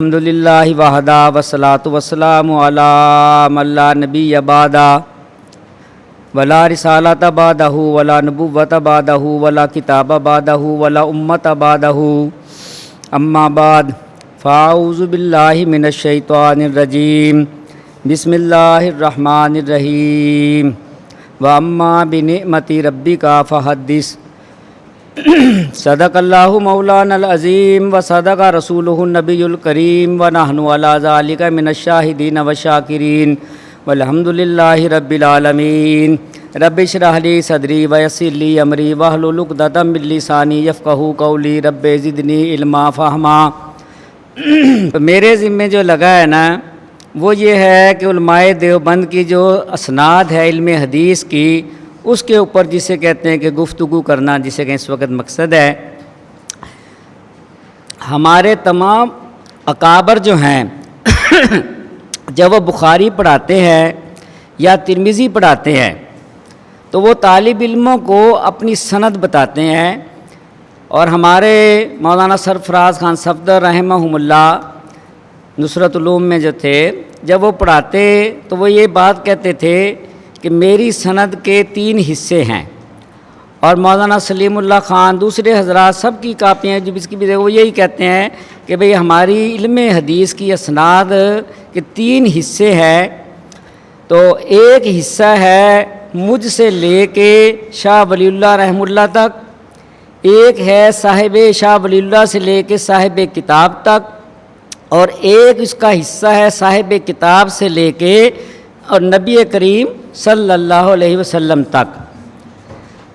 الحمدللہ وحدہ والصلاۃ والسلام علی من لا نبی بعدہ ولا رسالۃ بعدہ ولا نبوۃ بعدہ ولا کتاب بعدہ ولا امۃ بعدہ اما بعد فاعوذ باللہ من الشیطان الرجیم بسم اللہ الرحمن الرحیم واما بنعمت ربک فحدث صدق اللہ مولانا العظیم و صدق رسولہ النبی الکریم و نحن علی ذالک من الشاہدین والشاکرین والحمدللہ رب العالمین رب اشرح لی صدری ویسر لی امری واحلل عقدۃ من لسانی یفقہوا قولی رب زدنی علما فہما۔ میرے ذمے جو لگا ہے نا وہ یہ ہے کہ علماء دیوبند کی جو اسناد ہے علم حدیث کی اس کے اوپر جسے کہتے ہیں کہ گفتگو کرنا، جسے کہ اس وقت مقصد ہے۔ ہمارے تمام اکابر جو ہیں جب وہ بخاری پڑھاتے ہیں یا ترمذی پڑھاتے ہیں تو وہ طالب علموں کو اپنی سند بتاتے ہیں، اور ہمارے مولانا سرفراز خان صفدر رحمہم اللہ نصرت علوم میں جو تھے جب وہ پڑھاتے تو وہ یہ بات کہتے تھے کہ میری سند کے 3 حصے ہیں، اور مولانا سلیم اللہ خان دوسرے حضرات سب کی کاپیاں جو اس کی بھی وہ یہی کہتے ہیں کہ بھئی ہماری علم حدیث کی اسناد کے 3 حصے ہیں۔ تو ایک حصہ ہے مجھ سے لے کے شاہ ولی اللہ رحمہ اللہ تک، ایک ہے صاحب شاہ ولی اللہ سے لے کے صاحب کتاب تک، اور ایک اس کا حصہ ہے صاحب کتاب سے لے کے اور نبی کریم صلی اللہ علیہ وسلم تک۔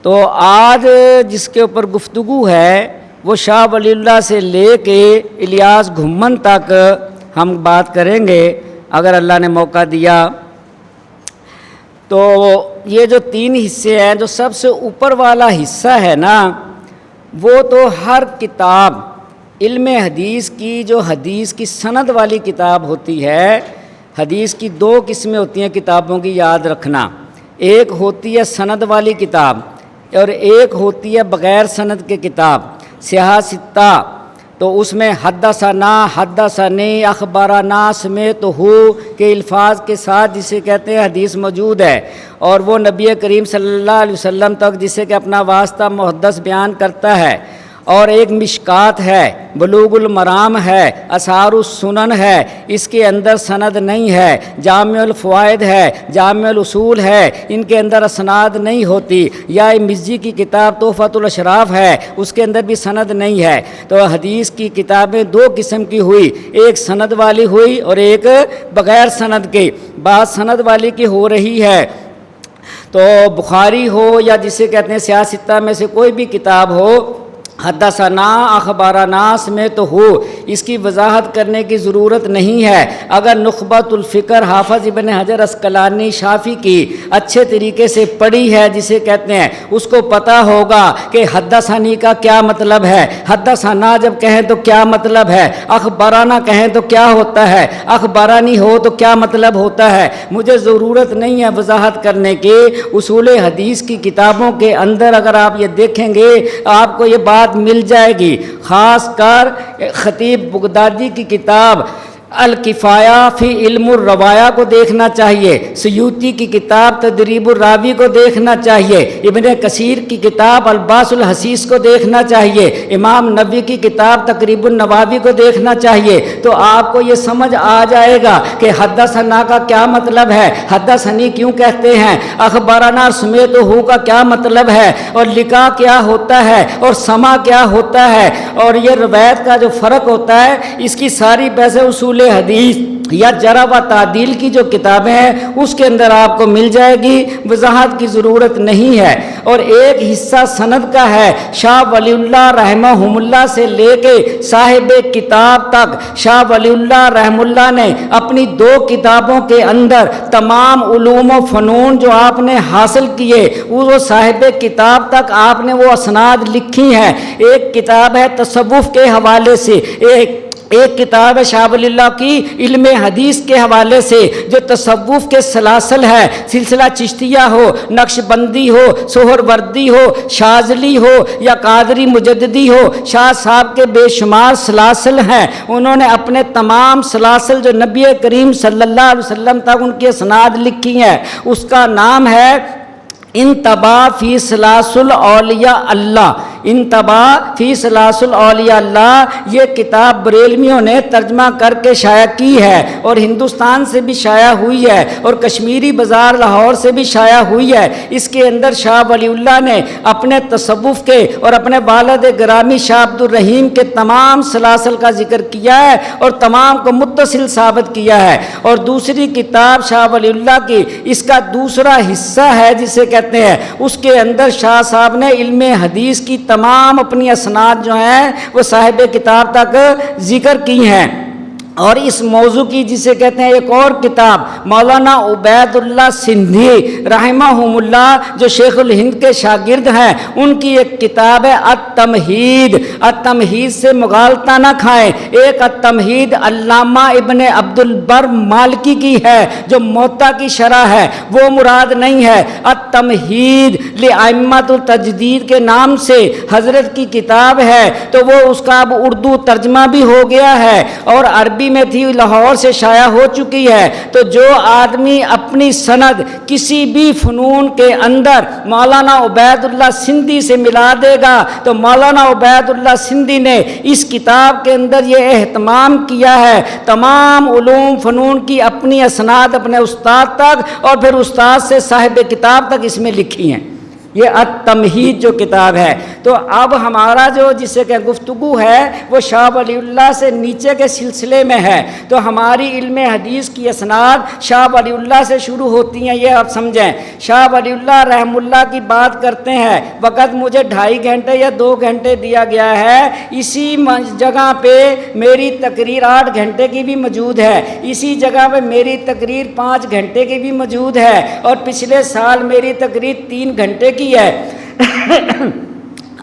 تو آج جس کے اوپر گفتگو ہے وہ شاہ ولی اللہ سے لے کے الیاس گھمن تک ہم بات کریں گے اگر اللہ نے موقع دیا۔ تو یہ جو 3 حصے ہیں، جو سب سے اوپر والا حصہ ہے نا وہ تو ہر کتاب علم حدیث کی جو حدیث کی سند والی کتاب ہوتی ہے، حدیث کی 2 قسمیں ہوتی ہیں کتابوں کی، یاد رکھنا۔ ایک ہوتی ہے سند والی کتاب اور ایک ہوتی ہے بغیر سند کی کتاب، سیاہ ستہ۔ تو اس میں حدثنا، حدثنی، اخبرنا سمیت ہو کے الفاظ کے ساتھ جسے کہتے ہیں حدیث موجود ہے، اور وہ نبی کریم صلی اللہ علیہ وسلم تک جسے کہ اپنا واسطہ محدث بیان کرتا ہے۔ اور ایک مشکات ہے، بلوغ المرام ہے، اثار السنن ہے، اس کے اندر سند نہیں ہے۔ جامع الفوائد ہے، جامع الاصول ہے، ان کے اندر اسناد نہیں ہوتی۔ یا مزی کی کتاب تحفۃ الاشراف ہے، اس کے اندر بھی سند نہیں ہے۔ تو حدیث کی کتابیں 2 قسم کی ہوئی، ایک سند والی ہوئی اور ایک بغیر سند کی۔ بات سند والی کی ہو رہی ہے تو بخاری ہو یا جسے کہتے ہیں سیاہ ستہ میں سے کوئی بھی کتاب ہو، حدثنا اخبارنا میں تو ہو، اس کی وضاحت کرنے کی ضرورت نہیں ہے۔ اگر نخبۃ الفکر حافظ ابن حجر عسقلانی شافعی کی اچھے طریقے سے پڑھی ہے جسے کہتے ہیں، اس کو پتہ ہوگا کہ حدثنی کا کیا مطلب ہے، حدثنا جب کہیں تو کیا مطلب ہے، اخبارنا کہیں تو کیا ہوتا ہے، اخبارانی ہو تو کیا مطلب ہوتا ہے۔ مجھے ضرورت نہیں ہے وضاحت کرنے کی۔ اصول حدیث کی کتابوں کے اندر اگر آپ یہ دیکھیں گے آپ کو یہ بات مل جائے گی، خاص کر خطیب بغدادی کی کتاب الکفایہ فی علم الروایہ کو دیکھنا چاہیے، سیوطی کی کتاب تدریب الراوی کو دیکھنا چاہیے، ابن کثیر کی کتاب الباس الحسیس کو دیکھنا چاہیے، امام نووی کی کتاب تقریب النووی کو دیکھنا چاہیے۔ تو آپ کو یہ سمجھ آ جائے گا کہ حدثنا کا کیا مطلب ہے، حدثنی کیوں کہتے ہیں، اخبارنا سمیت ہو کا کیا مطلب ہے، اور لکھا کیا ہوتا ہے، اور سما کیا ہوتا ہے، اور یہ روایت کا جو فرق ہوتا ہے، اس کی ساری بحث اصول حدیث یا جرح و تعدیل کی جو کتابیں ہیں اس کے اندر آپ کو مل جائے گی، وضاحت کی ضرورت نہیں ہے۔ اور ایک حصہ سند کا ہے، شاہ ولی اللہ رحمہم اللہ سے لے کے صاحب کتاب تک۔ شاہ ولی اللہ رحمہ اللہ نے اپنی 2 کتابوں کے اندر تمام علوم و فنون جو آپ نے حاصل کیے وہ صاحب کتاب تک آپ نے وہ اسناد لکھی ہیں۔ ایک کتاب ہے تصوف کے حوالے سے، ایک ایک کتاب ہے شاہ ولی اللہ کی علم حدیث کے حوالے سے، جو تصوف کے سلاسل ہے، سلسلہ چشتیہ ہو، نقش بندی ہو، سہر وردی ہو، شاذلی ہو یا قادری مجددی ہو، شاہ صاحب کے بے شمار سلاسل ہیں۔ انہوں نے اپنے تمام سلاسل جو نبی کریم صلی اللہ علیہ وسلم تک ان کی اسناد لکھی ہیں، اس کا نام ہے انتباہ فی سلاسل اولیاء اللہ، انتباہ فی سلاسل اولیاء اللہ۔ یہ کتاب بریلویوں نے ترجمہ کر کے شائع کی ہے، اور ہندوستان سے بھی شائع ہوئی ہے، اور کشمیری بازار لاہور سے بھی شائع ہوئی ہے۔ اس کے اندر شاہ ولی اللہ نے اپنے تصوف کے اور اپنے والد گرامی شاہ عبد الرحیم کے تمام سلاسل کا ذکر کیا ہے، اور تمام کو متصل ثابت کیا ہے۔ اور دوسری کتاب شاہ ولی اللہ کی، اس کا دوسرا حصہ ہے جسے کہتے ہیں، اس کے اندر شاہ صاحب نے علم حدیث کی تمام اپنی اسناد جو ہیں وہ صاحب کتاب تک ذکر کی ہیں۔ اور اس موضوع کی جسے کہتے ہیں ایک اور کتاب مولانا عبید اللہ سندھی رحمہم اللہ، جو شیخ الہند کے شاگرد ہیں، ان کی ایک کتاب ہے التمہید۔ التمہید سے مغالطہ نہ کھائیں، ایک التمہید علامہ ابن عبد البر مالکی کی ہے جو موطا کی شرح ہے، وہ مراد نہیں ہے۔ التمہید لائمۃ التجدید کے نام سے حضرت کی کتاب ہے، تو وہ اس کا اب اردو ترجمہ بھی ہو گیا ہے، اور عربی میں تھی، لاہور سے شائع ہو چکی ہے۔ تو جو آدمی اپنی سند کسی بھی فنون کے اندر مولانا عبید اللہ سندھی سے ملا دے گا، تو مولانا عبید اللہ سندھی نے اس کتاب کے اندر یہ اہتمام کیا ہے، تمام علوم فنون کی اپنی اسناد اپنے استاد تک اور پھر استاد سے صاحب کتاب تک اس میں لکھی ہیں۔ یہ التمہید جو کتاب ہے۔ تو اب ہمارا جو جسے کہ گفتگو ہے وہ شاہ ولی اللہ سے نیچے کے سلسلے میں ہے، تو ہماری علم حدیث کی اسناد شاہ ولی اللہ سے شروع ہوتی ہیں، یہ آپ سمجھیں۔ شاہ ولی اللہ رحم اللہ کی بات کرتے ہیں، وقت مجھے 2.5 گھنٹے یا 2 گھنٹے دیا گیا ہے، اسی جگہ پہ میری تقریر 8 گھنٹے کی بھی موجود ہے، اسی جگہ پہ میری تقریر 5 گھنٹے کی بھی موجود ہے، اور پچھلے سال میری تقریر 3 گھنٹے کی ہے۔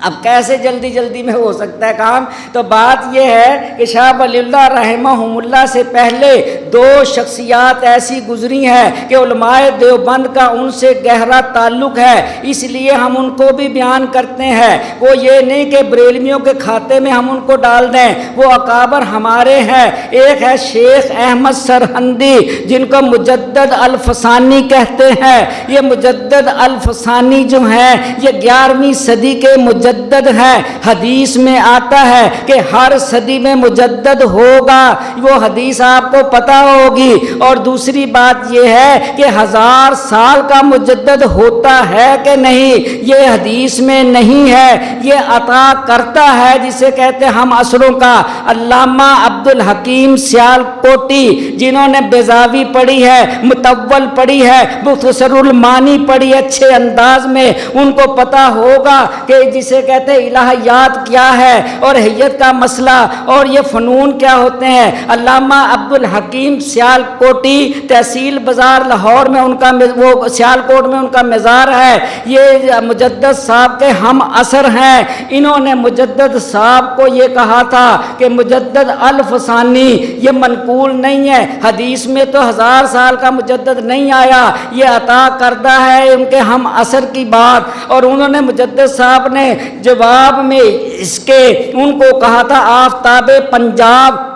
اب کیسے جلدی جلدی میں ہو سکتا ہے کام؟ تو بات یہ ہے کہ شاہ ولی اللہ رحمہم اللہ سے پہلے 2 شخصیات ایسی گزری ہیں کہ علماء دیوبند کا ان سے گہرا تعلق ہے، اس لیے ہم ان کو بھی بیان کرتے ہیں۔ وہ یہ نہیں کہ بریلویوں کے کھاتے میں ہم ان کو ڈال دیں، وہ اکابر ہمارے ہیں۔ ایک ہے شیخ احمد سرہندی، جن کو مجدد الفسانی کہتے ہیں۔ یہ مجدد الفسانی جو ہیں یہ 11ویں صدی کے مجدد ہے۔ حدیث میں آتا ہے کہ ہر صدی میں مجدد ہوگا، وہ حدیث آپ کو پتہ ہوگی۔ اور دوسری بات یہ ہے کہ 1000 سال کا مجدد ہوتا ہے کہ نہیں، یہ حدیث میں نہیں ہے، یہ عطا کرتا ہے جسے کہتے ہیں ہم عصروں کا علامہ عبد الحکیم سیال کوٹی، جنہوں نے بیضاوی پڑھی ہے، متول پڑھی ہے، مختصر المانی پڑھی اچھے انداز میں، ان کو پتہ ہوگا کہ جسے کہتے ہیں الہیات کیا ہے اور حیت کا مسئلہ اور یہ فنون کیا ہوتے ہیں۔ علامہ عبد الحکیم سیال کوٹی، تحصیل بازار لاہور میں ان کا وہ سیال کوٹ میں ان کا مزار ہے، یہ مجدد صاحب کے ہم عصر ہیں۔ انہوں نے مجدد صاحب کو یہ کہا تھا کہ مجدد الفسانی یہ منقول نہیں ہے، حدیث میں تو 1000 سال کا مجدد نہیں آیا، یہ عطا کردہ ہے ان کے ہم عصر کی بات۔ اور انہوں نے مجدد صاحب نے جواب میں اس کے ان کو کہا تھا آفتاب پنجاب۔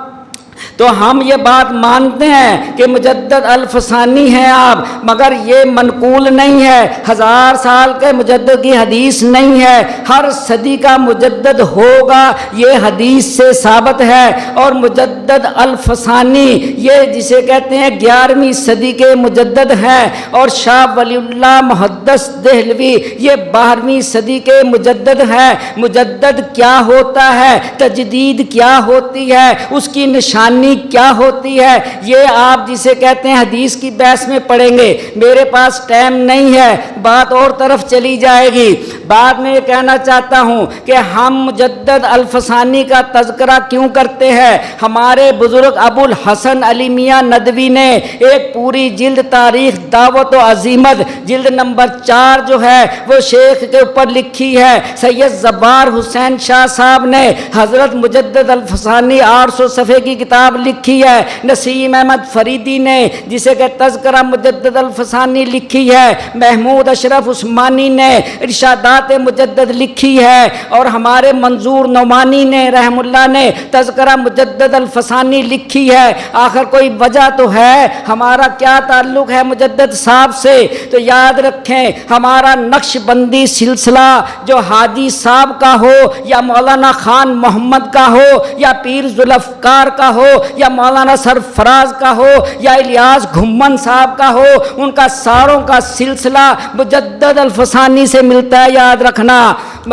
تو ہم یہ بات مانتے ہیں کہ مجدد الفسانی ہیں آپ، مگر یہ منقول نہیں ہے، 1000 سال کے مجدد کی حدیث نہیں ہے، ہر صدی کا مجدد ہوگا، یہ حدیث سے ثابت ہے۔ اور مجدد الفسانی یہ جسے کہتے ہیں 11ویں صدی کے مجدد ہیں، اور شاہ ولی اللہ محدث دہلوی یہ 12ویں صدی کے مجدد ہیں۔ مجدد کیا ہوتا ہے، تجدید کیا ہوتی ہے، اس کی نشانی ثانی کیا ہوتی ہے یہ آپ جسے کہتے ہیں حدیث کی بحث میں پڑھیں گے، میرے پاس ٹائم نہیں ہے، بات اور طرف چلی جائے گی۔ بعد میں یہ کہنا چاہتا ہوں کہ ہم مجدد الفسانی کا تذکرہ کیوں کرتے ہیں؟ ہمارے بزرگ ابو الحسن علی میاں ندوی نے ایک پوری جلد تاریخ دعوت و عزیمت جلد نمبر 4 جو ہے وہ شیخ کے اوپر لکھی ہے۔ سید زبار حسین شاہ صاحب نے حضرت مجدد الفسانی 800 صفحے کی کتاب لکھی ہے۔ نسیم احمد فریدی نے جسے کہ تذکرہ مجدد الفسانی لکھی ہے۔ محمود اشرف عثمانی نے ارشادات مجدد لکھی ہے، اور ہمارے منظور نعمانی نے رحم اللہ نے تذکرہ مجدد الفسانی لکھی ہے۔ آخر کوئی وجہ تو ہے، ہمارا کیا تعلق ہے مجدد صاحب سے؟ تو یاد رکھیں، ہمارا نقش بندی سلسلہ جو حاجی صاحب کا ہو یا مولانا خان محمد کا ہو یا پیر ذوالفقار کا ہو یا مولانا سرفراز کا ہو یا الیاس گھمن صاحب کا ہو، ان کا ساروں کا سلسلہ مجدد الفسانی سے ملتا ہے۔ یاد رکھنا،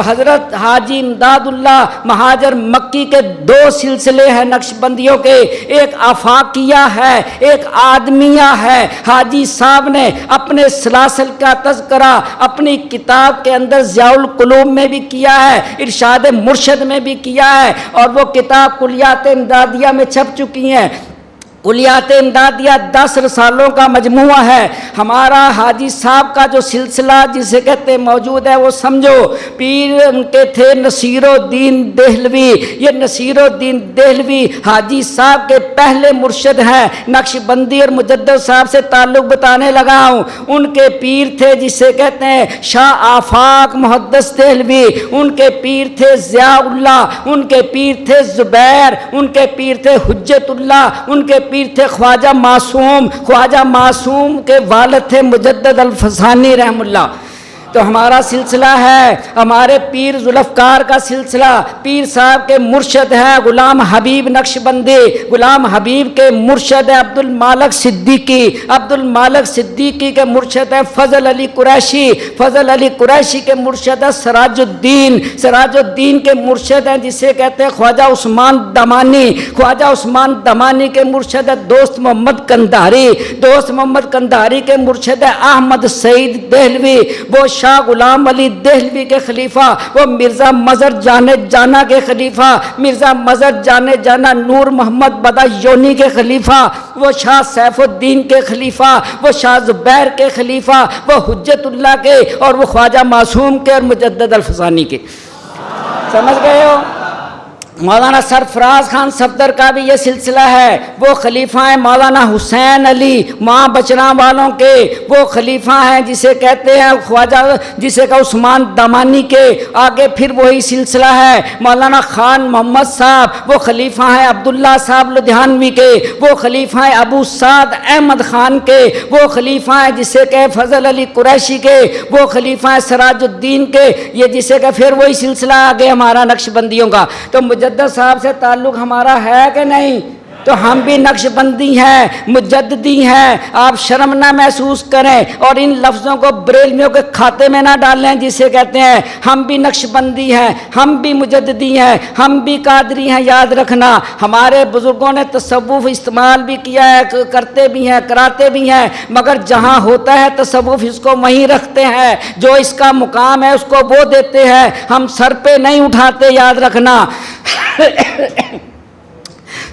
حضرت حاجی امداد اللہ مہاجر مکی کے 2 سلسلے ہیں نقش بندیوں کے، ایک آفاقیہ ہے، ایک آدمیہ ہے۔ حاجی صاحب نے اپنے سلاسل کا تذکرہ اپنی کتاب کے اندر ضیاء القلوب میں بھی کیا ہے، ارشاد مرشد میں بھی کیا ہے، اور وہ کتاب کلیات امدادیہ میں چھپ چکی ہیں۔ کلیات امدادیہ 10 رسالوں کا مجموعہ ہے۔ ہمارا حاجی صاحب کا جو سلسلہ جسے کہتے موجود ہے وہ سمجھو، پیر ان کے تھے نصیر الدین دہلوی۔ یہ نصیر الدین دہلوی حاجی صاحب کے پہلے مرشد ہیں۔ نقش بندی اور مجدد صاحب سے تعلق بتانے لگا ہوں۔ ان کے پیر تھے جسے کہتے ہیں شاہ آفاق محدث دہلوی، ان کے پیر تھے ضیاء اللہ، ان کے پیر تھے زبیر، ان کے پیر تھے حجت اللہ، ان کے پیر تھے خواجہ معصوم۔ خواجہ معصوم کے والد تھے مجدد الفسانی رحم اللہ۔ تو ہمارا سلسلہ ہے، ہمارے پیر ذوالفقار کا سلسلہ، پیر صاحب کے مرشد ہیں غلام حبیب نقش بندی، غلام حبیب کے مرشد ہے عبد المالک صدیقی، عبد المالک صدیقی کے مرشد ہے فضل علی قریشی، فضل علی قریشی کے مرشد ہے سراج الدین، سراج الدین کے مرشد ہیں جسے کہتے ہیں خواجہ عثمان دمانی، خواجہ عثمان دمانی کے مرشد ہے دوست محمد قندھاری، دوست محمد قندھاری کے مرشد ہے احمد سعید دہلوی، وہ شاہ غلام علی دہلوی کے خلیفہ، وہ مرزا مظہر جانے جانا کے خلیفہ، مرزا مظہر جانے جانا نور محمد بدایونی کے خلیفہ، وہ شاہ سیف الدین کے خلیفہ، وہ شاہ زبیر کے خلیفہ، وہ حجت اللہ کے، اور وہ خواجہ معصوم کے اور مجدد الفسانی کے۔ سمجھ گئے ہو؟ مولانا سرفراز خان صفدر کا بھی یہ سلسلہ ہے، وہ خلیفہ ہیں مولانا حسین علی ماں بچراں والوں کے، وہ خلیفہ ہیں جسے کہتے ہیں خواجہ جسے کہ عثمان دمانی کے۔ آگے پھر وہی سلسلہ ہے مولانا خان محمد صاحب، وہ خلیفہ ہیں عبداللہ صاحب لدھیانوی کے، وہ خلیفہ ہیں ابو سعد احمد خان کے، وہ خلیفہ ہیں جسے کہ فضل علی قریشی کے، وہ خلیفہ ہیں سراج الدین کے۔ یہ جسے کہ پھر وہی سلسلہ آگے ہمارا نقش بندیوں کا۔ تو مجدد صاحب سے تعلق ہمارا ہے کہ نہیں؟ تو ہم بھی نقش بندی ہیں، مجددی ہیں۔ آپ شرم نہ محسوس کریں اور ان لفظوں کو بریلویوں کے کھاتے میں نہ ڈالیں جسے کہتے ہیں ہم بھی نقش بندی ہیں، ہم بھی مجددی ہیں، ہم بھی قادری ہیں۔ یاد رکھنا، ہمارے بزرگوں نے تصوف استعمال بھی کیا ہے، کرتے بھی ہیں، کراتے بھی ہیں، مگر جہاں ہوتا ہے تصوف اس کو وہیں رکھتے ہیں، جو اس کا مقام ہے اس کو وہ دیتے ہیں، ہم سر پہ نہیں اٹھاتے۔ یاد رکھنا۔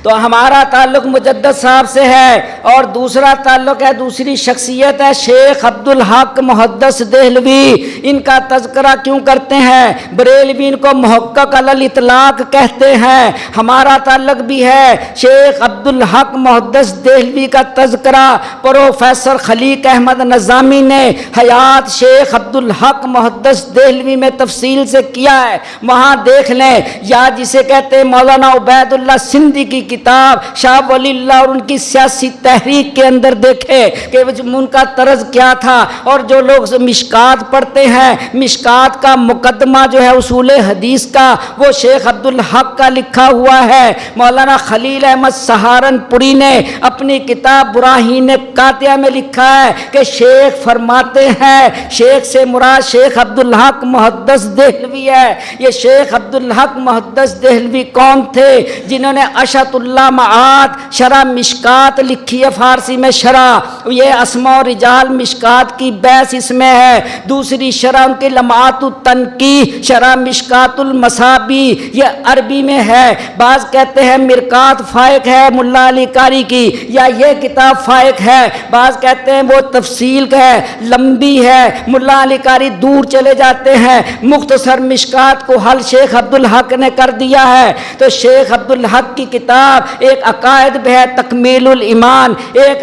تو ہمارا تعلق مجدد صاحب سے ہے، اور دوسرا تعلق ہے، دوسری شخصیت ہے شیخ عبدالحق محدث دہلوی۔ ان کا تذکرہ کیوں کرتے ہیں؟ بریلوی ان کو محقق علی الاطلاق کہتے ہیں۔ ہمارا تعلق بھی ہے شیخ عبدالحق محدث دہلوی کا تذکرہ پروفیسر خلیق احمد نظامی نے حیات شیخ عبدالحق محدث دہلوی میں تفصیل سے کیا ہے، وہاں دیکھ لیں۔ یا جسے کہتے ہیں مولانا عبید اللہ سندھی کی کتاب شاہ ولی اللہ اور ان کی سیاسی تحریک کے اندر دیکھے کہ ان کا طرز کیا تھا۔ اور جو لوگ مشکات پڑھتے ہیں، مشکات کا مقدمہ جو ہے اصول حدیث کا وہ شیخ عبدالحق کا لکھا ہوا ہے۔ مولانا خلیل احمد سہارنپوری نے اپنی کتاب براہین قاطعہ میں لکھا ہے کہ شیخ فرماتے ہیں، شیخ سے مراد شیخ عبدالحق محدث دہلوی ہے۔ یہ شیخ عبدالحق محدث دہلوی کون تھے؟ جنہوں نے اشعت اللہ معاد شرح مشکات لکھی ہے فارسی میں شرح، یہ اسماء و رجال مشکات کی بحث اس میں ہے۔ دوسری شرح ان کی لمعات التنقیح شرح مشکات المصابی، یہ عربی میں ہے۔ بعض کہتے ہیں مرکات فائق ہے ملا علی قاری کی، یا یہ کتاب فائق ہے، بعض کہتے ہیں وہ تفصیل ہے لمبی ہے، ملا علی قاری دور چلے جاتے ہیں، مختصر مشکات کو حل شیخ عبدالحق نے کر دیا ہے۔ تو شیخ عبدالحق کی کتاب ایک عقائد بھی ہے تکمیل الایمان، ایک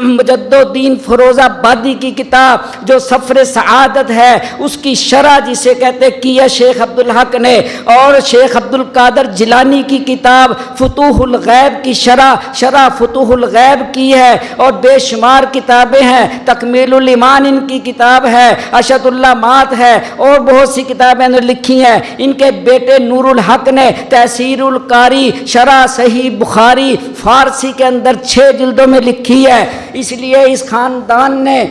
مجد الدین فیروز آبادی کی کتاب جو سفر سعادت ہے اس کی شرح جسے کہتے کی ہے شیخ عبدالحق نے، اور شیخ عبدالقادر جیلانی کی کتاب فتوح الغیب کی شرح فتوح الغیب کی ہے، اور بے شمار کتابیں ہیں، تکمیل الایمان ان کی کتاب ہے، اشد اللہ مات ہے، اور بہت سی کتابیں نے لکھی ہیں۔ ان کے بیٹے نور الحق نے تحسیر القاری شرح صحیح بخاری فارسی کے اندر 6 جلدوں میں لکھی ہے۔ اس لیے اس خاندان نے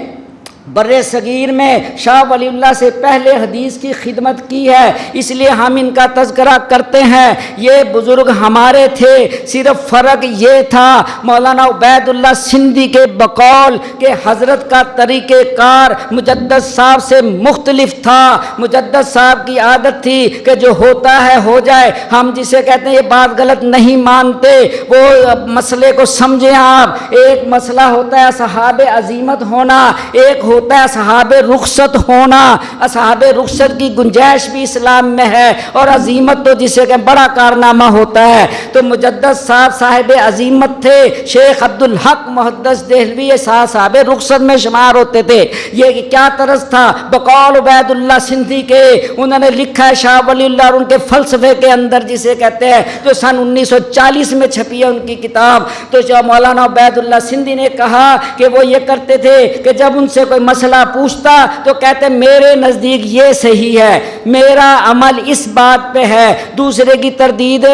بر صغیر میں شاہ ولی اللہ سے پہلے حدیث کی خدمت کی ہے، اس لیے ہم ان کا تذکرہ کرتے ہیں۔ یہ بزرگ ہمارے تھے، صرف فرق یہ تھا مولانا عبید اللہ سندھی کے بقول کہ حضرت کا طریقہ کار مجدد صاحب سے مختلف تھا۔ مجدد صاحب کی عادت تھی کہ جو ہوتا ہے ہو جائے، ہم جسے کہتے ہیں یہ بات غلط نہیں مانتے، وہ مسئلے کو سمجھیں آپ۔ ایک مسئلہ ہوتا ہے اصحاب عزیمت ہونا، ایک ہوتا ہے اصحاب رخصت ہونا۔ اصحاب رخصت کی گنجائش بھی اسلام میں ہے، اور عزیمت تو جسے کہ بڑا کارنامہ ہوتا ہے۔ تو مجدد صاحب عزیمت تھے، شیخ عبدالحق محدث دہلوی صاحب رخصت میں شمار ہوتے تھے۔ یہ کیا طرز تھا بقول عبید اللہ سندھی کے، انہوں نے لکھا ہے شاہ ولی اللہ اور ان کے فلسفے کے اندر جسے کہتے ہیں، جو سن 1940 میں چھپی ہے ان کی کتاب۔ تو جو مولانا عبید اللہ سندھی نے کہا کہ وہ یہ کرتے تھے کہ جب ان سے کوئی مسئلہ پوچھتا تو کہتے میرے نزدیک یہ صحیح ہے، میرا عمل اس بات پہ ہے، دوسرے کی تردید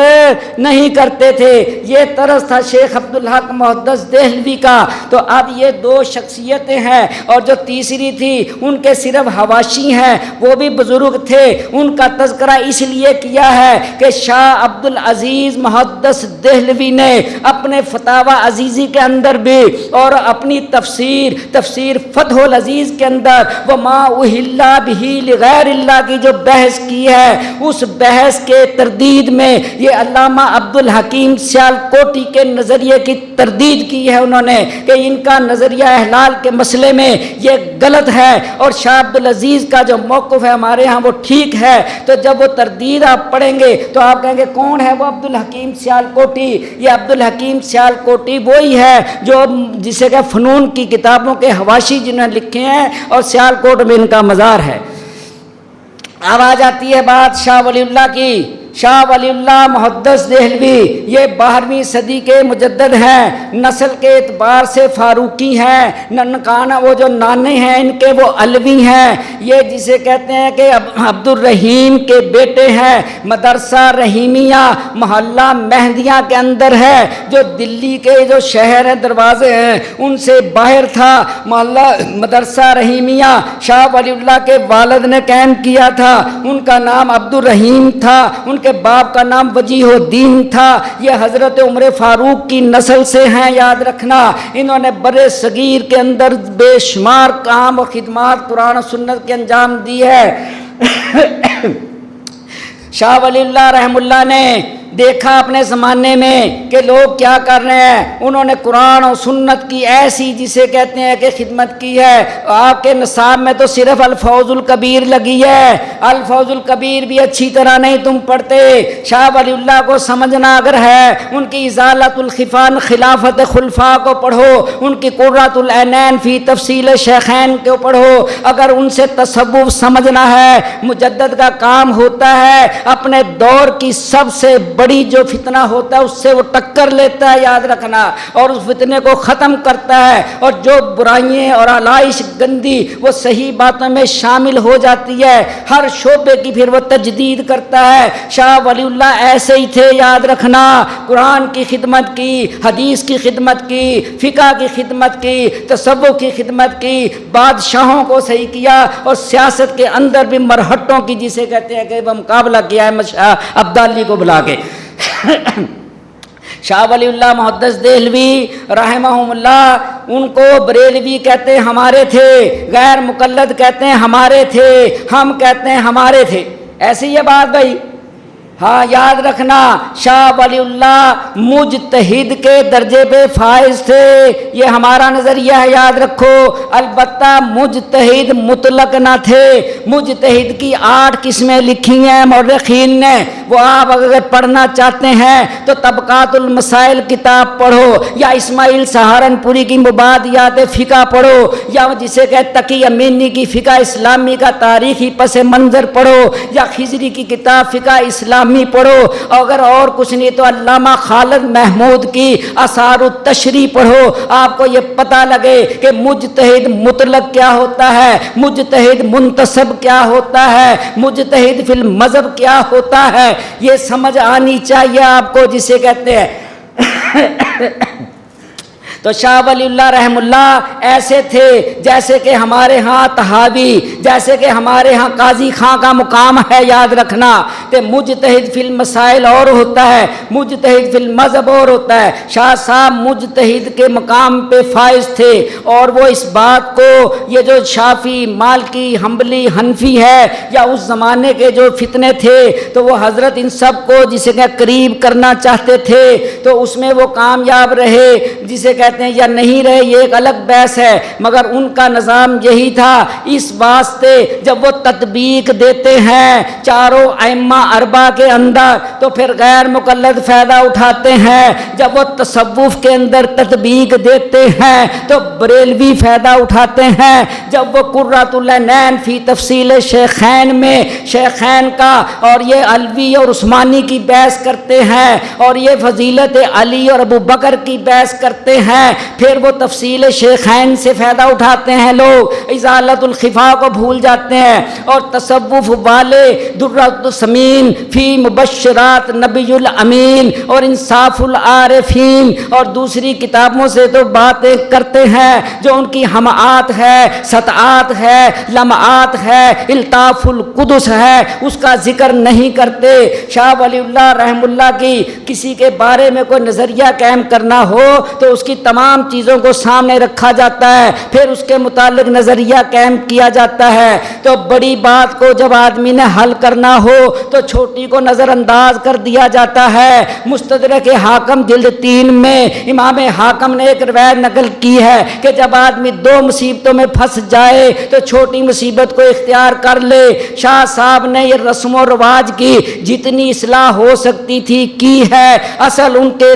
نہیں کرتے تھے۔ یہ طرز تھا شیخ عبدالحق محدث دہلوی کا۔ تو اب یہ 2 شخصیتیں ہیں، اور جو تیسری تھی ان کے صرف حواشی ہیں، وہ بھی بزرگ تھے، ان کا تذکرہ اس لیے کیا ہے کہ شاہ عبدالعزیز محدث دہلوی نے اپنے فتاوی عزیزی کے اندر بھی اور اپنی تفسیر فتح العزیز کے اندر وما اہل بہ لغیر اللہ کی جو بحث کی ہے، اس بحث کے تردید میں یہ علامہ عبدالحکیم سیالکوٹی کے نظریے کی تردید کی ہے انہوں نے، کہ ان کا نظریہ احلال کے مسئلے میں یہ غلط ہے، اور شاہ عبدالعزیز کا جو موقف ہے ہمارے ہاں وہ ٹھیک ہے۔ تو جب وہ تردید آپ پڑھیں گے تو آپ کہیں گے کون ہے وہ عبدالحکیم سیالکوٹی؟ یہ عبدالحکیم سیالکوٹی وہی ہے جو جسے کہ فنون کی کتابوں کے حواشی جنہوں نے لکھے ہیں، اور سیالکوٹ میں ان کا مزار ہے۔ اب آ جاتی ہے بات شاہ ولی اللہ کی۔ شاہ ولی اللہ محدث دہلوی یہ 12ویں صدی کے مجدد ہیں، نسل کے اعتبار سے فاروقی ہیں، ننکانہ وہ جو نانے ہیں ان کے وہ علوی ہیں، یہ جسے کہتے ہیں کہ عبد الرحیم کے بیٹے ہیں۔ مدرسہ رحیمیہ محلہ مہدیہ کے اندر ہے، جو دلی کے جو شہر ہیں دروازے ہیں ان سے باہر تھا محلہ مدرسہ رحیمیہ، شاہ ولی اللہ کے والد نے قائم کیا تھا، ان کا نام عبد الرحیم تھا، ان کے باپ کا نام وجیہ الدین تھا۔ یہ حضرت عمر فاروق کی نسل سے ہیں، یاد رکھنا۔ انہوں نے برے صغیر کے اندر بے شمار کام و خدمات قرآن و سنت کے انجام دی ہے۔ شاہ ولی اللہ رحم اللہ نے دیکھا اپنے زمانے میں کہ لوگ کیا کر رہے ہیں، انہوں نے قرآن و سنت کی ایسی جسے کہتے ہیں کہ خدمت کی ہے۔ آپ کے نصاب میں تو صرف الفوز الکبیر لگی ہے، الفوز الکبیر بھی اچھی طرح نہیں تم پڑھتے۔ شاہ ولی اللہ کو سمجھنا اگر ہے، ان کی ازالت الخفان خلافت خلفاء کو پڑھو، ان کی قرۃ العینین فی تفصیل شیخین کو پڑھو۔ اگر ان سے تصوف سمجھنا ہے، مجدد کا کام ہوتا ہے اپنے دور کی سب سے بڑی جو فتنہ ہوتا ہے اس سے وہ ٹکر لیتا ہے، یاد رکھنا، اور اس فتنے کو ختم کرتا ہے، اور جو برائیاں اور علائش گندی وہ صحیح باتوں میں شامل ہو جاتی ہے، ہر شعبے کی پھر وہ تجدید کرتا ہے۔ شاہ ولی اللہ ایسے ہی تھے، یاد رکھنا، قرآن کی خدمت کی، حدیث کی خدمت کی، فقہ کی خدمت کی، تصوف کی خدمت کی، بادشاہوں کو صحیح کیا، اور سیاست کے اندر بھی مرہٹوں کی جسے کہتے ہیں کہ وہ مقابلہ کیا ہے شاہ عبدالی کو بلا کے۔ شاہ ولی اللہ محدث دہلوی رحمہم اللہ، ان کو بریلوی کہتے ہیں ہمارے تھے، غیر مقلد کہتے ہیں ہمارے تھے، ہم کہتے ہیں ہمارے تھے، ایسی یہ بات بھائی؟ ہاں یاد رکھنا، شاہ ولی اللہ مجتہد کے درجے پہ فائز تھے، یہ ہمارا نظریہ ہے، یاد رکھو۔ البتہ مجتہد مطلق نہ تھے، مجتہد کی 8 قسمیں لکھی ہیں مورخین نے، وہ آپ اگر پڑھنا چاہتے ہیں تو طبقات المسائل کتاب پڑھو، یا اسماعیل سہارنپوری کی مبادیات فقہ پڑھو، یا جسے کہ تقی امینی کی فقہ اسلامی کا تاریخی پس منظر پڑھو، یا خضری کی کتاب فقہ اسلامی پڑھو، اگر اور کچھ نہیں تو علامہ خالد محمود کی آثار التشریح پڑھو، آپ کو یہ پتہ لگے کہ مجتہد مطلق کیا ہوتا ہے، مجتہد منتسب کیا ہوتا ہے، مجتہد فی المذہب کیا ہوتا ہے، یہ سمجھ آنی چاہیے آپ کو، جسے کہتے ہیں۔ تو شاہ ولی اللہ رحم اللہ ایسے تھے جیسے کہ ہمارے ہاں طحاوی، جیسے کہ ہمارے ہاں قاضی خاں کا مقام ہے، یاد رکھنا کہ مجتہد فی المسائل اور ہوتا ہے، مجتہد فی المذہب اور ہوتا ہے۔ شاہ صاحب مجتہد کے مقام پہ فائز تھے، اور وہ اس بات کو، یہ جو شافعی مالکی حنبلی حنفی ہے یا اس زمانے کے جو فتنے تھے، تو وہ حضرت ان سب کو جسے کہ قریب کرنا چاہتے تھے، تو اس میں وہ کامیاب رہے، جسے کہتے ہیں یا نہیں رہے یہ ایک الگ بحث ہے، مگر ان کا نظام یہی تھا۔ اس واسطے جب وہ تطبیق دیتے ہیں چاروں ائمہ اربعہ کے اندر، تو پھر غیر مقلد فائدہ اٹھاتے ہیں، جب وہ تصوف کے اندر تطبیق دیتے ہیں تو بریلوی فائدہ اٹھاتے ہیں، جب وہ قرۃ العینین فی تفصیل شیخین میں شیخین کا اور یہ علوی اور عثمانی کی بحث کرتے ہیں، اور یہ فضیلت علی اور ابو بکر کی بحث کرتے ہیں، پھر وہ تفصیل شیخین سے فائدہ اٹھاتے ہیں، لوگ ازالت الخفا کو بھول جاتے ہیں، اور تصوف والے درۃ السمین فی مبشرات نبی الامین اور انصاف العارفین اور دوسری کتابوں سے تو باتیں کرتے ہیں جو ان کی ہمعات ہے، سطعات ہے، لمعات ہے، الطاف القدس ہے، اس کا ذکر نہیں کرتے۔ شاہ ولی اللہ رحم اللہ کی کسی کے بارے میں کوئی نظریہ قائم کرنا ہو تو اس کی تمام چیزوں کو سامنے رکھا جاتا ہے، پھر اس کے متعلق نظریہ قائم کیا جاتا ہے۔ تو بڑی بات کو جب آدمی نے حل کرنا ہو تو چھوٹی کو نظر انداز کر دیا جاتا ہے۔ مستدرک حاکم جلد 3 میں امام حاکم نے ایک روایت نقل کی ہے کہ جب آدمی 2 مصیبتوں میں پھنس جائے تو چھوٹی مصیبت کو اختیار کر لے۔ شاہ صاحب نے یہ رسم و رواج کی جتنی اصلاح ہو سکتی تھی کی ہے، اصل ان کے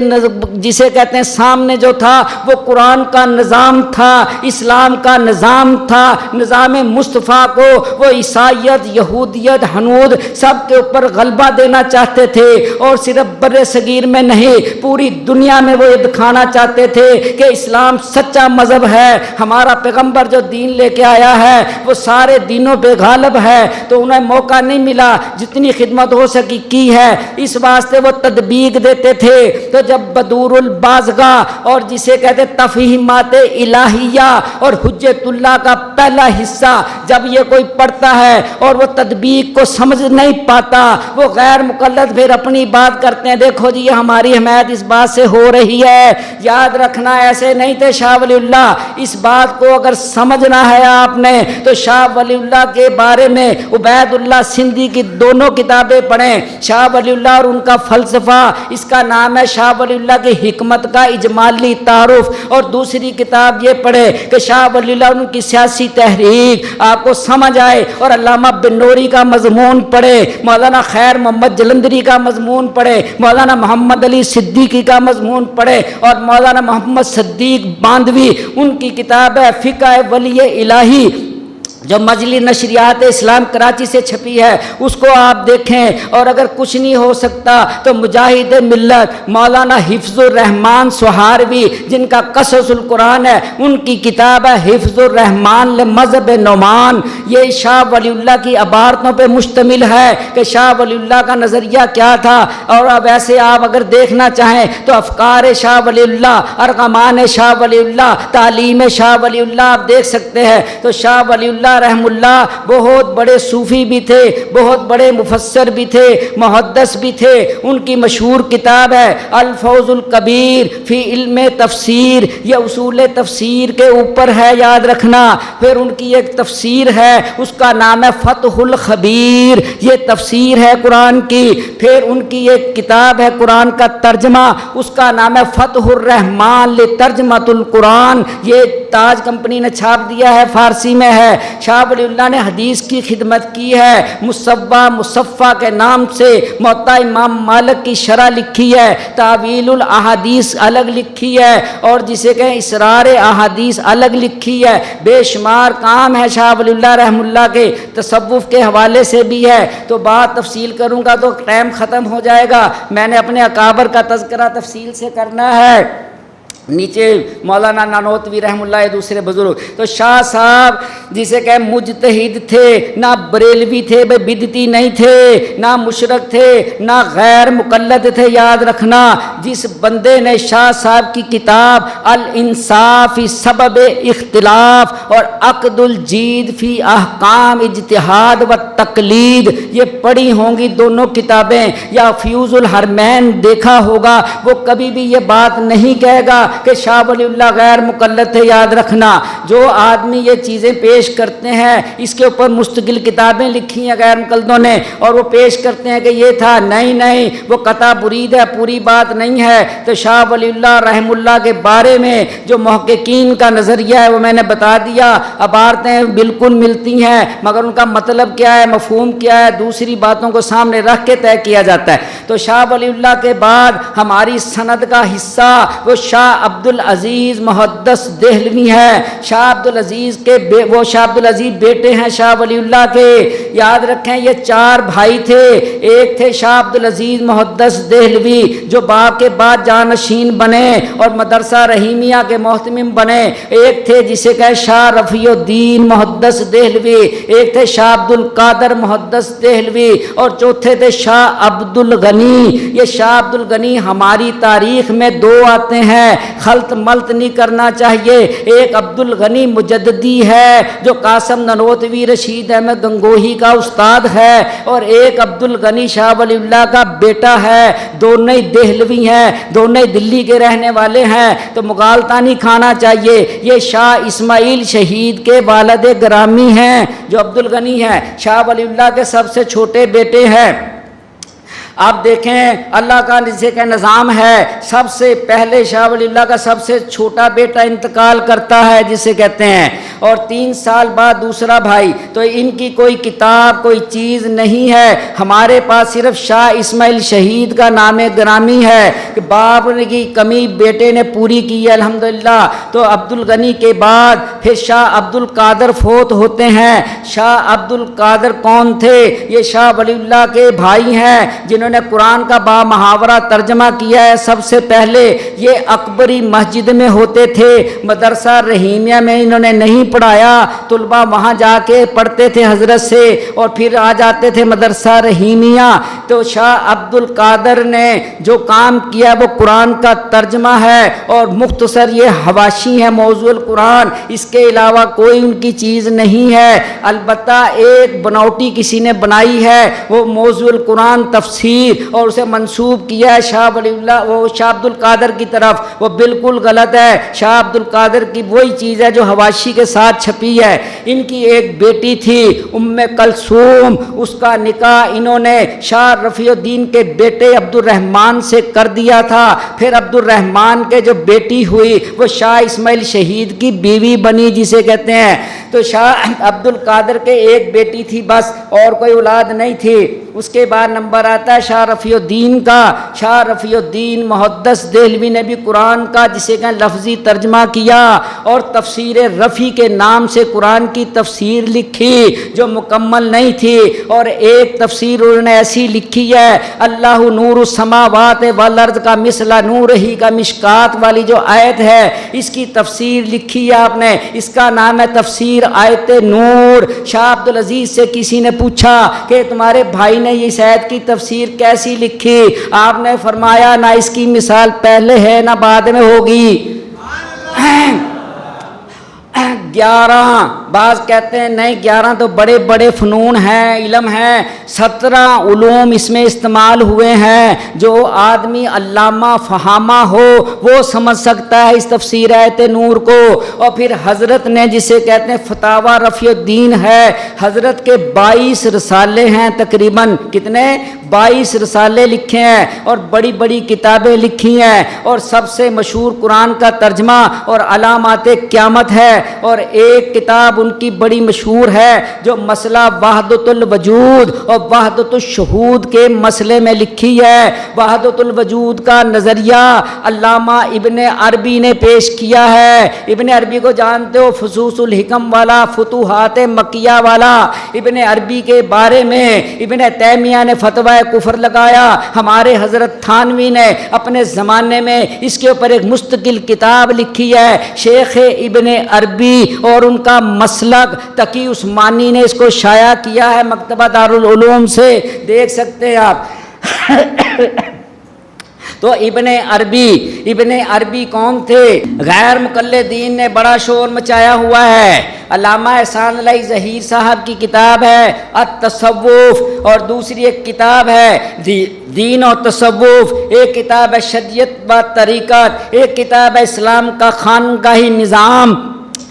جسے کہتے ہیں سامنے جو تھا وہ قرآن کا نظام تھا، اسلام کا نظام تھا، نظام مصطفیٰ کو وہ عیسائیت، یہودیت، ہنود سب کے اوپر غلبہ دینا چاہتے تھے، اور صرف بر صغیر میں نہیں پوری دنیا میں وہ یہ دکھانا چاہتے تھے کہ اسلام سچا مذہب ہے، ہمارا پیغمبر جو دین لے کے آیا ہے وہ سارے دینوں پہ غالب ہے۔ تو انہیں موقع نہیں ملا، جتنی خدمت ہو سکی کی ہے، اس واسطے وہ تطبیق دیتے تھے۔ تو جب بدور البازغہ اور جسے کہتے تفہیمات الہیہ اور حجت اللہ کا پہلا حصہ جب یہ کوئی پڑھتا ہے اور وہ تطبیق کو سمجھ نہیں پاتا، وہ غیر مقلد پھر اپنی بات کرتے ہیں، دیکھو جی یہ ہماری حمایت اس بات سے ہو رہی ہے۔ یاد رکھنا ایسے نہیں تھے شاہ ولی اللہ، اس بات کو اگر سمجھنا ہے آپ نے تو شاہ ولی اللہ کے بارے میں عبید اللہ سندھی کی دونوں کتابیں پڑھیں، شاہ ولی اللہ اور ان کا فلسفہ، اس کا نام ہے شاہ ولی اللہ کی حکمت کا اجمالی تعارف، اور دوسری کتاب یہ پڑھے کہ شاہ ولی اللہ ان کی سیاسی تحریک آپ کو سمجھ آئے، اور علامہ بن نوری کا مضمون پڑھے، مولانا خیر محمد جلندری کا مضمون پڑھے، مولانا محمد علی صدیقی کا مضمون پڑھے، اور مولانا محمد صدیق باندوی ان کی کتاب ہے فقہ ولی الہی جو مجلی نشریات اسلام کراچی سے چھپی ہے، اس کو آپ دیکھیں۔ اور اگر کچھ نہیں ہو سکتا تو مجاہد ملت مولانا حفظ الرحمان سہاروی جن کا قصص القرآن ہے، ان کی کتاب ہے حفظ الرحمان لمذہب نعمان، یہ شاہ ولی اللہ کی عبارتوں پہ مشتمل ہے کہ شاہ ولی اللہ کا نظریہ کیا تھا۔ اور اب ایسے آپ اگر دیکھنا چاہیں تو افکار شاہ ولی اللہ، ارغمان شاہ ولی اللہ، تعلیم شاہ ولی اللہ آپ دیکھ سکتے ہیں۔ تو شاہ ولی اللہ اللہ رحم اللہ بہت بڑے صوفی بھی تھے، بہت بڑے مفسر بھی تھے، محدث بھی تھے۔ ان کی مشہور کتاب ہے الفوز الکبیر فی علم تفسیر، یہ اصول تفسیر کے اوپر ہے، یاد رکھنا۔ پھر ان کی ایک تفسیر ہے، اس کا نام ہے فتح الخبیر، یہ تفسیر ہے قرآن کی۔ پھر ان کی ایک کتاب ہے قرآن کا ترجمہ، اس کا نام ہے فتح الرحمان لترجمۃ القرآن، یہ تاج کمپنی نے چھاپ دیا ہے، فارسی میں ہے۔ شاہ ولی اللہ نے حدیث کی خدمت کی ہے، مصباح مصفہ کے نام سے موطا امام مالک کی شرح لکھی ہے، تعویل الاحادیث الگ لکھی ہے، اور جسے کہیں اسرار احادیث الگ لکھی ہے۔ بے شمار کام ہے شاہ ولی اللہ رحم اللہ کے، تصوف کے حوالے سے بھی ہے، تو بات تفصیل کروں گا تو ٹائم ختم ہو جائے گا۔ میں نے اپنے اکابر کا تذکرہ تفصیل سے کرنا ہے۔ نیچے مولانا نانوتوی رحم اللہ دوسرے بزرگ، تو شاہ صاحب جسے کہ مجتہد تھے، نہ بریلوی تھے، بے بدعتی نہیں تھے، نہ مشرک تھے، نہ غیر مقلد تھے، یاد رکھنا۔ جس بندے نے شاہ صاحب کی کتاب الانصاف فی سبب اختلاف اور عقد الجید فی احکام اجتہاد و تقلید یہ پڑھی ہوں گی دونوں کتابیں، یا فیوز الحرمین دیکھا ہوگا، وہ کبھی بھی یہ بات نہیں کہے گا کہ شاہ ولی اللہ غیر مقلد تھے، یاد رکھنا۔ جو آدمی یہ چیزیں پیش کرتے ہیں، اس کے اوپر مستقل کتابیں لکھی ہیں غیر مقلدوں نے، اور وہ پیش کرتے ہیں کہ یہ تھا، نہیں وہ قطع برید ہے، پوری بات نہیں ہے۔ تو شاہ ولی اللہ رحم اللہ کے بارے میں جو محققین کا نظریہ ہے وہ میں نے بتا دیا۔ عبارتیں بالکل ملتی ہیں، مگر ان کا مطلب کیا ہے، مفہوم کیا ہے، دوسری باتوں کو سامنے رکھ کے طے کیا جاتا ہے۔ تو شاہ ولی اللہ کے بعد ہماری سند کا حصہ وہ شاہ عبدالعزیز محدث دہلوی ہے۔ شاہ عبدالعزیز کے وہ شاہ عبدالعزیز بیٹے ہیں شاہ ولی اللہ کے، یاد رکھیں یہ 4 بھائی تھے۔ ایک تھے شاہ عبدالعزیز محدث دہلوی جو باپ کے بعد جانشین بنے اور مدرسہ رحیمیہ کے محتمم بنے، ایک تھے جسے کہ شاہ رفیع الدین محدث دہلوی، ایک تھے شاہ عبدالقادر محدث دہلوی، اور چوتھے تھے شاہ عبدالغنی۔ یہ شاہ عبدالغنی ہماری تاریخ میں 2 آتے ہیں، خلط ملط نہیں کرنا چاہیے۔ ایک عبدالغنی مجددی ہے جو قاسم نانوتوی رشید احمد گنگوہی کا استاد ہے، اور ایک عبدالغنی شاہ ولی اللہ کا بیٹا ہے، دونوں ہی دہلوی ہیں، دونوں ہی دلی کے رہنے والے ہیں، تو مغالطہ نہیں کھانا چاہیے۔ یہ شاہ اسماعیل شہید کے والد گرامی ہیں جو عبدالغنی ہیں، شاہ ولی اللہ کے سب سے چھوٹے بیٹے ہیں۔ آپ دیکھیں اللہ کا جسے کا نظام ہے، سب سے پہلے شاہ ولی اللہ کا سب سے چھوٹا بیٹا انتقال کرتا ہے جسے کہتے ہیں، اور 3 سال بعد دوسرا بھائی۔ تو ان کی کوئی کتاب کوئی چیز نہیں ہے، ہمارے پاس صرف شاہ اسماعیل شہید کا نام گرامی ہے کہ باپ کی کمی بیٹے نے پوری کی ہے الحمدللہ۔ تو عبدالغنی کے بعد پھر شاہ عبدالقادر فوت ہوتے ہیں۔ شاہ عبدالقادر کون تھے؟ یہ شاہ ولی اللہ کے بھائی ہیں جنہوں نے قرآن کا با محاورہ ترجمہ کیا ہے۔ سب سے پہلے یہ اکبری مسجد میں ہوتے تھے، مدرسہ رحیمیہ میں انہوں نے نہیں پڑھایا، طلبہ وہاں جا کے پڑھتے تھے حضرت سے، اور پھر آ جاتے تھے مدرسہ رحیمیہ۔ تو شاہ عبدالقادر نے جو کام کیا وہ قرآن کا ترجمہ ہے، اور مختصر یہ حواشی ہے موضوع القرآن، اس کے علاوہ کوئی ان کی چیز نہیں ہے۔ البتہ ایک بناوٹی کسی نے بنائی ہے، وہ موضوع القرآن تفسیر، اور اسے منسوب کیا ہے شاہ ولی اللہ وہ شاہ عبدالقادر کی طرف، وہ بالکل غلط ہے۔ شاہ عبدالقادر کی وہی چیز ہے جو حواشی کے ساتھ چھپی ہے۔ ان کی ایک بیٹی تھی ام کلثوم، اس کا نکاح انہوں نے شاہ رفیع الدین کے بیٹے عبد الرحمن سے کر دیا تھا۔ پھر عبد الرحمن کے جو بیٹی ہوئی وہ شاہ اسماعیل شہید کی بیوی بنی جسے کہتے ہیں۔ تو شاہ عبدالقادر کے ایک بیٹی تھی بس، اور کوئی اولاد نہیں تھی۔ اس کے بعد نمبر آتا ہے شاہ رفیع الدین کا۔ شاہ رفیع الدین محدث دہلوی نے بھی قرآن کا جسے کہ لفظی ترجمہ کیا، اور تفسیر رفیع کے نام سے قرآن کی تفسیر لکھی جو مکمل نہیں تھی، اور ایک تفسیر انہوں نے ایسی لکھی ہے اللہ نور السماوات والارض کا مثل نور ہی کا مشکات والی جو آیت ہے، اس کی تفسیر لکھی ہے آپ نے، اس کا نام ہے تفسیر آیت نور۔ شاہ عبدالعزیز سے کسی نے پوچھا کہ تمہارے بھائی نے اس آیت کی تفسیر کیسی لکھی؟ آپ نے فرمایا نہ اس کی مثال پہلے ہے نہ بعد میں ہوگی۔ 11, بعض کہتے ہیں نہیں 11 تو بڑے بڑے فنون ہیں، علم ہیں، 17 علوم اس میں استعمال ہوئے ہیں، جو آدمی علامہ فہامہ ہو وہ سمجھ سکتا ہے اس تفسیر آیت نور کو۔ اور پھر حضرت نے جسے کہتے ہیں فتاوی رفیع الدین ہے، حضرت کے 22 رسالے ہیں، تقریباً کتنے 22 رسالے لکھے ہیں اور بڑی بڑی کتابیں لکھی ہیں، اور سب سے مشہور قرآن کا ترجمہ اور علامات قیامت ہے، اور ایک کتاب ان کی بڑی مشہور ہے جو مسئلہ وحدت الوجود اور وحدت الشہود کے مسئلے میں لکھی ہے۔ وحدت الوجود کا نظریہ علامہ ابن عربی نے پیش کیا ہے۔ ابن عربی کو جانتے ہو، فصوص الحکم والا، فتوحات مکیہ والا۔ ابن عربی کے بارے میں ابن تیمیہ نے فتوی کفر لگایا، ہمارے حضرت تھانوی نے اپنے زمانے میں اس کے اوپر ایک مستقل کتاب لکھی ہے، شیخ ابن عربی اور ان کا مسلک تقی عثمانی نے اس کو شائع کیا ہے، مکتبہ دارالعلوم سے دیکھ سکتے ہیں آپ۔ تو ابن عربی کون تھے؟ غیر مقلدین نے بڑا شور مچایا ہوا ہے۔ علامہ احسان علیہ ظہیر صاحب کی کتاب ہے التصوف، اور دوسری ایک کتاب ہے دین اور تصوف، ایک کتاب ہے شریعت و طریقت، ایک کتاب ہے اسلام کا خانقاہی نظام۔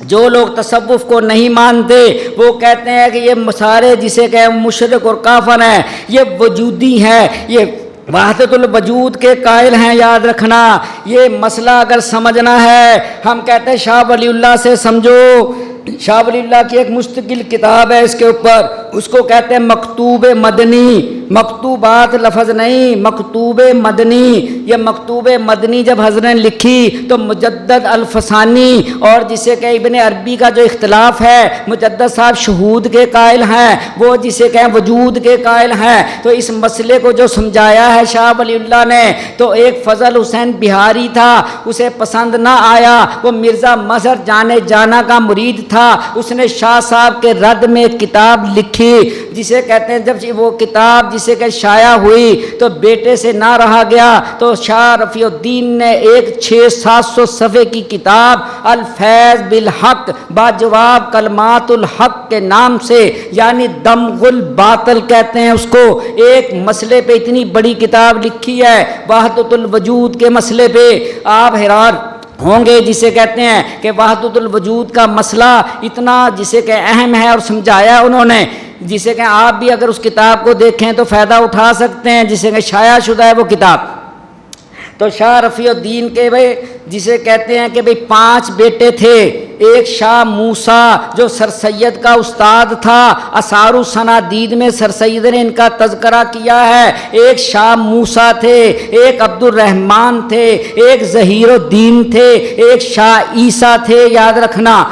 جو لوگ تصوف کو نہیں مانتے وہ کہتے ہیں کہ یہ سارے جسے کہ مشرک اور کافر ہیں، یہ وجودی ہیں، یہ وحدت الوجود کے قائل ہیں۔ یاد رکھنا، یہ مسئلہ اگر سمجھنا ہے، ہم کہتے ہیں شاہ ولی اللہ سے سمجھو۔ شاہ ولی اللہ کی ایک مستقل کتاب ہے اس کے اوپر، اس کو کہتے ہیں مکتوب مدنی، مکتوبات لفظ نہیں، مکتوب مدنی۔ یہ مکتوب مدنی جب حضرت نے لکھی تو مجدد الفسانی اور جسے کہ ابن عربی کا جو اختلاف ہے، مجدد صاحب شہود کے قائل ہیں، وہ جسے کہ وجود کے قائل ہیں۔ تو اس مسئلے کو جو سمجھایا ہے شاہ ولی اللہ نے، تو ایک فضل حسین بہاری تھا، اسے پسند نہ آیا، وہ مرزا مظہر جانے جانا کا مرید تھا، اس نے شاہ صاحب کے رد میں ایک کتاب لکھی جسے کہتے ہیں، جب وہ کتاب جسے کہ شائع ہوئی تو بیٹے سے نہ رہا گیا، تو شاہ رفیع الدین نے ایک 600-700 صفحے کی کتاب الفیض بالحق باجواب کلمات الحق کے نام سے، یعنی دمغ الباطل کہتے ہیں اس کو، ایک مسئلے پہ اتنی بڑی کتاب لکھی ہے وحدت الوجود کے مسئلے پہ۔ آپ حیران ہوں گے جسے کہتے ہیں کہ وحدت الوجود کا مسئلہ اتنا جسے کہ اہم ہے اور سمجھایا انہوں نے، جسے کہ آپ بھی اگر اس کتاب کو دیکھیں تو فائدہ اٹھا سکتے ہیں، جسے کہ شائع شدہ ہے وہ کتاب۔ تو شاہ رفیع الدین کے بھائی جسے کہتے ہیں کہ بھائی 5 بیٹے تھے، ایک شاہ موسیٰ جو سر سید کا استاد تھا، اثار الصنادید میں سر سید نے ان کا تذکرہ کیا ہے، ایک شاہ موسیٰ تھے، ایک عبد الرحمن تھے، ایک ظہیر الدین تھے، ایک شاہ عیسیٰ تھے۔ یاد رکھنا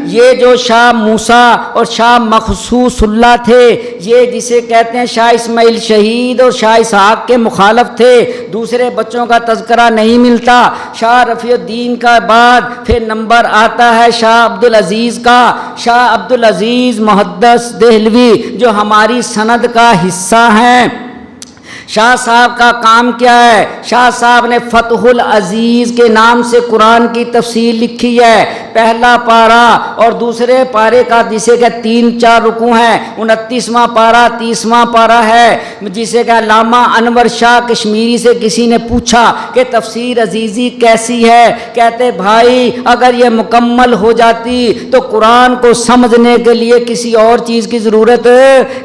یہ جو شاہ موسیٰ اور شاہ مخصوص اللہ تھے، یہ جسے کہتے ہیں شاہ اسماعیل شہید اور شاہ اسحاق کے مخالف تھے، دوسرے بچوں کا تذکرہ نہیں ملتا۔ شاہ رفیع الدین کا بعد پھر نمبر آتا ہے شاہ عبدالعزیز کا، شاہ عبدالعزیز محدث دہلوی جو ہماری سند کا حصہ ہیں۔ شاہ صاحب کا کام کیا ہے؟ شاہ صاحب نے فتح العزیز کے نام سے قرآن کی تفسیر لکھی ہے، پہلا پارہ اور دوسرے پارے کا جسے کہ 3-4 رکوع ہیں، 29واں پارہ 30واں پارہ ہے، جسے کہ علامہ انور شاہ کشمیری سے کسی نے پوچھا کہ تفسیر عزیزی کیسی ہے، کہتے بھائی اگر یہ مکمل ہو جاتی تو قرآن کو سمجھنے کے لیے کسی اور چیز کی ضرورت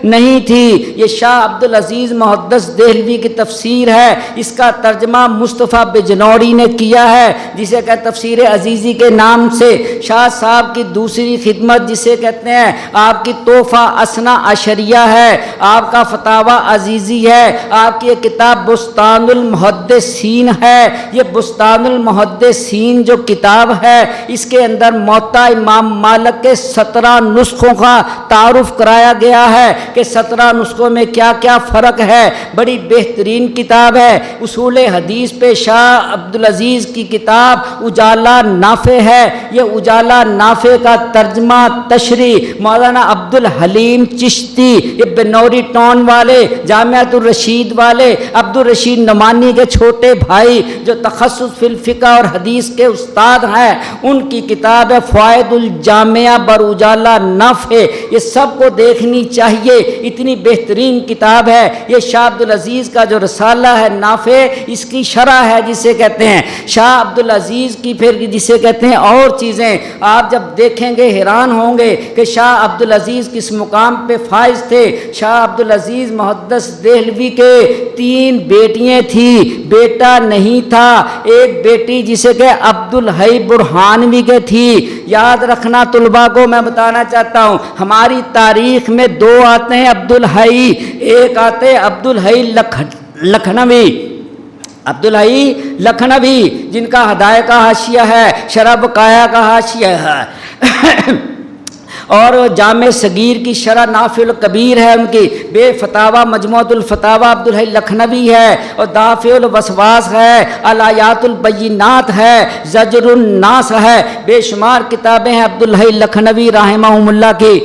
نہیں تھی۔ یہ شاہ عبدالعزیز محدث دہلوی کی تفسیر ہے، اس کا ترجمہ مصطفیٰ بجنوری نے کیا ہے، جسے کہ تفسیر عزیزی کے نام سے۔ شاہ صاحب کی دوسری خدمت جسے کہتے ہیں آپ کی تحفہ اثنا عشریہ ہے، آپ کا فتاوی عزیزی ہے، آپ کی ایک کتاب بستان المحدثین ہے۔ یہ بستان المحدثین جو کتاب ہے اس کے اندر موطا امام مالک کے 17 نسخوں کا تعارف کرایا گیا ہے کہ 17 نسخوں میں کیا کیا فرق ہے، بڑی بہترین کتاب ہے۔ اصول حدیث پہ شاہ عبدالعزیز کی کتاب اجالا نافع ہے۔ یہ اجالا نافع کا ترجمہ تشریح مولانا عبدالحلیم چشتی، یہ بنوری ٹاؤن والے جامعۃ الرشید والے عبدالرشید نعمانی کے چھوٹے بھائی جو تخصص فی الفقہ اور حدیث کے استاد ہیں، ان کی کتاب ہے فوائد الجامعہ بر اجالا نافع۔ یہ سب کو دیکھنی چاہیے، اتنی بہترین کتاب ہے۔ یہ شاہ عبدالعزیز کا جو رسالہ ہے نافع، اس کی شرح ہے جسے کہتے ہیں شاہ عبدالعزیز کی، پھر جسے کہتے ہیں اور چیزیں آپ جب دیکھیں گے حیران ہوں گے کہ شاہ عبدالعزیز کس مقام پہ فائز تھے۔ شاہ عبدالعزیز محدث دہلوی کے 3 بیٹیاں تھیں، بیٹا نہیں تھا۔ ایک بیٹی جسے کہ عبدالحی برہانوی کے تھی۔ یاد رکھنا طلباء کو میں بتانا چاہتا ہوں، ہماری تاریخ میں 2 آتے ہیں عبدالحی، ایک آتے ہیں عبدالحی لکھنوی، عبدالحی لکھنوی جن کا ہدایہ کا حاشیہ ہے، شرح بقایا کا حاشیہ ہے اور جامع صغیر کی شرح نافع الکبیر ہے ان کی، بے فتاوی مجموعۃ الفتاوی عبدالحی لکھنوی ہے، اور دافع الوسواس ہے، الآیات البینات ہے، زجر الناس ہے، بے شمار کتابیں ہیں عبدالحی لکھنوی رحمہ اللہ کی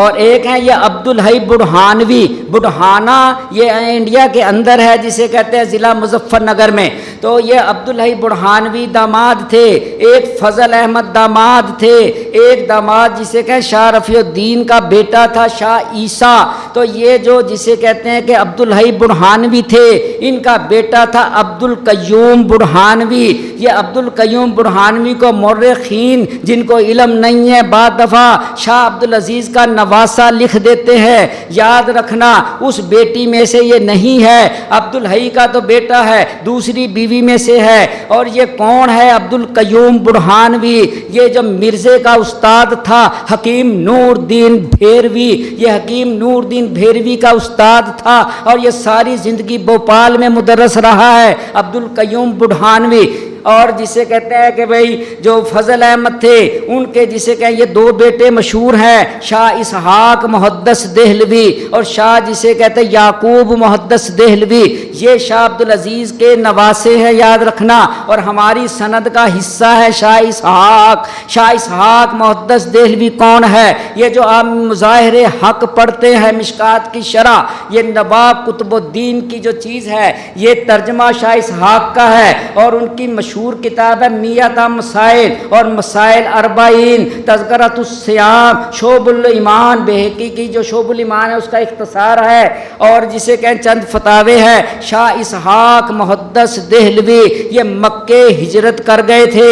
اور ایک ہیں یہ عبدالحی برہانوی، برہانہ یہ انڈیا کے اندر ہے جسے کہتے ہیں ضلع مظفر نگر میں۔ تو یہ عبدالحی برہانوی داماد تھے، ایک فضل احمد داماد تھے، ایک داماد جسے کہ شاہ رفیع الدین کا بیٹا تھا شاہ عیسیٰ۔ تو یہ جو جسے کہتے ہیں کہ عبدالحی برہانوی تھے، ان کا بیٹا تھا عبدالقیوم برہانوی۔ یہ عبدالقیوم برہانوی کو مورخین جن کو علم نہیں ہے بعض دفعہ شاہ عبدالعزیز کا نواسہ لکھ دیتے ہیں، یاد رکھنا اس بیٹی میں سے یہ نہیں ہے، عبدالحی کا تو بیٹا ہے، دوسری بیوی میں سے ہے۔ اور یہ کون ہے عبدالقیوم برہانوی؟ یہ جو مرزے کا استاد تھا حکیم نور دین بھیروی، یہ حکیم نور دین بھیروی کا استاد تھا اور یہ ساری زندگی بھوپال میں مدرس رہا ہے عبدالقیوم برہانوی۔ اور جسے کہتے ہیں کہ بھئی جو فضل احمد تھے ان کے جسے کہ یہ 2 بیٹے مشہور ہیں، شاہ اسحاق محدث دہلوی اور شاہ جسے کہتے ہیں یعقوب محدث دہلوی۔ یہ شاہ عبدالعزیز کے نواسے ہیں، یاد رکھنا، اور ہماری سند کا حصہ ہے شاہ اسحاق۔ شاہ اسحاق محدث دہلوی کون ہے؟ یہ جو آپ مظاہر حق پڑھتے ہیں مشکات کی شرح، یہ نواب قطب الدین کی جو چیز ہے یہ ترجمہ شاہ اسحاق کا ہے، اور ان کی مشہور کتاب ہے میت مسائل اور مسائل 40، تذکرۃ الصیام، شعب الایمان، بہقی کی جو شعب الایمان ہے اس کا اختصار ہے، اور جسے کہیں چند فتاوے ہے۔ شاہ اسحاق محدث دہلوی یہ مکے ہجرت کر گئے تھے،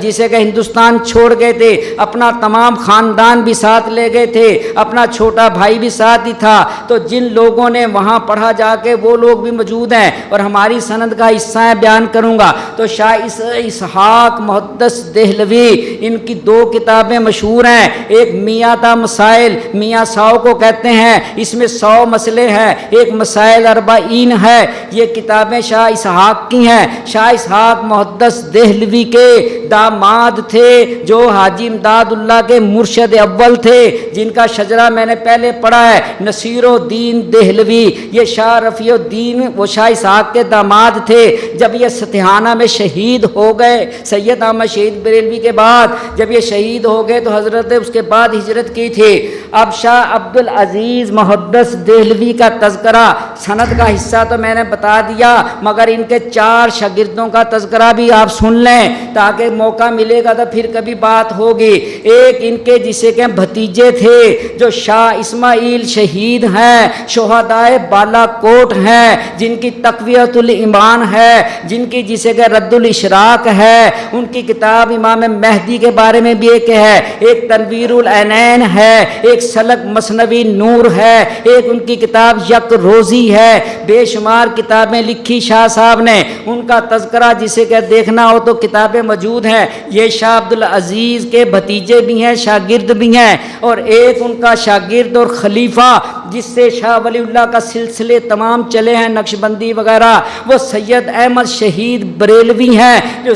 جسے کہ ہندوستان چھوڑ گئے تھے، اپنا تمام خاندان بھی ساتھ لے گئے تھے، اپنا چھوٹا بھائی بھی ساتھ ہی تھا۔ تو جن لوگوں نے وہاں پڑھا جا کے وہ لوگ بھی موجود ہیں اور ہماری سند کا حصہ ہے، بیان کروں گا۔ تو شاہ اسحاق محدث دہلوی ان کی 2 کتابیں مشہور ہیں، ایک میت مسائل، میاں 100 کو کہتے ہیں، اس میں 100 مسئلے ہیں، ایک مسائل 40 ہے۔ یہ کتابیں شاہ اسحاق کی ہیں۔ شاہ اسحاق محدث دہلوی کے داماد تھے جو حاجی امداد اللہ کے مرشد اول تھے، جن کا شجرہ میں نے پہلے پڑھا ہے، نصیر الدین دہلوی۔ یہ شاہ رفیع الدین وہ شاہ اسحاق کے داماد تھے۔ جب یہ ستھانہ میں شہید ہو گئے، سید احمد شہید بریلوی کے بعد جب یہ شہید ہو گئے تو حضرت اس کے بعد ہجرت کی تھی۔ اب شاہ عبدالعزیز محدث دہلوی کا تذکرہ سند کا حصہ تو میں نے بتا دیا، مگر ان کے 4 شاگردوں کا تذکرہ بھی آپ سن لیں تاکہ موقع ملے گا تو پھر کبھی بات ہوگی۔ ایک ان کے جسے کہ بھتیجے تھے جو شاہ اسماعیل شہید ہیں، شہدائے بالا کوٹ ہیں، جن کی تقویۃ الایمان ہے، جن کی جسے کہ رد الاشراق ہے، ان کی کتاب امام مہدی کے بارے میں بھی ایک ہے، ایک تنویر العینین ہے، ایک سلک مثنوی نور ہے، ایک ان کی کتاب یک روزی ہے۔ بے شمار کتابیں لکھی شاہ صاحب نے، ان کا تذکرہ جسے کہ دیکھنا ہو تو کتابیں موجود ہیں۔ یہ شاہ عبدالعزیز کے بھتیجے بھی ہیں، شاگرد بھی ہیں، اور ایک ان کا شاگرد اور خلیفہ جس سے شاہ ولی اللہ کا سلسلے تمام چلے ہیں، نقشبندی وغیرہ، وہ سید احمد شہید بریلوی ہیں جو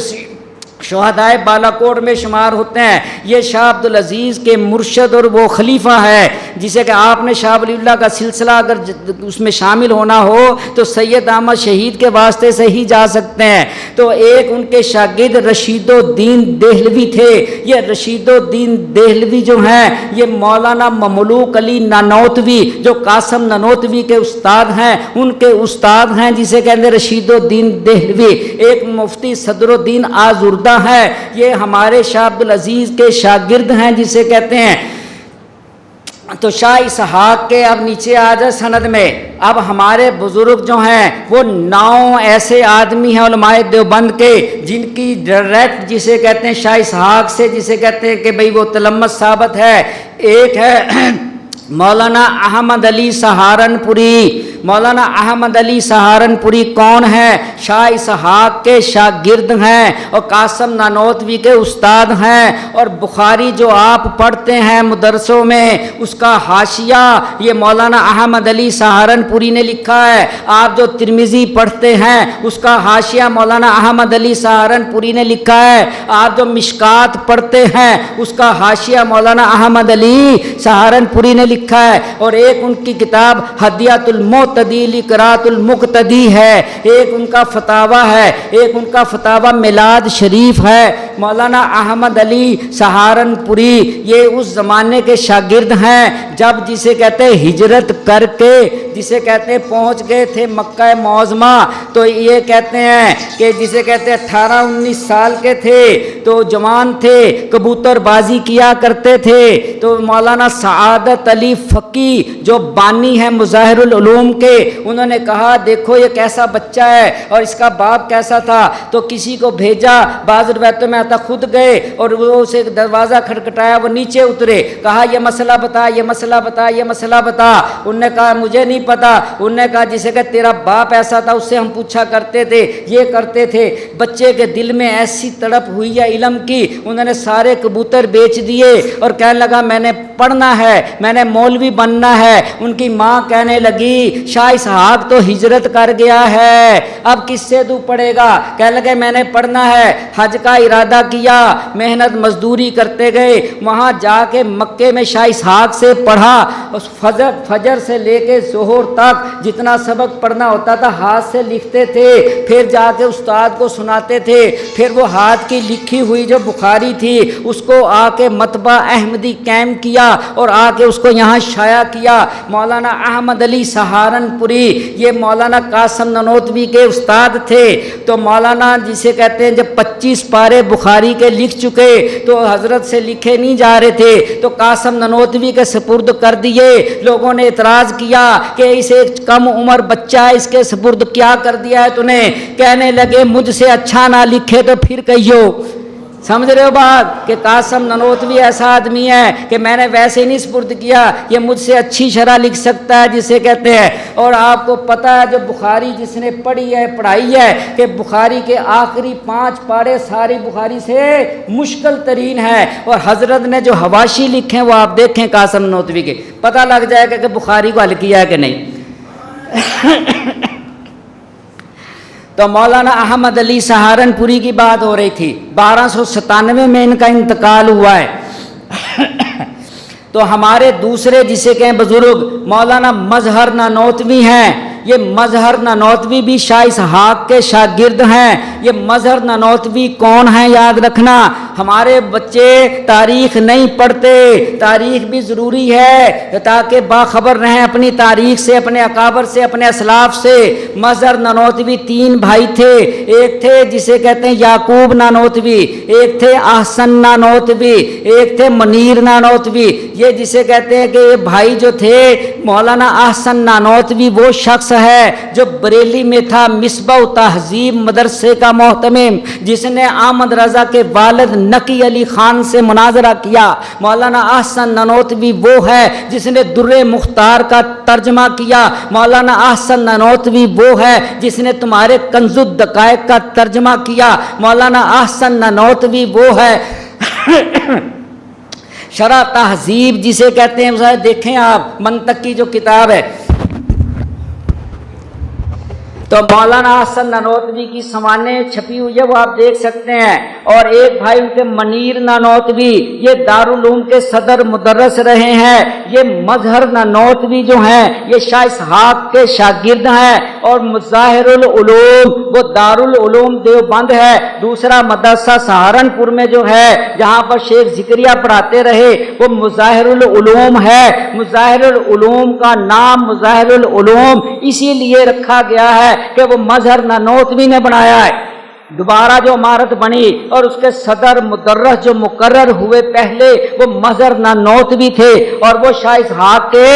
شہدائے بالاکوٹ میں شمار ہوتے ہیں۔ یہ شاہ عبدالعزیز کے مرشد اور وہ خلیفہ ہے جسے کہ آپ نے شاہ ولی اللہ کا سلسلہ اگر اس میں شامل ہونا ہو تو سید احمد شہید کے واسطے سے ہی جا سکتے ہیں۔ تو ایک ان کے شاگرد رشید الدین دہلوی تھے۔ یہ رشید الدین دہلوی جو ہیں یہ مولانا مملوک علی نانوتوی جو قاسم نانوتوی کے استاد ہیں ان کے استاد ہیں، جسے کہتے ہیں رشید الدین دہلوی۔ ایک مفتی صدر الدین آزردہ ہے، یہ ہمارے شاہ عبدالعزیز کے شاگرد ہیں جسے کہتے ہیں۔ تو شاہ اسحاق کے اب نیچے آ جائے سند میں، اب ہمارے بزرگ جو ہیں وہ 9 ایسے آدمی ہیں علماء دیوبند کے جن کی ڈائریکٹ جسے کہتے ہیں شاہ اسحاق سے جسے کہتے ہیں کہ بھئی وہ تلمس ثابت ہے۔ ایک ہے مولانا احمد علی سہارنپوری۔ مولانا احمد علی سہارنپوری کون ہے؟ شاہ اسحاق کے شاگرد ہیں اور قاسم نانوتوی کے استاد ہیں، اور بخاری جو آپ پڑھتے ہیں مدرسوں میں اس کا حاشیہ یہ مولانا احمد علی سہارنپوری نے لکھا ہے۔ آپ جو ترمذی پڑھتے ہیں اس کا حاشیہ مولانا احمد علی سہارنپوری نے لکھا ہے۔ آپ جو مشکات پڑھتے ہیں اس کا حاشیہ مولانا احمد علی سہارنپوری نے لکھا ہے۔ اور ایک ان کی کتاب ہدیۃ المعتدی لقراءۃ المقتدی ہے، ایک ان کا فتاوی ہے، ایک ان کا فتاوی میلاد شریف ہے۔ مولانا احمد علی سہارنپوری یہ اس زمانے کے شاگرد ہیں جب جسے کہتے ہیں ہجرت کر کے جسے کہتے ہیں پہنچ گئے تھے مکہ معظمہ، تو یہ کہتے ہیں کہ جسے کہتے ہیں 18-19 سال کے تھے تو جوان تھے، کبوتر بازی کیا کرتے تھے۔ تو مولانا سعادت علی فقی جو بانی ہیں مظاہر العلوم کے، انہوں نے کہا دیکھو یہ کیسا بچہ ہے اور اس کا باپ کیسا تھا، تو کسی کو بھیجا، بعض روایتوں میں آتا خود گئے اور وہ اسے دروازہ کھٹکھٹایا، وہ نیچے اترے، کہا یہ مسئلہ بتا، یہ مسئلہ بتا، یہ مسئلہ بتا۔ انہوں نے کہا مجھے نہیں پتا۔ انہوں نے کہا جسے کہ تیرا باپ ایسا تھا اس سے ہم پوچھا کرتے تھے، یہ کرتے تھے۔ بچے کے دل میں ایسی تڑپ ہوئی ہے علم کی، انہوں نے سارے کبوتر بیچ دیے اور کہنے لگا میں نے پڑھنا ہے، میں نے مولوی بننا ہے۔ ان کی ماں کہنے لگی شاہ اسحاق تو ہجرت کر گیا ہے، اب کس سے تو پڑھے گا؟ کہنے لگے میں نے پڑھنا ہے۔ حج کا ارادہ کیا، محنت مزدوری کرتے گئے، وہاں جا کے مکے میں شاہ اسحاق سے پڑھا، اس فجر سے لے کے ظہر تک جتنا سبق پڑھنا ہوتا تھا ہاتھ سے لکھتے تھے، پھر جا کے استاد کو سناتے تھے، پھر وہ ہاتھ کی لکھی ہوئی جو بخاری تھی اس کو آ کے مطبع احمدی قائم کیا اور آ کے اس کو یہاں شائع کیا۔ مولانا احمد علی سہارنپوری یہ مولانا قاسم نانوتوی کے استاد تھے۔ تو مولانا جسے کہتے ہیں جب 25 پارے بخاری کے لکھ چکے تو حضرت سے لکھے نہیں جا رہے تھے تو قاسم نانوتوی کے سپرد کر دیے۔ لوگوں نے اعتراض کیا کہ اسے کم عمر بچہ ہے اس کے سپرد کیا کر دیا ہے تو نے؟ کہنے لگے مجھ سے اچھا نہ لکھے تو پھر کہیو۔ سمجھ رہے ہو بات کہ قاسم نانوتوی ایسا آدمی ہے کہ میں نے ویسے نہیں سپرد کیا، یہ مجھ سے اچھی شرح لکھ سکتا ہے جسے کہتے ہیں۔ اور آپ کو پتہ ہے جو بخاری جس نے پڑھی ہے پڑھائی ہے کہ بخاری کے آخری 5 پارے ساری بخاری سے مشکل ترین ہے، اور حضرت نے جو حواشی لکھے ہیں وہ آپ دیکھیں قاسم نانوتوی کے، پتہ لگ جائے گا کہ بخاری کو حل کیا ہے کہ نہیں۔ تو مولانا احمد علی سہارنپوری کی بات ہو رہی تھی، 1297 میں ان کا انتقال ہوا ہے۔ تو ہمارے دوسرے جسے کہیں بزرگ مولانا مظہر نانوتوی ہیں، یہ مظہر نانوتوی بھی شاہ اسحاق کے شاگرد ہیں۔ یہ مظہر نانوتوی کون ہیں یاد رکھنا، ہمارے بچے تاریخ نہیں پڑھتے، تاریخ بھی ضروری ہے تاکہ باخبر رہیں اپنی تاریخ سے، اپنے اکابر سے، اپنے اسلاف سے۔ مظہر نانوتوی 3 بھائی تھے، ایک تھے جسے کہتے ہیں یعقوب نانوتوی، ایک تھے احسن نانوتوی، ایک تھے منیر نانوتوی۔ یہ جسے کہتے ہیں کہ یہ بھائی جو تھے مولانا احسن نانوتوی وہ شخص ہے جو بریلی میں تھا، مصباح تہذیب مدرسے کا محتمم، جس نے احمد رضا کے والد نقی علی خان سے مناظرہ کیا۔ مولانا احسن نانوتوی وہ ہے جس نے در مختار کا ترجمہ کیا۔ مولانا احسن نانوتوی وہ ہے جس نے تمہارے کنز الدقائق کا ترجمہ کیا۔ مولانا احسن نانوتوی وہ ہے شرح تہذیب جسے کہتے ہیں، اسے دیکھیں آپ، منطق کی جو کتاب ہے۔ تو مولانا حسن نانوتوی کی سوانح چھپی ہوئی ہے، وہ آپ دیکھ سکتے ہیں. اور ایک بھائی ان کے منیر نانوتوی، یہ دارالعلوم کے صدر مدرس رہے ہیں. یہ مظہر نانوتوی جو ہیں یہ شاہ اسحاق کے شاگرد ہیں. اور مظاہر العلوم وہ دارالعلوم دیوبند ہے، دوسرا مدرسہ سہارنپور میں جو ہے جہاں پر شیخ زکریا پڑھاتے رہے وہ مظاہر العلوم ہے. مظاہر العلوم کا نام مظاہر العلوم اسی لیے رکھا گیا ہے کہ وہ مظہر نانوتوی نے بنایا ہے. دوبارہ جو عمارت بنی اور اس کے صدر مدرس جو مقرر ہوئے پہلے وہ مظہر نانوتوی تھے اور وہ شاہ اسحاق کے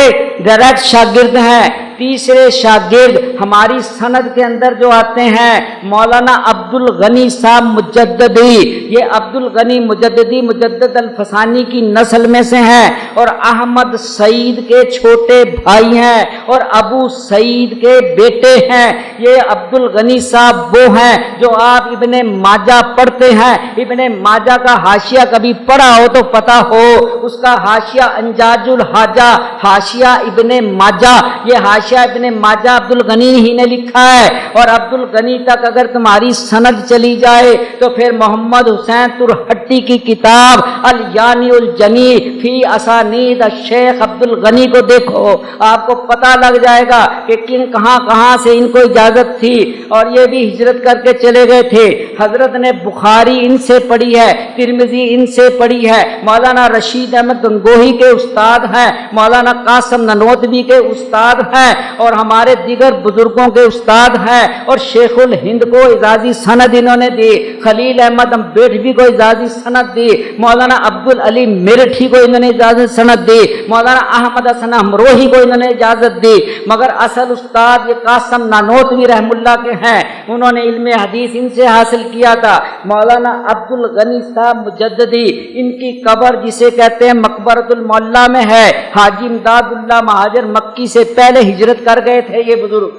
ڈائریکٹ شاگرد ہیں. تیسرے شاگرد ہماری سند کے اندر جو آتے ہیں مولانا عبد الغنی صاحب مجددی. یہ عبد الغنی مجددی مجدد الفسانی کی نسل میں سے ہیں اور احمد سعید کے چھوٹے بھائی ہیں اور ابو سعید کے بیٹے ہیں. یہ عبد الغنی صاحب وہ ہیں جو آپ ابن ماجہ پڑھتے ہیں. ابن ماجہ کا حاشیہ کبھی پڑھا ہو تو پتا ہو، اس کا حاشیہ انجاج الحاجہ حاشیہ ابن ماجہ، یہ حاشیہ ابن ماجہ عبد الغنی ہی نے لکھا ہے. اور عبد الغنی تک اگر تمہاری سند چلی جائے تو پھر محمد حسین ترہٹی کی کتاب الیانی الجنی فی اسانید الشیخ عبد الغنی کو دیکھو، آپ کو پتہ لگ جائے گا کہ کہاں کہاں سے ان کو اجازت تھی. اور یہ بھی ہجرت کر کے چلے گئے تھے. حضرت نے بخاری ان سے پڑھی ہے، ترمذی ان سے پڑھی ہے. مولانا رشید احمد گنگوہی کے استاد ہیں، مولانا قاسم نانوتوی کے استاد ہیں اور ہمارے دیگر بزرگوں کے استاد ہیں. اور شیخ الہند کو اعزازی سند انہوں نے دی، خلیل احمد امبیڈوی کو اعزازی سند دی، مولانا عبد العلی میرٹھی کو انہوں نے اجازت سند دی، مولانا احمد حسن امروہی کو انہوں نے اجازت دی. مگر اصل استاد یہ قاسم نانوتوی رحم اللہ کے ہیں، انہوں نے علم حدیث ان سے حاصل کیا تھا. مولانا عبد الغنی صاحب مجددی، ان کی قبر جسے کہتے ہیں مقبرۃ المعلی میں ہے. حاجی امداد اللہ مہاجر مکی سے پہلے ہجرت کر گئے تھے یہ بزرگ.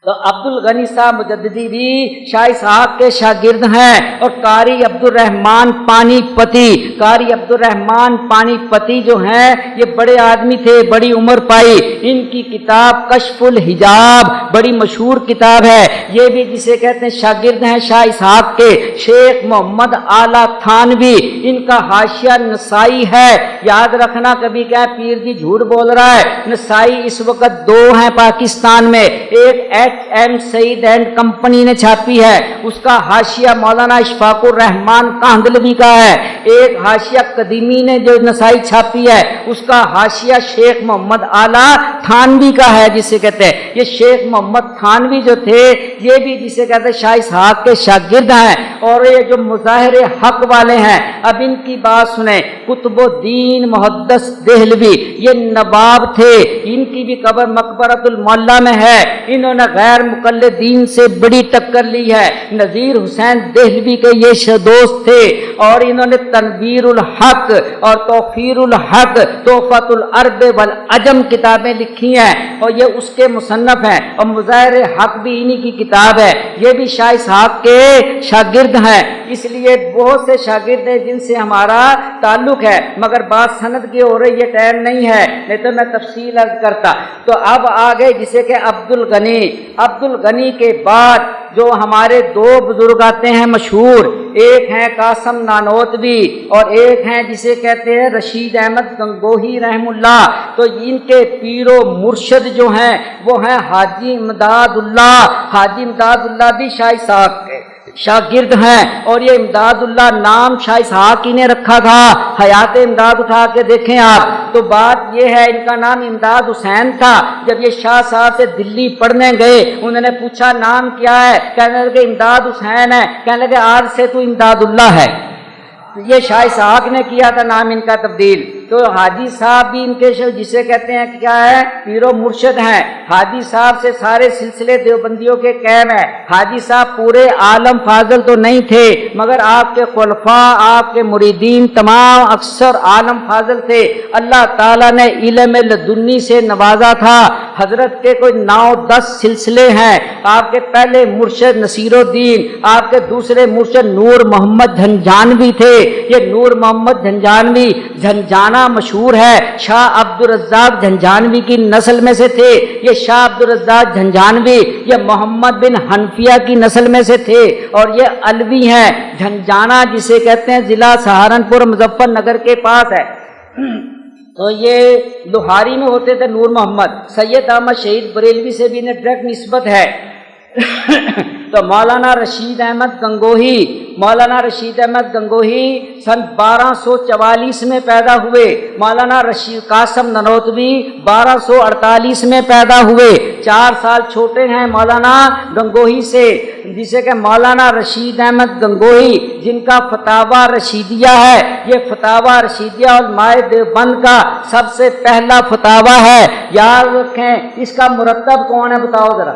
تو عبد الغنی صاحب مجددی بھی شاہ اسحاق کے شاگرد ہیں. اور قاری عبد الرحمن پانی پتی، قاری عبد الرحمن پانی پتی جو ہیں یہ بڑے آدمی تھے، بڑی عمر پائی. ان کی کتاب کشف الحجاب بڑی مشہور کتاب ہے. یہ بھی جسے کہتے ہیں شاگرد ہیں شاہ اسحاق کے. شیخ محمد اعلیٰ تھانوی، ان کا حاشیہ نسائی ہے. یاد رکھنا کبھی کہ پیر جی جھوٹ بول رہا ہے. نسائی اس وقت دو ہیں پاکستان میں، ایک ایم سعید اینڈ کمپنی نے چھاپی ہے، اس کا حاشیہ مولانا اشفاق الرحمان کاندلوی کا ہے. ایک حاشیہ قدیمی نے جو نسائی چھاپی ہے اس کا حاشیہ شیخ محمد اعلیٰ تھانوی کا ہے جسے کہتے ہیں. یہ شیخ محمد تھانوی جو تھے یہ بھی جسے کہتے ہیں شاہ اسحاق کے شاگرد ہیں. اور یہ جو مظاہر حق والے ہیں اب ان کی بات سنیں. قطب الدین محدث دہلوی یہ نواب تھے، ان کی بھی قبر مقبرۃ المعلی میں ہے. انہوں نے غیر مقلدین سے بڑی ٹکر لی ہے. نذیر حسین دہلوی کے یہ دوست تھے اور انہوں نے تنویر الحق اور توفیر الحق تحفۃ العرب والعجم کتابیں لکھی ہیں اور یہ اس کے مصنف ہیں. اور مظاہر حق بھی انہی کی کتاب ہے. یہ بھی شاہ اسحاق کے شاگرد ہیں. اس لیے بہت سے شاگرد ہیں جن سے ہمارا تعلق ہے، مگر بات سند کی ہو رہی، یہ ٹائم نہیں ہے، نہیں تو میں تفصیل عرض کرتا. تو اب آگے جسے کہ عبد الغنی کے بعد جو ہمارے دو بزرگ آتے ہیں مشہور، ایک ہیں قاسم نانوتوی اور ایک ہیں جسے کہتے ہیں رشید احمد گنگوہی رحم اللہ. تو ان کے پیر و مرشد جو ہیں وہ ہیں حاجی امداد اللہ. حاجی امداد اللہ بھی شاہ اسحاق کے شاگرد ہیں اور یہ امداد اللہ نام شاہ اسحاق ہی نے رکھا تھا. حیات امداد اٹھا کے دیکھیں آپ تو بات یہ ہے، ان کا نام امداد حسین تھا. جب یہ شاہ صاحب سے دلی پڑھنے گئے انہوں نے پوچھا نام کیا ہے، کہنے لگے امداد حسین ہے. کہنے لگے آج سے تو امداد اللہ ہے. یہ شاہ اسحاق نے کیا تھا نام ان کا تبدیل. تو حاجی صاحب بھی ان کے جسے کہتے ہیں کیا ہے پیر و مرشد ہیں. حاجی صاحب سے سارے سلسلے دیوبندیوں کے قائم ہیں. حاجی صاحب پورے عالم فاضل تو نہیں تھے مگر آپ کے خلفاء آپ کے مریدین تمام اکثر عالم فاضل تھے. اللہ تعالیٰ نے علم لدنی سے نوازا تھا. حضرت کے کوئی 9-10 سلسلے ہیں. آپ کے پہلے مرشد نصیر الدین، آپ کے دوسرے مرشد نور محمد جھنجھانوی تھے. یہ نور محمد جھنجھانوی جھنجھانا مشہور ہے، شاہ عبدالرزاق جھنجھانوی کی نسل میں سے تھے. یہ شاہ عبدالرزاق جھنجھانوی یہ محمد بن حنفیہ کی نسل میں سے تھے اور یہ علوی ہیں. جھنجھانا جسے کہتے ہیں ضلع سہارنپور مظفر نگر کے پاس ہے. تو یہ لوہاری میں ہوتے تھے نور محمد. سید احمد شہید بریلوی سے بھی انہیں ڈائریکٹ نسبت ہے. تو مولانا رشید احمد گنگوہی، مولانا رشید احمد گنگوہی سن 1244 میں پیدا ہوئے. مولانا رشید قاسم ننوتوی 1248 میں پیدا ہوئے. 4 سال چھوٹے ہیں مولانا گنگوہی سے. جسے کہ مولانا رشید احمد گنگوہی جن کا فتاوی رشیدیہ ہے، یہ فتاوی رشیدیہ علماء دیوبند کا سب سے پہلا فتاوی ہے. یاد رکھیں اس کا مرتب کون ہے بتاؤ ذرا.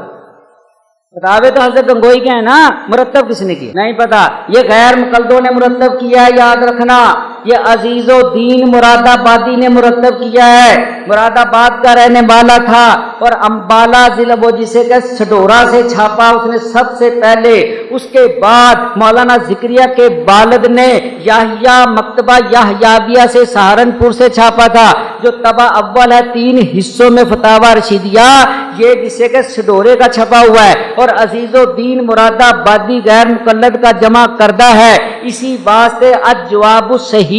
فتاوے تو حضرت گنگوہی کے ہیں نا، مرتب کس نے کیا نہیں پتا. یہ غیر مقلدوں نے مرتب کیا ہے، یاد رکھنا. یہ عزیز الدین مراد آبادی نے مرتب کیا ہے. مراد آباد کا رہنے والا تھا اور امبالہ ضلع وہ جسے کہ سڈورا سے چھاپا اس نے سب سے پہلے. اس کے بعد مولانا ذکریہ کے والد نے یحییٰ مکتبہ یحییٰویہ سے سہارنپور سے چھاپا تھا جو طبع اول ہے 3 حصوں میں فتاوی رشیدیہ، یہ جسے کہ سڈورے کا چھپا ہوا ہے. اور عزیز الدین مراد آبادی غیر مقلد کا جمع کردہ ہے. اسی واسطے الجواب الصحیح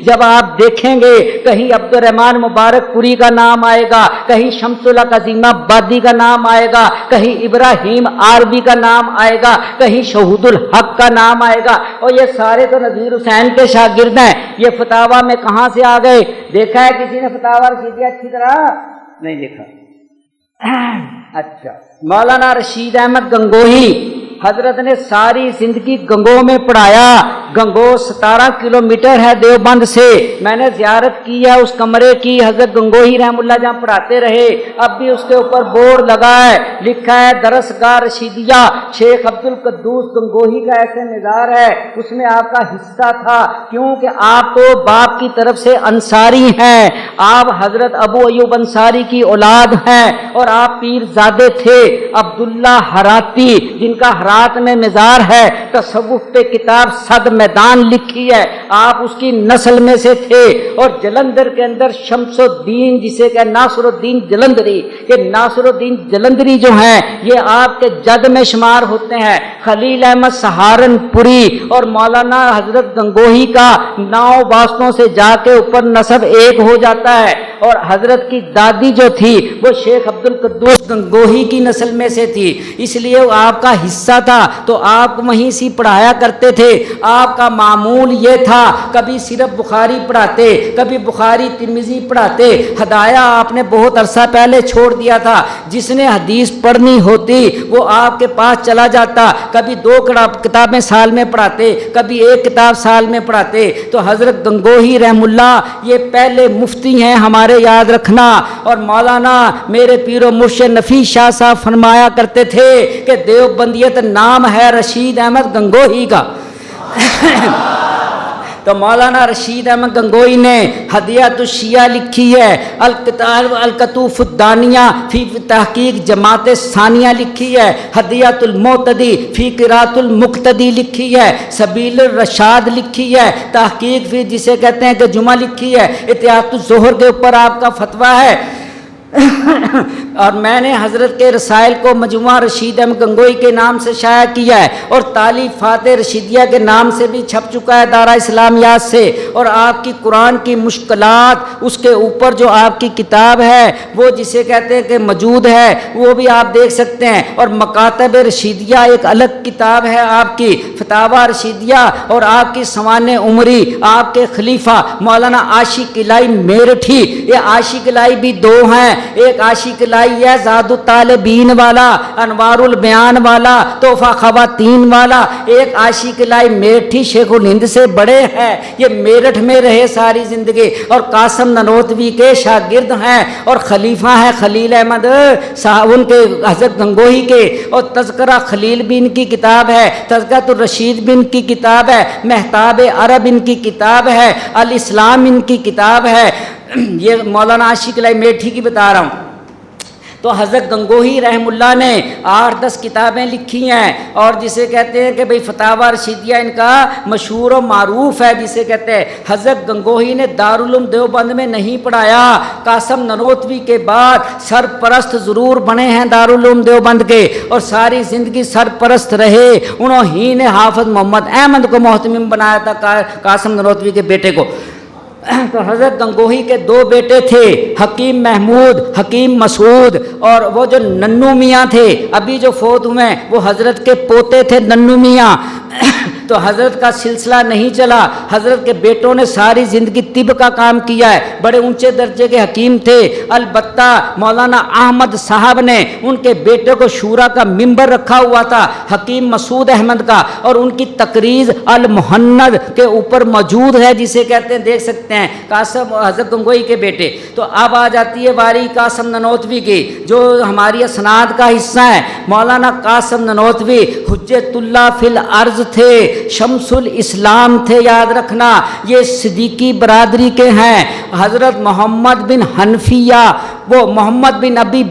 جب آپ دیکھیں گے کہیں عبد الرحمن مبارک پوری کا نام آئے گا، کہیں شمس اللہ قزیم آبادی کا نام آئے گا، کہیں ابراہیم عربی کا نام آئے گا، کہیں شہود الحق کا نام آئے گا. اور یہ سارے تو نذیر حسین کے شاگرد ہیں. یہ فتاوی میں کہاں سے آ گئے؟ دیکھا ہے کسی نے فتاوی رشیدیہ اچھی طرح؟ نہیں دیکھا. اچھا، مولانا رشید احمد گنگوہی حضرت نے ساری زندگی گنگو میں پڑھایا. گنگو 17 کلومیٹر ہے دیوبند سے. میں نے زیارت کی ہے اس کمرے کی. حضرت گنگوہی رحم اللہ جہاں پڑھاتے رہے، اب بھی اس کے اوپر بورڈ لگا ہے، لکھا ہے درسگاہ رشیدیہ. شیخ عبد القدوس گنگوہی کا ایسے مزار ہے، اس میں آپ کا حصہ تھا کیونکہ آپ تو باپ کی طرف سے انصاری ہیں. آپ حضرت ابو ایوب انصاری کی اولاد ہیں اور آپ پیر زادے تھے. عبداللہ ہراتی جن کا ہرات میں مزار ہے، تصوف پہ کتاب صد میدان لکھی ہے، آپ اس کی نسل میں سے تھے. اور جلندھر کے اندر شمس الدین جسے کہ ناصر الدین جلندری، یہ ناصر الدین جلندری جو ہیں یہ آپ کے جد میں شمار ہوتے ہیں. خلیل احمد سہارنپوری اور مولانا حضرت گنگوہی کا 9 واسطوں سے جا کے اوپر نسب ایک ہو جاتا ہے. اور حضرت کی دادی جو تھی وہ شیخ عبد القدوس گنگوہی کی نسل میں سے تھی، اس لیے وہ آپ کا حصہ تھا. تو آپ وہیں سے پڑھایا کرتے تھے. آپ کا معمول یہ تھا کبھی صرف بخاری پڑھاتے، کبھی بخاری ترمذی پڑھاتے. ہدایہ آپ نے بہت عرصہ پہلے چھوڑ دیا تھا. جس نے حدیث پڑھنی ہوتی وہ آپ کے پاس چلا جاتا. کبھی 2 کتابیں سال میں پڑھاتے، کبھی 1 کتاب سال میں پڑھاتے. تو حضرت گنگوہی رحم اللہ یہ پہلے مفتی ہیں ہمارے، یاد رکھنا. اور مولانا میرے پیر و مرشد نفیس شاہ صاحب فرمایا کرتے تھے کہ دیوبندیت نام ہے رشید احمد گنگوہی کا. تو مولانا رشید احمد گنگوہی نے ہدیۃ الشیعہ لکھی ہے، الکتوف الدانیہ فی تحقیق جماعت ثانیہ لکھی ہے، ہدیۃ المعتدی فی قراءۃ المقتدی لکھی ہے، سبیل الرشاد لکھی ہے، تحقیق فی جسے کہتے ہیں کہ جمعہ لکھی ہے، اتحاد الظہر کے اوپر آپ کا فتویٰ ہے. اور میں نے حضرت کے رسائل کو مجموعہ رشید احمد گنگوہی کے نام سے شائع کیا ہے اور تالیفات رشیدیہ کے نام سے بھی چھپ چکا ہے دارہ اسلامیات سے. اور آپ کی قرآن کی مشکلات اس کے اوپر جو آپ کی کتاب ہے وہ جسے کہتے ہیں کہ موجود ہے وہ بھی آپ دیکھ سکتے ہیں. اور مکاتب رشیدیہ ایک الگ کتاب ہے آپ کی، فتاوی رشیدیہ. اور آپ کی سوانح عمری آپ کے خلیفہ مولانا عاشق الہی میرٹھی، یہ عاشق الہی بھی 2 ہیں. ایک عاشق الہی ہے زاد الطالبین والا، انوار البیان والا، تحفہ خواتین والا. ایک عاشق الہی میرٹھی شیخ الہند سے بڑے ہیں، یہ میرٹھ میں رہے ساری زندگی اور قاسم ننوتوی کے شاگرد ہیں. اور خلیفہ ہیں خلیل احمد صاحب ان کے حضرت گنگوہی کے. اور تذکرہ خلیل بھی ان کی کتاب ہے، تذکرۃ الرشید بھی ان کی کتاب ہے، مہتاب عرب ان کی کتاب ہے، الاسلام ان کی کتاب ہے. یہ مولانا عاشق الہی میٹھی کی بتا رہا ہوں. تو حضرت گنگوہی رحم اللہ نے 8-10 کتابیں لکھی ہیں، اور جسے کہتے ہیں کہ بھئی فتاوی رشیدیہ ان کا مشہور و معروف ہے، جسے کہتے ہیں حضرت گنگوہی نے دارالعلوم دیوبند میں نہیں پڑھایا، قاسم نانوتوی کے بعد سرپرست ضرور بنے ہیں دارالعلوم دیوبند کے، اور ساری زندگی سرپرست رہے، انہوں ہی نے حافظ محمد احمد کو محتمم بنایا تھا، قاسم نانوتوی کے بیٹے کو۔ تو حضرت گنگوہی کے 2 بیٹے تھے، حکیم محمود، حکیم مسعود، اور وہ جو ننو میاں تھے ابھی جو فوت ہوئے وہ حضرت کے پوتے تھے ننو میاں۔ تو حضرت کا سلسلہ نہیں چلا، حضرت کے بیٹوں نے ساری زندگی طب کا کام کیا ہے، بڑے اونچے درجے کے حکیم تھے، البتہ مولانا احمد صاحب نے ان کے بیٹے کو شورا کا ممبر رکھا ہوا تھا، حکیم مسعود احمد کا، اور ان کی تقریر المہند کے اوپر موجود ہے، جسے کہتے ہیں دیکھ سکتے ہیں قاسم حضرت گنگوہی کے بیٹے۔ تو اب آ جاتی ہے واری قاسم نانوتوی کی جو ہماری اسناد کا حصہ ہے۔ مولانا قاسم نانوتوی حجت اللہ فی الارض تھے، شمس الاسلام تھے، یاد رکھنا یہ صدیقی برادری کے ہیں۔ حضرت محمد بن حنفیہ، وہ محمد بن ابی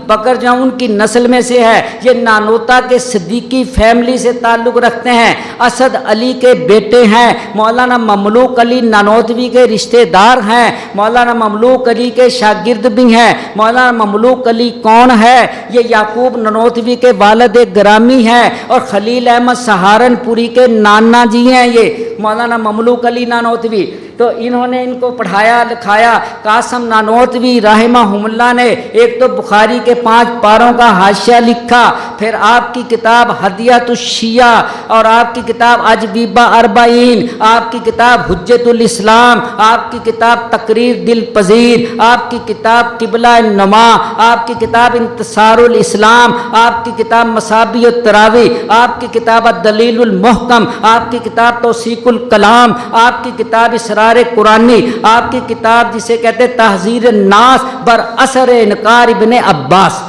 بکر جو ان کی نسل میں سے ہے، یہ نانوتا کے صدیقی فیملی سے تعلق رکھتے ہیں، اسد علی کے بیٹے ہیں، مولانا مملوک علی نانوتوی کے رشتہ دار ہیں، مولانا مملوک علی کے شاگرد بھی ہیں۔ مولانا مملوک علی کون ہے؟ یہ یعقوب نانوتوی کے والد گرامی ہیں، اور خلیل احمد سہارنپوری کے نانا جی ہیں یہ مولانا مملوک علی نانوتوی۔ تو انہوں نے ان کو پڑھایا لکھایا۔ قاسم نانوتوی رحمہ اللہ نے ایک تو بخاری کے 5 پاروں کا حاشیہ لکھا، پھر آپ کی کتاب ہدیۃ الشیعہ، اور آپ کی کتاب اجوبہ اربعین، آپ کی کتاب حجت الاسلام، آپ کی کتاب تقریر دل پذیر، آپ کی کتاب قبلہ نما، آپ کی کتاب انتصار الاسلام، آپ کی کتاب مصابیح التراوی، آپ کی کتاب الدلیل المحکم، آپ کی کتاب توثیق الکلام، آپ کی کتاب اسرار قرآنی، آپ کی کتاب جسے کہتے ہیں تحذیر الناس بر اثر انکار ابن عباس۔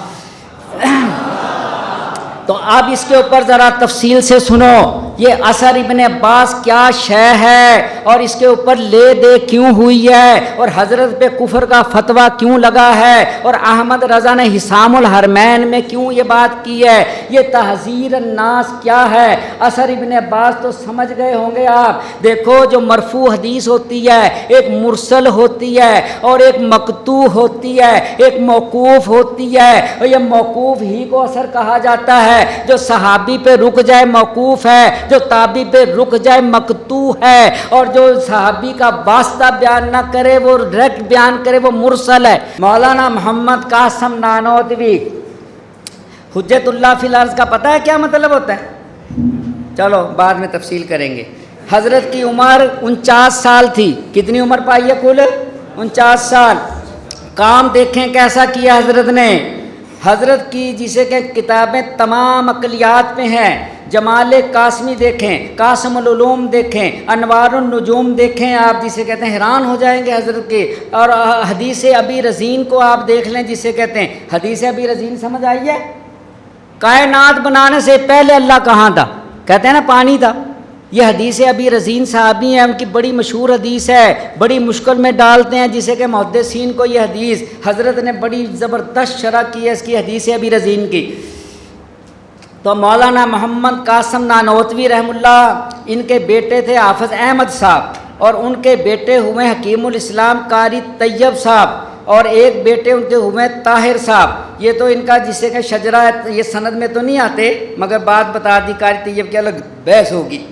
تو اب اس کے اوپر ذرا تفصیل سے سنو، یہ اثر ابن عباس کیا شے ہے، اور اس کے اوپر لے دے کیوں ہوئی ہے، اور حضرت پہ کفر کا فتویٰ کیوں لگا ہے، اور احمد رضا نے حسام الحرمین میں کیوں یہ بات کی ہے، یہ تحذیر الناس کیا ہے۔ اثر ابن عباس تو سمجھ گئے ہوں گے آپ۔ دیکھو جو مرفوع حدیث ہوتی ہے ایک مرسل ہوتی ہے، اور ایک مقطوع ہوتی ہے، ایک موقوف ہوتی ہے، اور یہ موقوف ہی کو اثر کہا جاتا ہے۔ جو صحابی پہ رک جائے موقوف ہے، جو تابعی پہ رک جائے مقطوع ہے، اور جو صحابی کا واسطہ بیان نہ کرے وہ ڈائریکٹ بیان کرے وہ مرسل ہے۔ مولانا محمد قاسم نانوتوی حجت اللہ فی الارض کا پتہ ہے کیا مطلب ہوتا ہے؟ چلو بعد میں تفصیل کریں گے۔ حضرت کی عمر 49 سال تھی۔ کتنی عمر پائی ہے کل؟ 49 سال۔ کام دیکھیں کیسا کیا حضرت نے۔ حضرت کی جسے کہ کتابیں تمام اقلیات میں ہیں، جمال قاسمی دیکھیں، قاسم العلوم دیکھیں، انوار النجوم دیکھیں، آپ جسے کہتے ہیں حیران ہو جائیں گے حضرت کے۔ اور حدیث ابی رزین کو آپ دیکھ لیں، جسے کہتے ہیں حدیث ابی رزین سمجھ آئی ہے؟ کائنات بنانے سے پہلے اللہ کہاں تھا؟ کہتے ہیں نا پانی تھا۔ یہ حدیث ابی رزین صحابی ہیں، ان کی بڑی مشہور حدیث ہے، بڑی مشکل میں ڈالتے ہیں جسے کہ محدثین کو یہ حدیث حضرت نے بڑی زبردست شرح کی ہے اس کی حدیث ابی رزین کی۔ تو مولانا محمد قاسم نانوتوی رحم اللہ، ان کے بیٹے تھے حافظ احمد صاحب، اور ان کے بیٹے ہوئے حکیم الاسلام قاری طیب صاحب، اور ایک بیٹے ان کے ہوئے طاہر صاحب۔ یہ تو ان کا جسے کہ شجرہ ہے، یہ سند میں تو نہیں آتے مگر بات بتا دی، قاری طیب کی الگ بحث ہوگی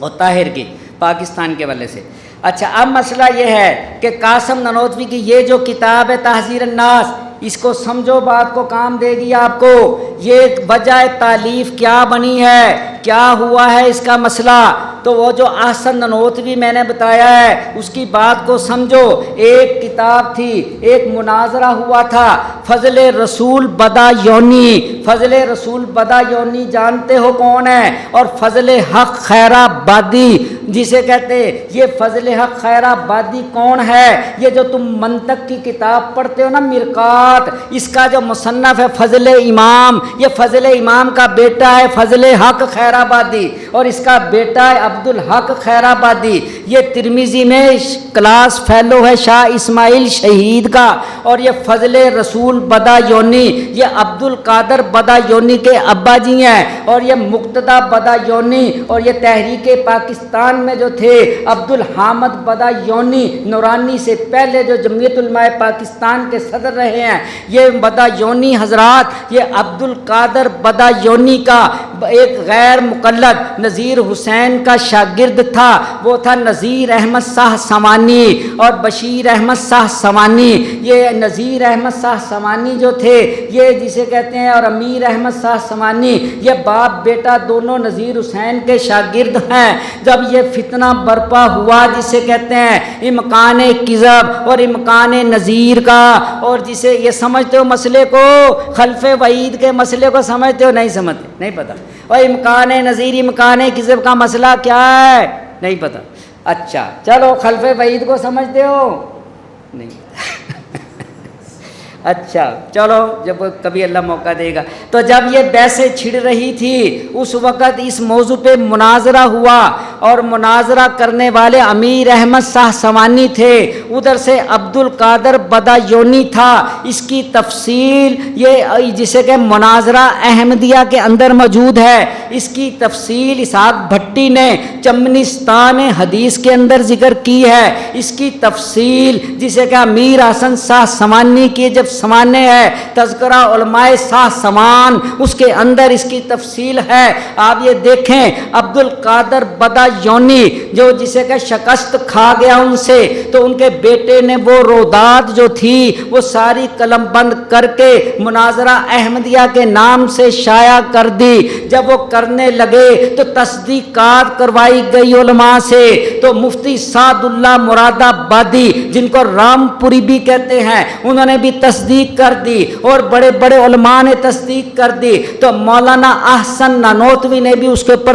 اور طاہر کی پاکستان کے والے سے۔ اچھا اب مسئلہ یہ ہے کہ قاسم نانوتوی کی یہ جو کتاب ہے تحذیر الناس، اس کو سمجھو، بات کو کام دے گی آپ کو۔ یہ وجہ تالیف کیا بنی ہے، کیا ہوا ہے اس کا مسئلہ، تو وہ جو احسن نانوتوی میں نے بتایا ہے اس کی بات کو سمجھو۔ ایک کتاب تھی، ایک مناظرہ ہوا تھا، فضل رسول بدایونی۔ فضل رسول بدایونی جانتے ہو کون ہے؟ اور فضل حق خیرآبادی جسے کہتے، یہ فضل حق خیرآبادی کون ہے؟ یہ جو تم منطق کی کتاب پڑھتے ہو نا مرقات، اس کا جو مصنف ہے فضل امام، یہ فضل امام کا بیٹا ہے فضل حق خیرآبادی، اور اس کا بیٹا ہے عبدالحق خیرآبادی۔ یہ ترمذی میں کلاس فیلو ہے شاہ اسماعیل شہید کا، اور یہ فضل رسول بدایونی یہ عبد القادر بدایونی کے ابا جی ہیں، اور یہ مقتدی بدایونی اور یہ تحریک پاکستان میں جو تھے عبد الحامد بدایونی نورانی سے پہلے جو جمعیت علماء پاکستان کے صدر رہے ہیں، یہ بدایونی حضرات یہ عبد القادر بدایونی کا ایک غیر مقلد نذیر حسین کا شاگرد تھا، وہ تھا نذیر احمد شاہ سمانی اور بشیر احمد شاہ سمانی۔ یہ نذیر احمد شاہ سمانی جو تھے یہ جسے کہتے ہیں اور امیر احمد شاہ سمانی یہ باپ بیٹا دونوں نذیر حسین کے شاگرد ہیں۔ جب یہ فتنہ برپا ہوا جسے کہتے ہیں امکان کذب اور امکان نذیر کا، اور جسے یہ سمجھتے ہو مسئلے کو خلف وعید کے مسئلے کو سمجھتے ہو؟ نہیں سمجھتے، نہیں پتہ۔ اور امکان نذیر امکان کذب کا مسئلہ کیا ہے؟ نہیں پتہ۔ اچھا چلو خلف وعید کو سمجھتے ہو؟ نہیں اچھا چلو جب کبھی اللہ موقع دے گا۔ تو جب یہ بحثیں چھڑ رہی تھی اس وقت اس موضوع پہ مناظرہ ہوا، اور مناظرہ کرنے والے امیر احمد شاہ سمانی تھے، ادھر سے عبد القادر بدایونی تھا۔ اس کی تفصیل یہ جسے کہ مناظرہ احمدیہ کے اندر موجود ہے، اس کی تفصیل اسحاق بھٹی نے چمنستان حدیث کے اندر ذکر کی ہے۔ اس کی تفصیل جسے کہ امیر حسن شاہ سمانی کی جب سمانے ہے تذکرہ علماء شاہ سمان، اس کے اندر اس کی تفصیل ہے۔ آپ یہ دیکھیں عبد القادر بدایونی جو جسے کہ شکست کھا گیا ان سے، تو ان کے بیٹے نے وہ روداد جو تھی وہ ساری قلم بند کر کے مناظرہ احمدیہ کے نام سے شائع کر دی۔ جب وہ کرنے لگے تو تصدیقات کروائی گئی علماء سے، تو مفتی سعد اللہ مراد آبادی جن کو رام پوری بھی کہتے ہیں انہوں نے بھی تصدیق کر دی، اور بڑے بڑے علماء نے تصدیق کر دی، تو مولانا احسن نانوتوی نے بھی اس کے اوپر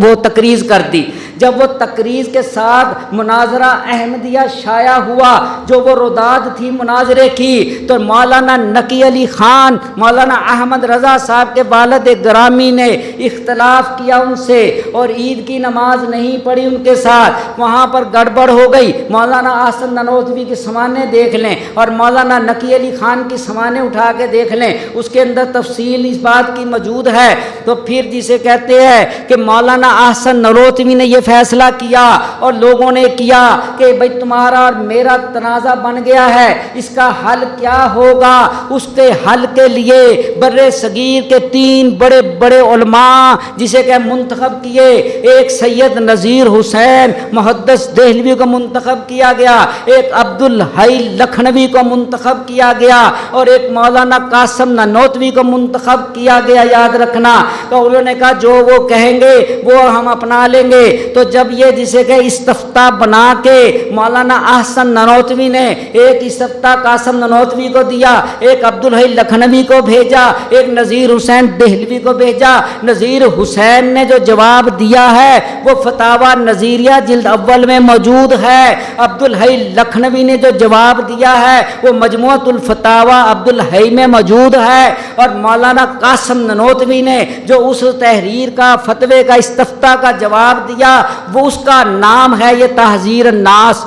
وہ تقریر کر دی۔ جب وہ تقریر کے ساتھ مناظرہ احمدیہ شائع ہوا جو وہ روداد تھی مناظرے کی، تو مولانا نقی علی خان مولانا احمد رضا صاحب کے والد گرامی نے اختلاف کیا ان سے، اور عید کی نماز نہیں پڑھی ان کے ساتھ، وہاں پر گڑبڑ ہو گئی۔ مولانا احسن نانوتوی کی سمانے دیکھ لیں اور مولانا نقی علی خان کی سمانے اٹھا کے دیکھ لیں، اس کے اندر تفصیل اس بات کی موجود ہے۔ تو پھر جسے کہتے ہیں کہ مولانا احسن نانوتوی نے یہ فیصلہ کیا اور لوگوں نے کیا کہ بھئی تمہارا اور میرا تنازع بن گیا ہے، اس کا حل کیا ہوگا؟ اس کے حل کے لیے بر صغیر کے 3 بڑے بڑے علماء جسے کہ منتخب کیے، ایک سید نذیر حسین محدث دہلوی کو منتخب کیا گیا، ایک عبد الحی لکھنوی کو منتخب کیا گیا، اور ایک مولانا قاسم نانوتوی کو منتخب کیا گیا۔ یاد رکھنا تو انہوں نے کہا جو وہ کہیں گے وہ ہم اپنا لیں گے۔ تو جب یہ جسے کہ استفتاء بنا کے مولانا احسن نانوتوی نے ایک استفتاء قاسم نانوتوی کو دیا، ایک عبد الحی لکھنوی کو بھیجا، ایک نذیر حسین دہلوی کو بھیجا، نذیر حسین نے جو جواب دیا ہے وہ فتاوی نظیریہ جلد اول میں موجود ہے۔ عبد الحی لکھنوی نے جو جواب دیا ہے وہ مجموعۃ الفتاوی عبد الحی میں موجود ہے، اور مولانا قاسم نانوتوی نے جو اس تحریر کا فتوے کا استفتاء کا جواب دیا وہ اس کا نام ہے یہ تحذیر الناس۔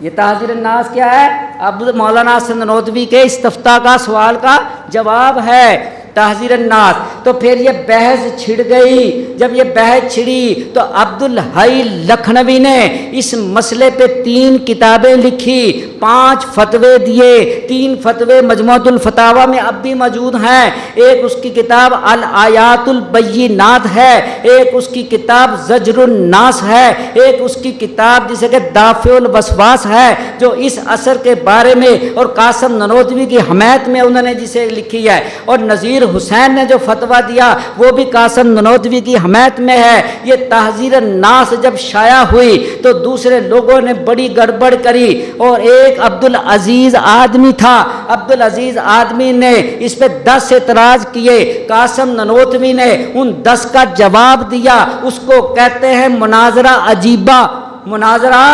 یہ تحذیر الناس کیا ہے؟ اب مولانا احسن نانوتوی کے استفتاء کا سوال کا جواب ہے تحذیر الناس۔ تو پھر یہ بحث چھڑ گئی۔ جب یہ بحث چھڑی تو عبد الحی لکھنوی نے اس مسئلے پہ 3 کتابیں لکھی، 5 فتوے دیے، 3 فتوے مجموعۃ الفتاوی میں اب بھی موجود ہیں۔ ایک اس کی کتاب الآیات البینات ہے، ایک اس کی کتاب زجر الناس ہے، ایک اس کی کتاب جسے کہ دافع الوسواس ہے جو اس اثر کے بارے میں اور قاسم نانوتوی کی حمایت میں انہوں نے جسے لکھی ہے، اور نذیر حسین نے جو فتویٰ دیا وہ بھی قاسم نانوتوی کی حمایت میں ہے۔ یہ تحذیر الناس جب شائع ہوئی تو دوسرے لوگوں نے بڑی گڑبڑ کری، اور ایک عبدالعزیز آدمی تھا، عبدالعزیز آدمی نے اس پہ 10 اعتراض کیے، قاسم نانوتوی نے ان 10 کا جواب دیا۔ اس کو کہتے ہیں مناظرہ عجیبہ، مناظرہ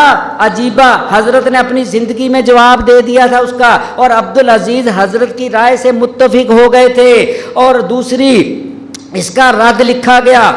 عجیبہ۔ حضرت نے اپنی زندگی میں جواب دے دیا تھا اس کا، اور عبدالعزیز حضرت کی رائے سے متفق ہو گئے تھے، اور دوسری اس کا رد لکھا گیا۔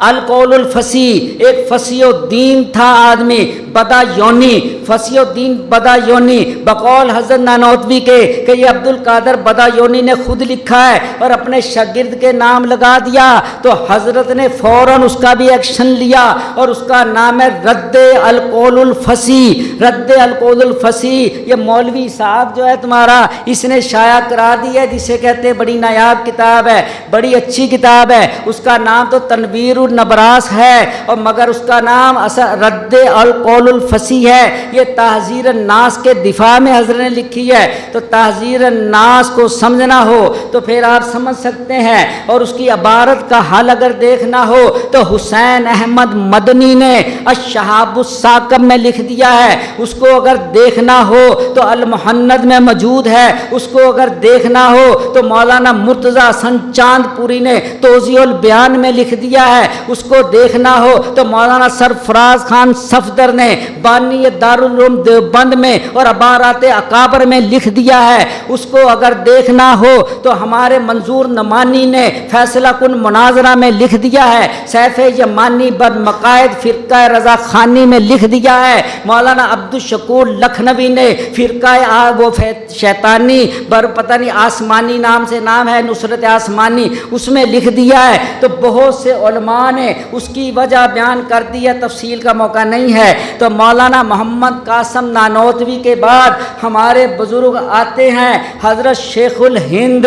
القول الفصیح، ایک فصیح الدین تھا آدمی، بدا یونی، فصیح الدین بدا یونی، بقول حضرت نانوتوی کے کہ یہ عبد القادر بدا یونی نے خود لکھا ہے اور اپنے شاگرد کے نام لگا دیا، تو حضرت نے فوراً اس کا بھی ایکشن لیا اور اس کا نام ہے رد القول الفصیح، رد القول الفصیح۔ یہ مولوی صاحب جو ہے تمہارا، اس نے شائع کرا دی ہے، جسے کہتے ہیں بڑی نایاب کتاب ہے، بڑی اچھی کتاب ہے، اس کا نام تو تنویر النبراس ہے، اور مگر اس کا نام رد القول الفصیح ہے۔ یہ تحذیر الناس کے دفاع میں حضرت نے لکھی ہے، تو تحذیر الناس کو سمجھنا ہو تو پھر آپ سمجھ سکتے ہیں، اور اس کی عبارت کا حل اگر دیکھنا ہو تو حسین احمد مدنی نے الشہاب الثاقب میں لکھ دیا ہے، اس کو اگر دیکھنا ہو تو المحند میں موجود ہے، اس کو اگر دیکھنا ہو تو مولانا مرتضی حسن چاند پوری نے توضیح البیان میں لکھ دیا ہے، اس کو دیکھنا ہو تو مولانا سرفراز خان صفدر نے بانی دارالعلوم دیوبند میں اور عبارات اکابر میں لکھ دیا ہے، اس کو اگر دیکھنا ہو تو ہمارے منظور نمانی نے فیصلہ کن مناظرہ میں لکھ دیا ہے، سیف یمانی بر مقاعد فرقہ رضا خانی میں لکھ دیا ہے، مولانا عبدالشکور لکھنوی نے فرقہ وہ شیطانی بر پتہ نہیں آسمانی نام سے نام ہے، نصرت آسمانی، اس میں لکھ دیا ہے۔ تو بہت سے علماء نے اس کی وجہ بیان کر دی ہے، تفصیل کا موقع نہیں ہے۔ تو مولانا محمد قاسم نانوتوی کے بعد ہمارے بزرگ آتے ہیں حضرت شیخ الہند،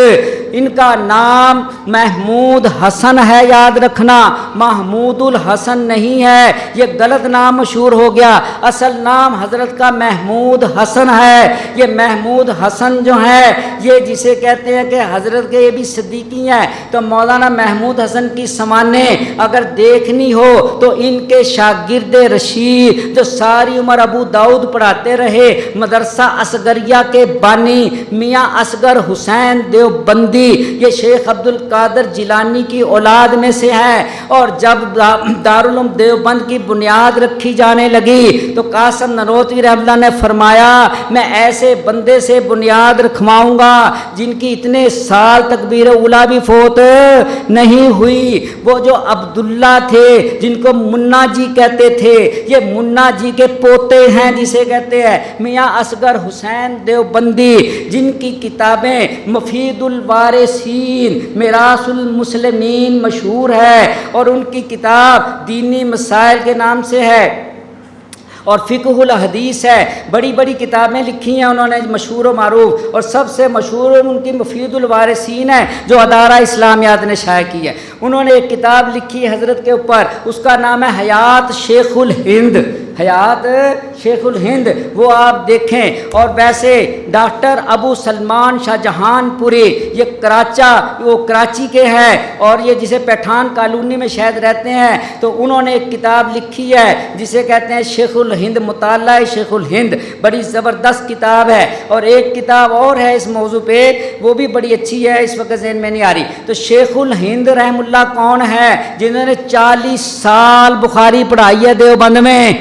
ان کا نام محمود حسن ہے، یاد رکھنا، محمود الحسن نہیں ہے، یہ غلط نام مشہور ہو گیا، اصل نام حضرت کا محمود حسن ہے۔ یہ محمود حسن جو ہے یہ جسے کہتے ہیں کہ حضرت کے یہ بھی صدیقی ہیں، تو مولانا محمود حسن کی سمانیں اگر دیکھنی ہو تو ان کے شاگرد رشید جو ساری عمر ابو داؤد پڑھاتے رہے، مدرسہ اصغریہ کے بانی میاں اصغر حسین دیوبندی، یہ شیخ عبد القادر جیلانی کی اولاد میں سے ہے، اور جب دارالعلوم دیوبند کی بنیاد رکھی جانے لگی تو قاسم نانوتوی رحمۃ اللہ نے فرمایا میں ایسے بندے سے بنیاد رکھواؤں گا جن کی اتنے سال تکبیر اولیٰ بھی فوت نہیں ہوئی، وہ جو عبداللہ تھے جن کو منا جی کہتے تھے، یہ منا جی کے پوتے ہیں جسے کہتے ہیں میاں اصغر حسین دیوبندی، جن کی کتابیں مفید الوارثین، میراث المسلمین مشہور ہے، اور ان کی کتاب دینی مسائل کے نام سے ہے، اور فقہ الحدیث ہے، بڑی بڑی کتابیں لکھی ہیں انہوں نے مشہور و معروف، اور سب سے مشہور ان کی مفید الوارثین ہے جو ادارہ اسلامیات نے شائع کی ہے۔ انہوں نے ایک کتاب لکھی حضرت کے اوپر، اس کا نام ہے حیات شیخ الہند، حیات شیخ الہند، وہ آپ دیکھیں۔ اور ویسے ڈاکٹر ابو سلمان شاہ جہان پوری، یہ وہ کراچی کے ہیں، اور یہ جسے پیٹھان کالونی میں شاید رہتے ہیں، تو انہوں نے ایک کتاب لکھی ہے جسے کہتے ہیں شیخ الہند، مطالعہ شیخ الہند، بڑی زبردست کتاب ہے۔ اور ایک کتاب اور ہے اس موضوع پہ، وہ بھی بڑی اچھی ہے، اس وقت ذہن میں نہیں آ رہی۔ تو شیخ الہند رحم اللہ کون ہے؟ جنہوں نے 40 سال بخاری پڑھائی ہے دیوبند میں،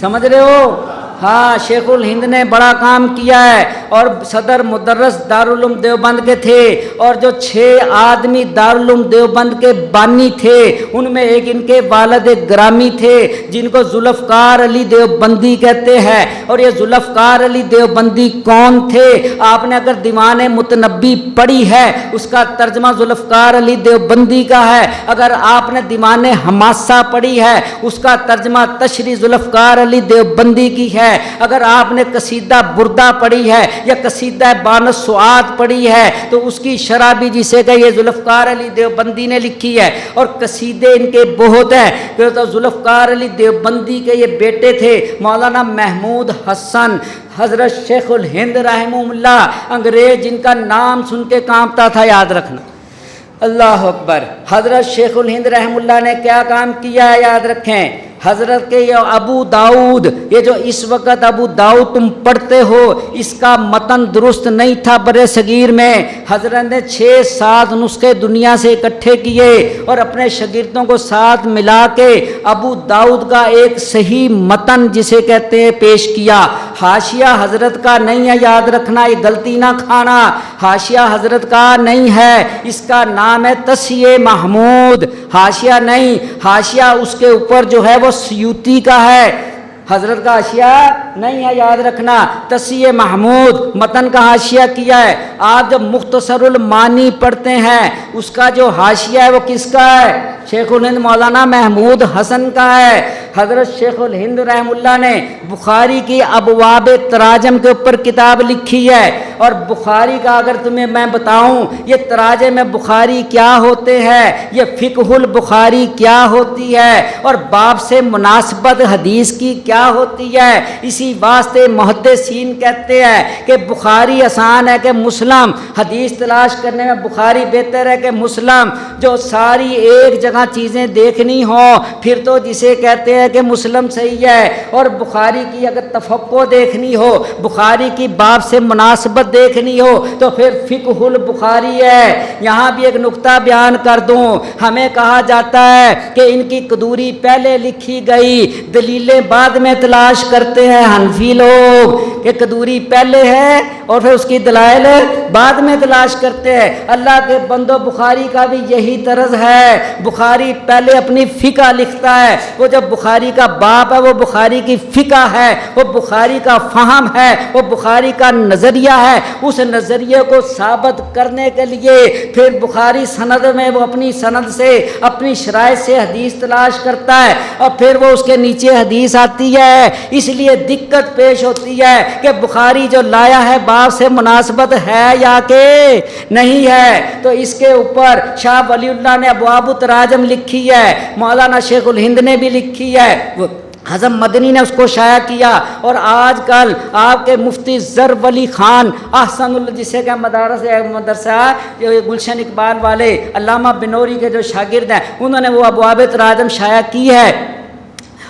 سمجھ رہے ہو؟ ہاں، شیخ الہند نے بڑا کام کیا ہے، اور صدر مدرس دارالعلوم دیوبند کے تھے، اور جو 6 آدمی دارالعلوم دیوبند کے بانی تھے ان میں ایک ان کے والد گرامی تھے جن کو ذوالفقار علی دیوبندی کہتے ہیں۔ اور یہ ذوالفقار علی دیوبندی کون تھے؟ آپ نے اگر دیوان متنبی پڑھی ہے اس کا ترجمہ ذوالفقار علی دیوبندی کا ہے، اگر آپ نے دیوان حماسہ پڑھی ہے اس کا ترجمہ تشریح ذوالفقار علی دیوبندی کی ہے، اگر آپ نے قصیدہ بردہ پڑھی ہے یا قصیدہ بان سعاد پڑھی ہے تو اس کی شرح بھی جسے کہ یہ ذوالفقار علی دیوبندی نے لکھی ہے، اور قصیدے ان کے بہت ہیں۔ تو ذوالفقار علی دیوبندی کے یہ بیٹے تھے مولانا محمود حسن، حضرت شیخ الہند رحمہ اللہ، انگریز جن کا نام سن کے کانپتا تھا، یاد رکھنا۔ اللہ اکبر۔ حضرت شیخ الہند رحمہ اللہ نے کیا کام کیا ہے یاد رکھیں۔ حضرت کے یہ ابو داؤد، یہ جو اس وقت ابو داؤد تم پڑھتے ہو، اس کا متن درست نہیں تھا برِ صغیر میں۔ حضرت نے 6-7 نسخے دنیا سے اکٹھے کیے اور اپنے شاگردوں کو ساتھ ملا کے ابو داؤد کا ایک صحیح متن جسے کہتے ہیں پیش کیا۔ حاشیہ حضرت کا نہیں ہے، یاد رکھنا، یہ غلطی نہ کھانا، حاشیہ حضرت کا نہیں ہے، اس کا نام ہے تصحیح محمود، حاشیہ نہیں، حاشیہ اس کے اوپر جو ہے وہ سیوطی کا ہے، حضرت کا حاشیہ نہیں ہے، یاد رکھنا، تصحیح محمود متن کا حاشیہ کیا ہے۔ آپ جب مختصر المانی پڑھتے ہیں اس کا جو حاشیہ ہے وہ کس کا ہے؟ شیخ الہند مولانا محمود حسن کا ہے۔ حضرت شیخ الہند رحم اللہ نے بخاری کی ابواب تراجم کے اوپر کتاب لکھی ہے، اور بخاری کا اگر تمہیں میں بتاؤں یہ تراجم بخاری کیا ہوتے ہیں، یہ فقہ البخاری کیا ہوتی ہے، اور باب سے مناسبت حدیث کی کیا ہوتی ہے، اسی واسطے محدثین کہتے ہیں کہ بخاری آسان ہے کہ مسلم، حدیث تلاش کرنے میں بخاری بہتر ہے کہ مسلم، جو ساری ایک جگہ چیزیں دیکھنی ہوں پھر تو جسے کہتے ہیں کہ مسلم صحیح ہے، اور بخاری کی اگر تفقہ دیکھنی ہو، بخاری کی باب سے مناسبت دیکھنی ہو تو پھر فقہ البخاری ہے۔ یہاں بھی ایک نقطہ بیان کر دوں، ہمیں کہا جاتا ہے کہ ان کی قدوری پہلے لکھی گئی، دلیلیں بعد میں تلاش کرتے ہیں حنفی لوگ کہ قدوری پہلے ہے اور پھر اس کی دلائل بعد میں تلاش کرتے ہیں۔ اللہ کے بندو بخاری کا بھی یہی طرز ہے، بخاری پہلے اپنی فقہ لکھتا ہے، وہ جب بخاری کا باب ہے وہ بخاری کی فقہ ہے، وہ بخاری کا فہم ہے، وہ بخاری کا نظریہ ہے، اس نظریے کو ثابت کرنے کے لیے پھر بخاری سند میں وہ اپنی سند سے اپنی شرائط سے حدیث تلاش کرتا ہے، اور پھر وہ اس کے نیچے حدیث آتی ہے۔ اس لیے دقت پیش ہوتی ہے کہ بخاری جو لایا ہے باب سے مناسبت ہے یا کہ نہیں ہے، تو اس کے اوپر شاہ ولی اللہ نے ابواب التراجم لکھی ہے، مولانا شیخ الہند نے بھی لکھی ہے، وہ حضرت مدنی نے اس کو شائع کیا، اور آج کل آپ کے مفتی زر ولی خان احسن اللہ جسے کہ مدرسہ گلشن اقبال والے علامہ بنوری کے جو شاگرد ہیں انہوں نے وہ ابواب تراجم شائع کی ہے،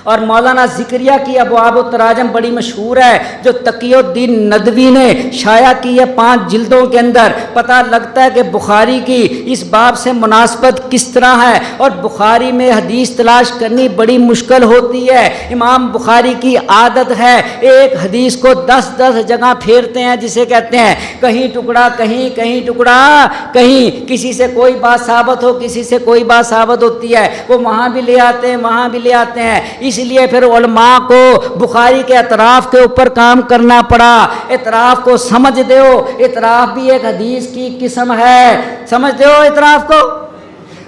اور مولانا ذکریہ کی ابواب التراجم بڑی مشہور ہے جو تقی الدین ندوی نے شائع کی ہے 5 جلدوں کے اندر۔ پتہ لگتا ہے کہ بخاری کی اس باب سے مناسبت کس طرح ہے، اور بخاری میں حدیث تلاش کرنی بڑی مشکل ہوتی ہے۔ امام بخاری کی عادت ہے ایک حدیث کو 10 جگہ پھیرتے ہیں، جسے کہتے ہیں کہیں ٹکڑا کہیں ٹکڑا کہیں، کسی سے کوئی بات ثابت ہو کسی سے کوئی بات ثابت ہوتی ہے، وہ وہاں بھی لے آتے ہیں وہاں بھی لے آتے ہیں۔ اس لیے پھر علماء کو بخاری کے اطراف کے اوپر کام کرنا پڑا، اطراف کو سمجھ دو، اطراف بھی ایک حدیث کی قسم ہے، سمجھ دو اطراف کو۔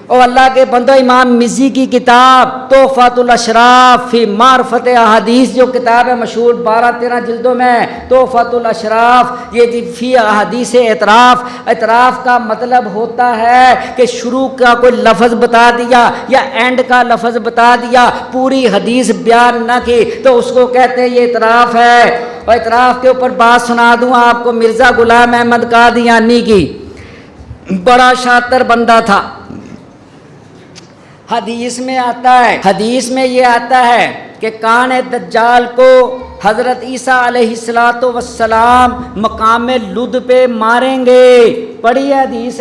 اور اللہ کے بندو امام مزی کی کتاب تحفۃ الاشراف فی معرفت احادیث جو کتاب ہے مشہور 12-13 جلدوں میں، تحفۃ الاشراف، یہ فی احادیث اطراف، اطراف کا مطلب ہوتا ہے کہ شروع کا کوئی لفظ بتا دیا یا اینڈ کا لفظ بتا دیا، پوری حدیث بیان نہ کی تو اس کو کہتے ہیں یہ اطراف ہے۔ اور اطراف کے اوپر بات سنا دوں آپ کو، مرزا غلام احمد قادیانی کی، بڑا شاطر بندہ تھا۔ حدیث میں آتا ہے، حدیث میں یہ آتا ہے کہ کان دجال کو حضرت عیسیٰ علیہ السلام مقام لد پہ ماریں گے۔ پڑھی ہے حدیث،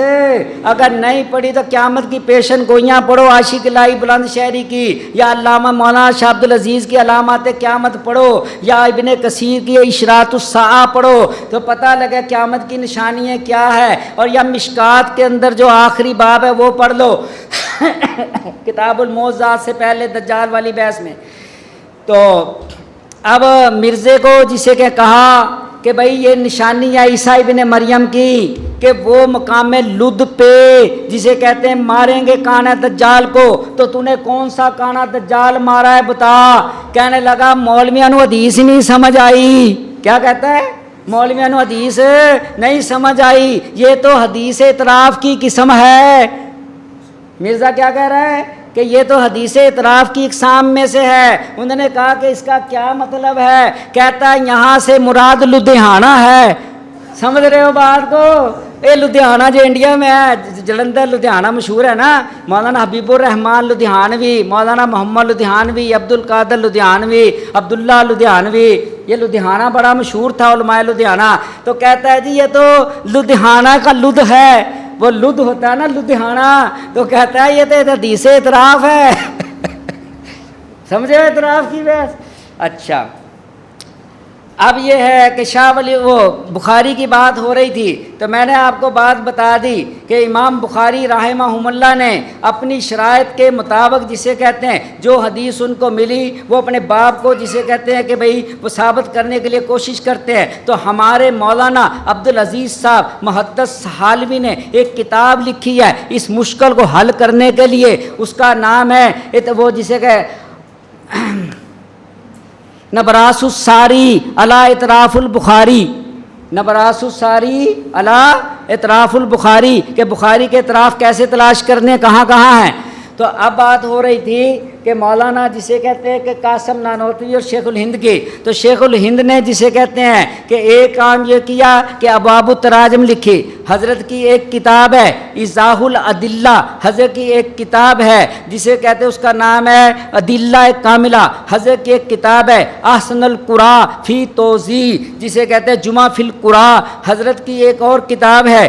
اگر نہیں پڑھی تو قیامت کی پیشن گوئیاں پڑھو، عاشق الہی بلند شہری کی، یا علامہ مولانا شاہ عبد العزیز کی علامات قیامت پڑھو، یا ابن کثیر کی اشراط الساعہ پڑھو، تو پتہ لگے قیامت کی نشانیاں کیا ہے۔ اور یا مشکات کے اندر جو آخری باب ہے وہ پڑھ لو کتاب الموضوعات سے پہلے دجال والی بحث میں۔ تو اب مرزے کو جسے کہ کہا کہ بھئی یہ نشانی ہے عیسیٰ ابن مریم کی کہ وہ مقام لد پہ جسے کہتے ہیں ماریں گے کانا دجال کو، تو تو نے کون سا کانا دجال مارا ہے بتا۔ کہنے لگا مولویاں نو حدیث نہیں سمجھ آئی۔ کیا کہتا ہے؟ مولویاں نو حدیث نہیں سمجھ آئی، یہ تو حدیث اطراف کی قسم ہے۔ مرزا کیا کہہ رہا ہے کہ یہ تو حدیث اطراف کی اقسام میں سے ہے۔ انہوں نے کہا کہ اس کا کیا مطلب ہے؟ کہتا ہے یہاں سے مراد لدھیانہ ہے۔ سمجھ رہے ہو بات کو؟ یہ لدھیانہ جو انڈیا میں ہے، جلندھر لدھیانہ مشہور ہے نا، مولانا حبیب الرحمان لدھیانوی، مولانا محمد لدھیانوی، عبد القادر لدھیانوی، عبداللہ لدھیانوی، یہ لدھیانہ بڑا مشہور تھا علماء لدھیانہ۔ تو کہتا ہے جی یہ تو لدھیانہ کا لدھ ہے، وہ لدھ ہوتا ہے نا لدھیانہ، تو کہتا ہے یہ تو حدیث اطراف ہے سمجھے اطراف کی بحث؟ اچھا اب یہ ہے کہ شاہ ولی وہ بخاری کی بات ہو رہی تھی تو میں نے آپ کو بات بتا دی کہ امام بخاری رحمہ اللہ نے اپنی شرائط کے مطابق جسے کہتے ہیں جو حدیث ان کو ملی وہ اپنے باپ کو جسے کہتے ہیں کہ بھئی وہ ثابت کرنے کے لیے کوشش کرتے ہیں. تو ہمارے مولانا عبدالعزیز صاحب محدث حالوی نے ایک کتاب لکھی ہے اس مشکل کو حل کرنے کے لیے. اس کا نام ہے وہ جسے کہ نبراس الساری علی اطراف البخاری. نبراس الساری علی اطراف البخاری کہ بخاری کے اطراف کیسے تلاش کرنے کہاں کہاں ہیں. تو اب بات ہو رہی تھی کہ مولانا جسے کہتے ہیں کہ قاسم نانوتوی اور شیخ الہند کی. تو شیخ الہند نے جسے کہتے ہیں کہ ایک کام یہ کیا کہ ابواب التراجم لکھی. حضرت کی ایک کتاب ہے ایضاح الادلہ، حضرت کی ایک کتاب ہے جسے کہتے ہیں اس کا نام ہے ادلہ کاملہ. حضرت کی ایک کتاب ہے احسن القراء فی توضیح جسے کہتے ہیں جمعہ فی القراء. حضرت کی ایک اور کتاب ہے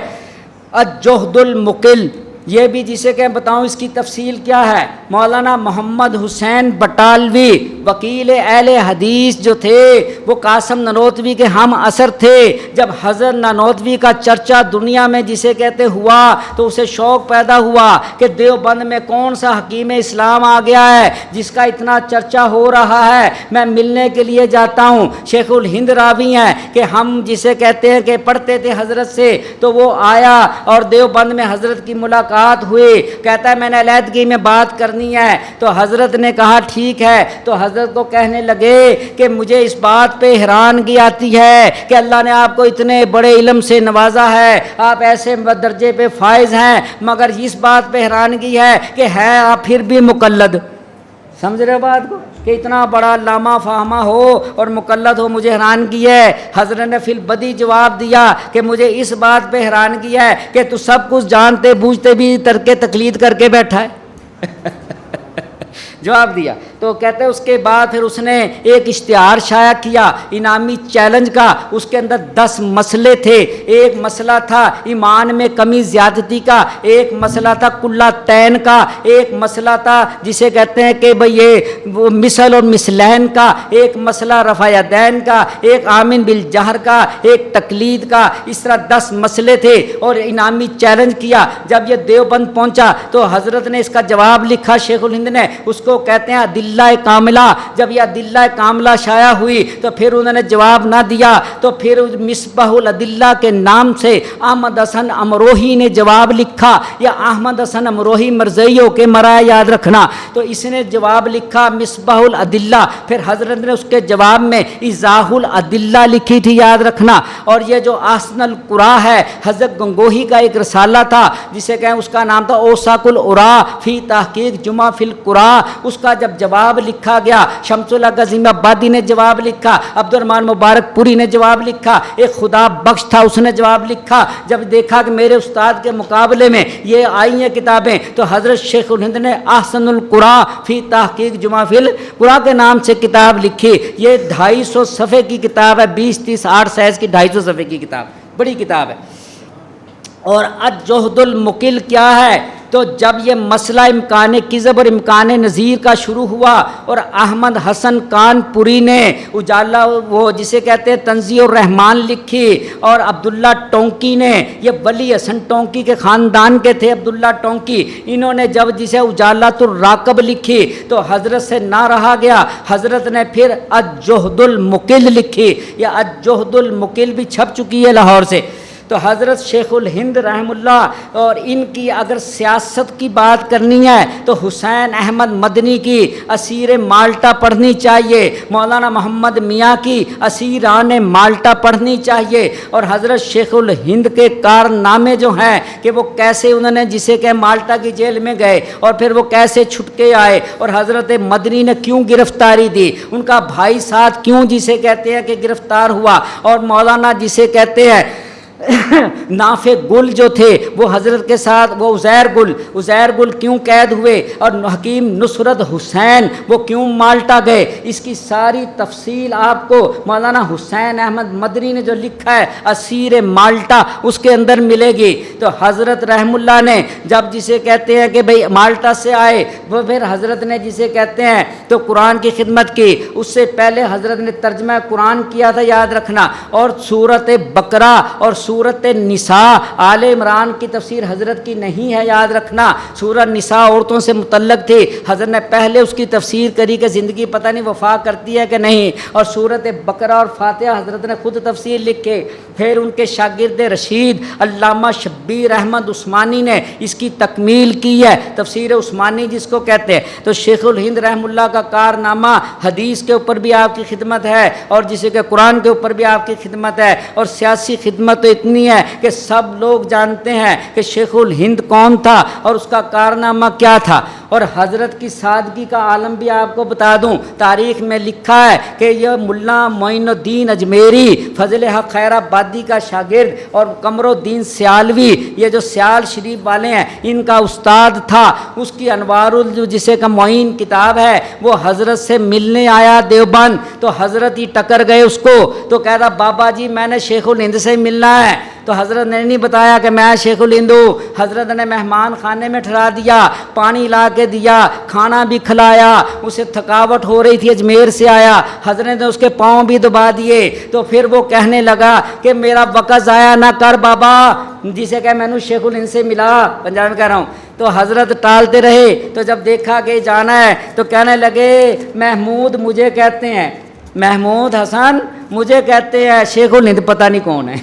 الجہد المقل. یہ بھی جسے کہ بتاؤں اس کی تفصیل کیا ہے. مولانا محمد حسین بٹالوی وکیل اہل حدیث جو تھے وہ قاسم نانوتوی کے ہم اثر تھے. جب حضرت نانوتوی کا چرچا دنیا میں جسے کہتے ہوا تو اسے شوق پیدا ہوا کہ دیوبند میں کون سا حکیم اسلام آ گیا ہے جس کا اتنا چرچا ہو رہا ہے. میں ملنے کے لیے جاتا ہوں. شیخ الہند راوی ہیں کہ ہم جسے کہتے ہیں کہ پڑھتے تھے حضرت سے تو وہ آیا اور دیوبند میں حضرت کی ملاقات ہوئی. کہتا ہے میں نے علیحدگی میں بات کرنی ہے. تو حضرت نے کہا ٹھیک ہے. تو حضرت کو کہنے لگے کہ مجھے اس بات پہ حیرانگی آتی ہے کہ اللہ نے آپ کو اتنے بڑے علم سے نوازا ہے، آپ ایسے درجے پہ فائز ہیں، مگر اس بات پہ حیرانگی ہے کہ ہے آپ پھر بھی مقلد. سمجھ رہے ہو بات کو کہ اتنا بڑا علامہ فاہمہ ہو اور مقلد ہو. مجھے حیرانگی ہے. حضرت نے فی البدی جواب دیا کہ مجھے اس بات پہ حیرانگی ہے کہ تو سب کچھ جانتے بوجھتے بھی ترک تقلید کر کے بیٹھا ہے. جواب دیا. تو کہتے ہیں اس کے بعد پھر اس نے ایک اشتہار شائع کیا انعامی چیلنج کا. اس کے اندر 10 مسئلے تھے. ایک مسئلہ تھا ایمان میں کمی زیادتی کا، ایک مسئلہ تھا کلاتین کا، ایک مسئلہ تھا جسے کہتے ہیں کہ بھئی یہ وہ مثل اور مثلین کا، ایک مسئلہ رفع یدین کا، ایک آمن بالجہر کا، ایک تقلید کا. اس طرح 10 مسئلے تھے اور انعامی چیلنج کیا. جب یہ دیوبند پہنچا تو حضرت نے اس کا جواب لکھا. شیخ الہند نے اس کو کہتے ہیں ادلہ کاملہ. جب یہ ادلہ کاملہ شائع ہوئی تو پھر انہوں نے جواب نہ دیا تو پھر مصباح الادلہ کے نام سے احمد حسن امروہی نے جواب لکھا. یا احمد حسن امروہی مرزائیوں کے مرا یاد رکھنا. تو اس نے جواب لکھا مصباح الادلہ. پھر حضرت نے اس کے جواب میں ایضاح الادلہ لکھی تھی یاد رکھنا. اور یہ جو احسن القراء ہے حضرت گنگوہی کا ایک رسالہ تھا جسے کہیں اس کا نام تھا اوساق القراء فی تحقیق جمعہ فی القراء. اس کا جب جواب لکھا گیا شمس اللہ عظیم آبادی نے جواب لکھا، عبد الرحمن مبارک پوری نے جواب لکھا، ایک خدا بخش تھا اس نے جواب لکھا. جب دیکھا کہ میرے استاد کے مقابلے میں یہ آئی ہیں کتابیں تو حضرت شیخ الہند نے احسن القراء فی تحقیق جمعہ فی القراء کے نام سے کتاب لکھی. یہ 250 صفحے کی کتاب ہے، 20-30-8 سائز کی 250 صفحے کی کتاب، بڑی کتاب ہے. اور الجہد المقل کیا ہے؟ تو جب یہ مسئلہ امکان کذب اور امکان نظیر کا شروع ہوا اور احمد حسن کانپوری نے اجالا وہ جسے کہتے ہیں تنزیہ الرحمان لکھی اور عبداللہ ٹونکی نے، یہ ولی حسن ٹونکی کے خاندان کے تھے عبداللہ ٹونکی، انہوں نے جب جسے اجالۃ الراقب لکھی تو حضرت سے نہ رہا گیا. حضرت نے پھر الجہد المقل لکھی. یہ الجہد المقل بھی چھپ چکی ہے لاہور سے. تو حضرت شیخ الہند رحم اللہ اور ان کی اگر سیاست کی بات کرنی ہے تو حسین احمد مدنی کی اسیر مالٹا پڑھنی چاہیے، مولانا محمد میاں کی اسیران مالٹا پڑھنی چاہیے. اور حضرت شیخ الہند کے کارنامے جو ہیں کہ وہ کیسے انہوں نے جسے کہ مالٹا کی جیل میں گئے اور پھر وہ کیسے چھٹ کے آئے اور حضرت مدنی نے کیوں گرفتاری دی، ان کا بھائی ساتھ کیوں جسے کہتے ہیں کہ گرفتار ہوا، اور مولانا جسے کہتے ہیں نافع گل جو تھے وہ حضرت کے ساتھ وہ عزیر گل کیوں قید ہوئے، اور حکیم نصرت حسین وہ کیوں مالٹا گئے، اس کی ساری تفصیل آپ کو مولانا حسین احمد مدنی نے جو لکھا ہے اسیر مالٹا اس کے اندر ملے گی۔ تو حضرت رحم اللہ نے جب جسے کہتے ہیں کہ بھئی مالٹا سے آئے، وہ پھر حضرت نے جسے کہتے ہیں تو قرآن کی خدمت کی، اس سے پہلے حضرت نے ترجمہ قرآن کیا تھا، یاد رکھنا، اور سورت بقرہ اور سورت نساء آل عمران کی تفسیر حضرت کی نہیں ہے، یاد رکھنا، سورہ نساء عورتوں سے متعلق تھی، حضرت نے پہلے اس کی تفسیر کری کہ زندگی پتہ نہیں وفا کرتی ہے کہ نہیں، اور سورت بقرہ اور فاتحہ حضرت نے خود تفسیر لکھے، پھر ان کے شاگرد رشید علامہ شبیر احمد عثمانی نے اس کی تکمیل کی ہے، تفسیر عثمانی جس کو کہتے ہیں۔ تو شیخ الہند رحم اللہ کا کارنامہ حدیث کے اوپر بھی آپ کی خدمت ہے، اور جسے کہ قرآن کے اوپر بھی آپ کی خدمت ہے، اور سیاسی خدمت تو اتنی ہے کہ سب لوگ جانتے ہیں کہ شیخ الہند کون تھا اور اس کا کارنامہ کیا تھا۔ اور حضرت کی سادگی کا عالم بھی آپ کو بتا دوں، تاریخ میں لکھا ہے کہ یہ ملا معین الدین اجمیری فضل حق خیر آبادی کا شاگرد اور قمر الدین سیالوی، یہ جو سیال شریف والے ہیں، ان کا استاد تھا۔ اس کی انوار جسے کا معین کتاب ہے وہ حضرت سے ملنے آیا دیوبند، تو حضرت ہی ٹکر گئے اس کو، تو کہتا بابا جی میں نے شیخ الہند سے ملنا ہے، تو حضرت نے نہیں بتایا کہ میں شیخ الہند ہوں، حضرت نے مہمان خانے میں ٹھہرا دیا، پانی لا کے دیا، کھانا بھی کھلایا، اسے تھکاوٹ ہو رہی تھی اجمیر سے آیا، حضرت نے اس کے پاؤں بھی دبا دیے، تو پھر وہ کہنے لگا کہ میرا وقت ضائع نہ کر بابا، جسے کہ میں نے شیخ الہند سے ملا، پنجاب میں کہہ رہا ہوں۔ تو حضرت ٹالتے رہے، تو جب دیکھا کہ جانا ہے تو کہنے لگے محمود مجھے کہتے ہیں، محمود حسن مجھے کہتے ہیں، شیخ الہند پتہ نہیں کون ہے۔